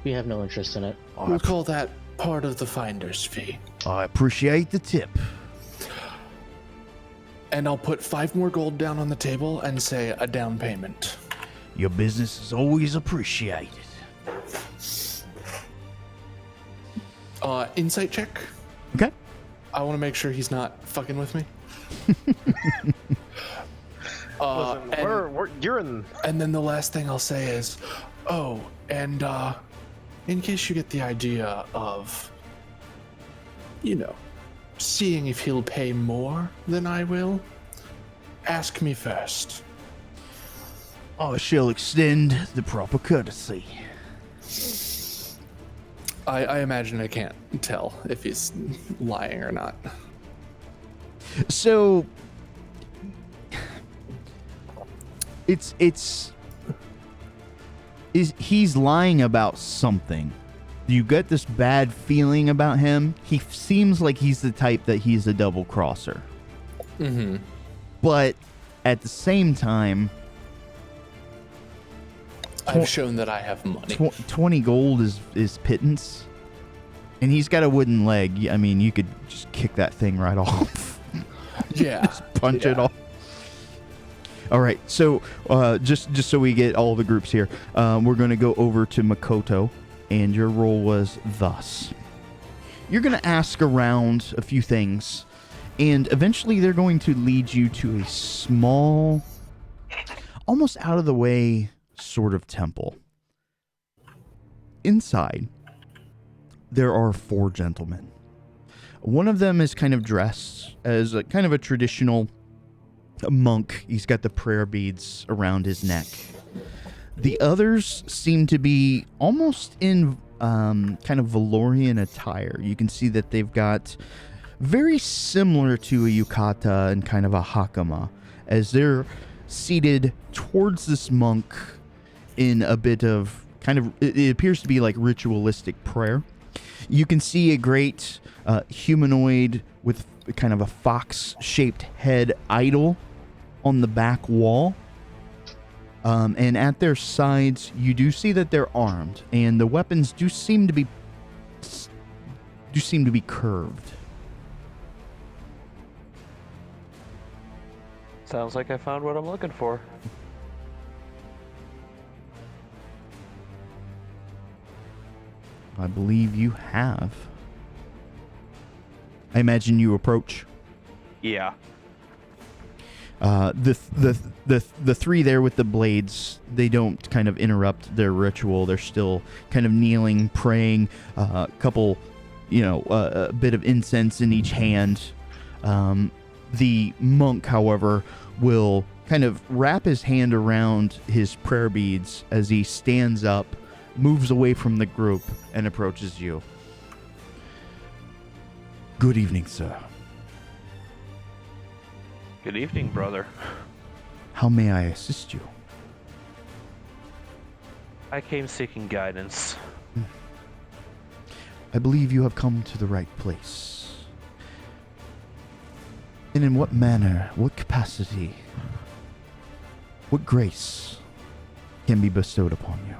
We have no interest in it. We'll call that part of the finder's fee. I appreciate the tip. And I'll put 5 more gold down on the table and say a down payment. Your business is always appreciated. Insight check. Okay. I want to make sure he's not fucking with me. Listen, you're in. And then the last thing I'll say is, oh, and in case you get the idea of, seeing if he'll pay more than I will, ask me first. I shall extend the proper courtesy. I imagine I can't tell if he's lying or not. So he's lying about something. You get this bad feeling about him. He seems like he's the type that he's a double crosser. Mm-hmm. But at the same time, I've shown that I have money. 20 gold is pittance. And he's got a wooden leg. I mean, you could just kick that thing right off. Yeah. Punch it off. All right, so just so we get all the groups here, we're going to go over to Makoto, and your role was thus. You're going to ask around a few things, and eventually they're going to lead you to a small, almost out of the way sort of temple. Inside, there are 4 gentlemen. One of them is kind of dressed as a kind of a traditional monk. He's got the prayer beads around his neck. The others seem to be almost in kind of Valorian attire. You can see that they've got very similar to a yukata and kind of a hakama, as they're seated towards this monk in a bit of kind of, it appears to be like ritualistic prayer. You can see a great humanoid with kind of a fox-shaped head idol on the back wall. And at their sides, you do see that they're armed, and the weapons do seem to be curved. Sounds like I found what I'm looking for. I believe you have. I imagine you approach. Yeah. The three there with the blades, they don't kind of interrupt their ritual. They're still kind of kneeling, praying, a couple, a bit of incense in each hand. The monk, however, will kind of wrap his hand around his prayer beads as he stands up, moves away from the group, and approaches you. Good evening, sir. Good evening, brother. How may I assist you? I came seeking guidance. I believe you have come to the right place. And in what manner, what capacity, what grace can be bestowed upon you?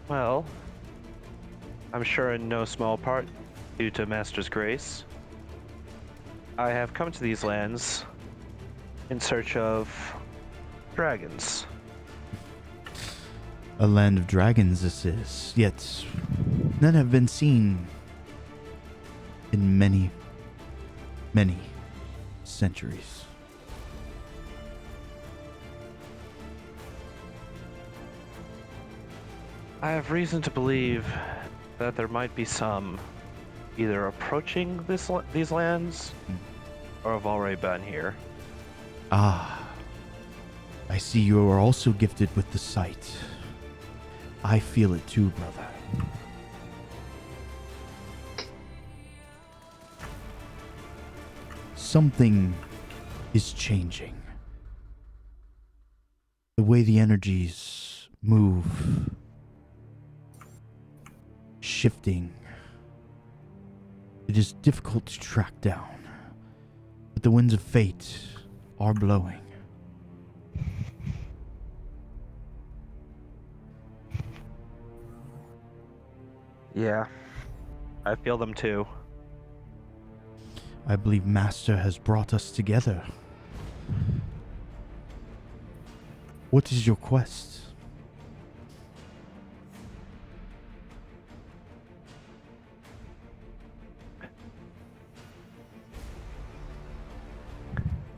Well, I'm sure in no small part due to Master's grace, I have come to these lands in search of dragons. A land of dragons this is, yet none have been seen in many, many centuries. I have reason to believe that there might be some either approaching these lands or have already been here. Ah, I see you are also gifted with the sight. I feel it too, brother. Something is changing. The way the energies move, shifting. It is difficult to track down, but the winds of fate are blowing. Yeah, I feel them too. I believe Master has brought us together. What is your quest?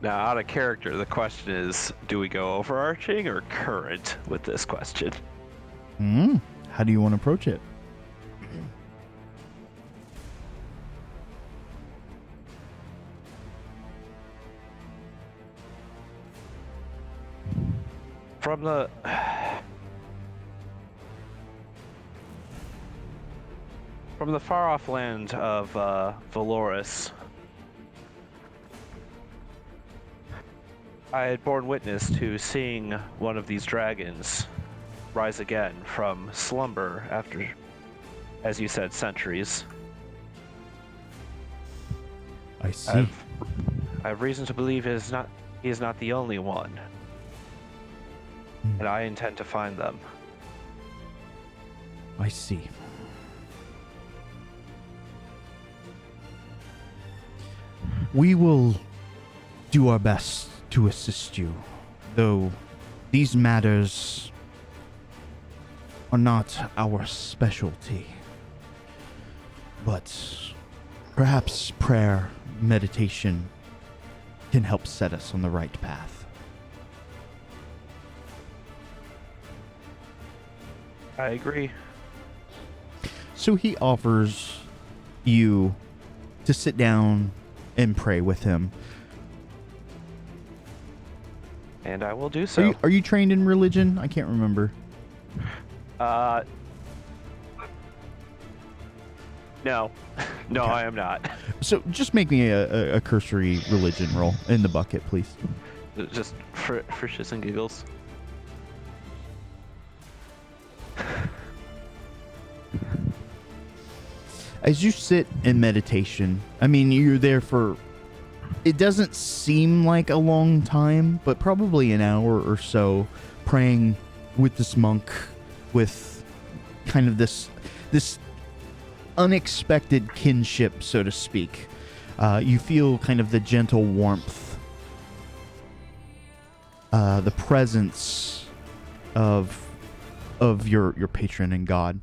Now, out of character, the question is, do we go overarching or current with this question? How do you want to approach it? From the far-off land of Valoris, I had borne witness to seeing one of these dragons rise again from slumber after, as you said, centuries. I see. I have reason to believe he is not the only one, and I intend to find them. I see. We will do our best to assist you, though these matters are not our specialty. But perhaps prayer, meditation can help set us on the right path. I agree. So he offers you to sit down and pray with him. And I will do so. Are you trained in religion? I can't remember. No. No, Okay. I am not. So just make me a cursory religion roll in the bucket, please. Just for shits and giggles. As you sit in meditation, I mean, you're there for, it doesn't seem like a long time, but probably an hour or so, praying with this monk, with kind of this unexpected kinship, so to speak. You feel kind of the gentle warmth, the presence of your patron and God.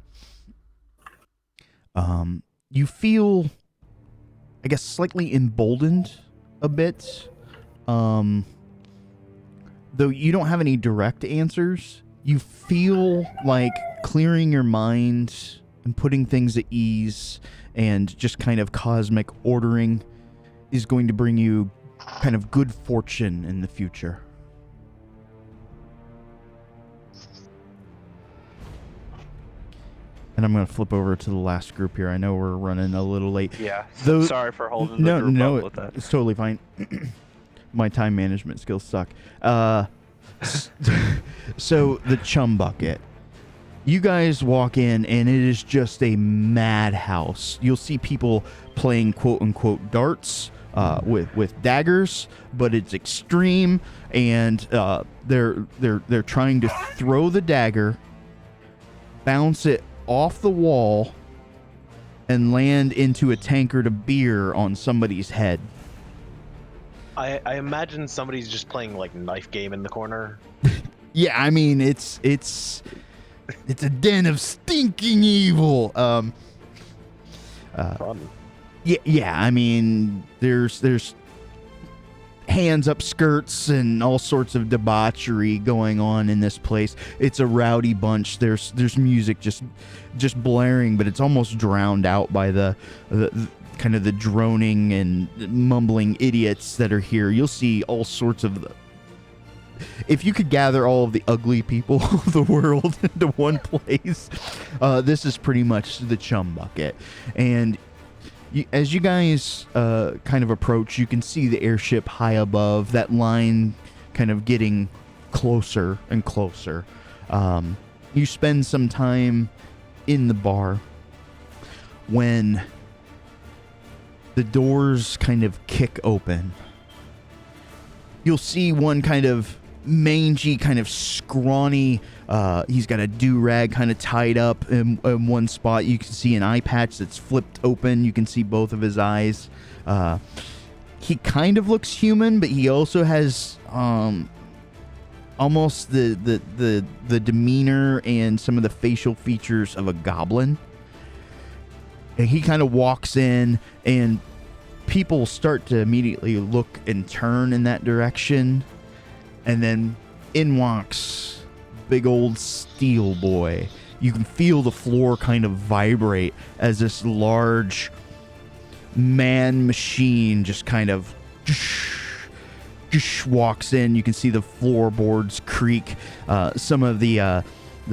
You feel, I guess, slightly emboldened a bit. Though you don't have any direct answers, you feel like clearing your mind and putting things at ease and just kind of cosmic ordering is going to bring you kind of good fortune in the future. And I'm going to flip over to the last group here. I know we're running a little late. Yeah. Those, sorry for holding the group up with that. it's totally fine. My time management skills suck. So the chum bucket. You guys walk in and it is just a madhouse. You'll see people playing quote unquote darts with daggers, but it's extreme, and they're trying to throw the dagger, bounce it off the wall, and land into a tankard of beer on somebody's head. I imagine somebody's just playing like knife game in the corner. Yeah, I mean it's a den of stinking evil. Fun. Yeah. I mean, there's hands up skirts and all sorts of debauchery going on in this place. It's a rowdy bunch. There's music just blaring, but it's almost drowned out by the kind of the droning and mumbling idiots that are here. You'll see all sorts of if you could gather all of the ugly people of the world into one place, this is pretty much the chum bucket. And as you guys kind of approach, you can see the airship high above, that line kind of getting closer and closer. You spend some time in the bar when the doors kind of kick open. You'll see one kind of mangy, kind of scrawny, he's got a do-rag kind of tied up in one spot. You can see an eye patch that's flipped open. You can see both of his eyes. He kind of looks human, but he also has almost the demeanor and some of the facial features of a goblin. And he kind of walks in, and people start to immediately look and turn in that direction. And then in walks big old Steel Boy. You can feel the floor kind of vibrate as this large man machine just kind of walks in. You can see the floorboards creak. Some of the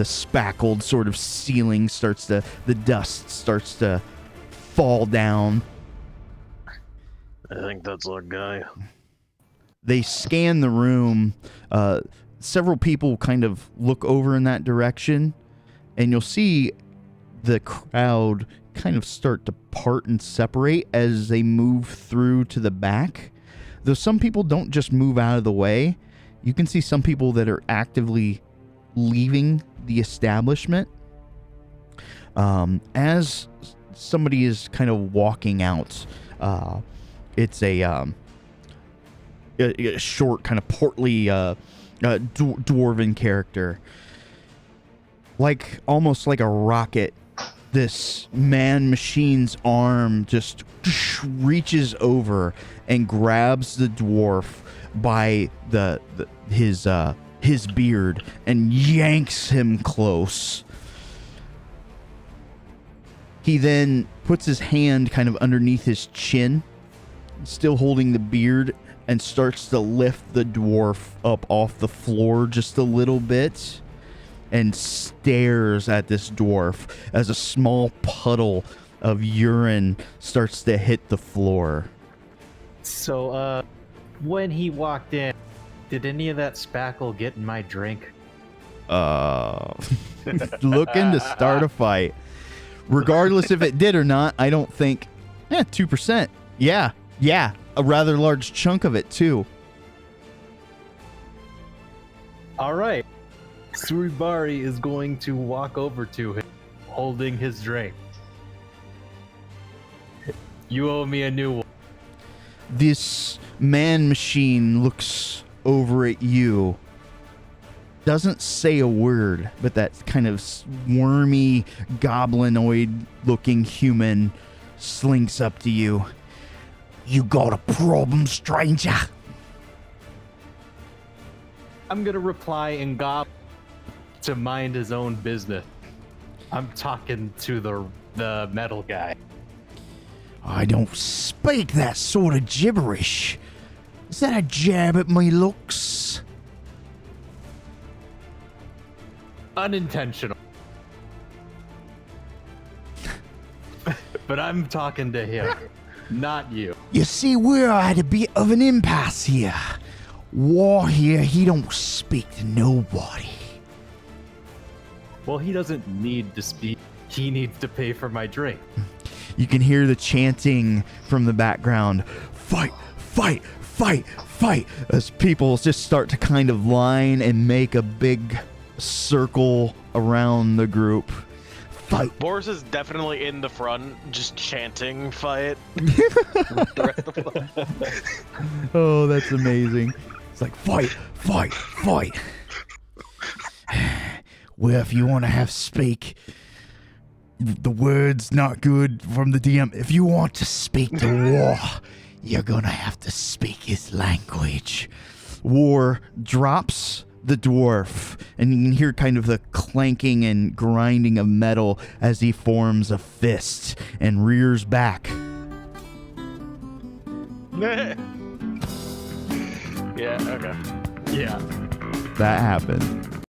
spackled sort of ceiling the dust starts to fall down. I think that's our guy. They scan the room. Several people kind of look over in that direction, and you'll see the crowd kind of start to part and separate as they move through to the back. Though some people don't just move out of the way, you can see some people that are actively leaving the establishment. As somebody is kind of walking out, it's a short, kind of portly, dwarven character. Almost like a rocket, this man machine's arm just reaches over and grabs the dwarf by his beard and yanks him close. He then puts his hand kind of underneath his chin, still holding the beard, and starts to lift the dwarf up off the floor just a little bit and stares at this dwarf as a small puddle of urine starts to hit the floor. So, when he walked in, did any of that spackle get in my drink? Looking to start a fight. Regardless if it did or not, I don't think... 2%. Yeah, a rather large chunk of it, too. All right. Suribari is going to walk over to him, holding his drink. You owe me a new one. This man machine looks over at you. Doesn't say a word, but that kind of wormy, goblinoid-looking human slinks up to you. You got a problem, stranger? I'm gonna reply in goblin to mind his own business. I'm talking to the metal guy. I don't speak that sort of gibberish. Is that a jab at my looks? Unintentional. But I'm talking to him, not you. You see, we're at a bit of an impasse here. War here, he don't speak to nobody. Well, he doesn't need to speak. He needs to pay for my drink. You can hear the chanting from the background. Fight, fight, fight, fight. As people just start to kind of line and make a big circle around the group. Fight. Boris is definitely in the front, just chanting fight. Oh, that's amazing. It's like, fight, fight, fight. Well, if you want to have speak, the word's not good from the DM. If you want to speak to War, you're going to have to speak his language. War drops the dwarf, and you can hear kind of the clanking and grinding of metal as he forms a fist and rears back. Yeah, okay. Yeah. That happened.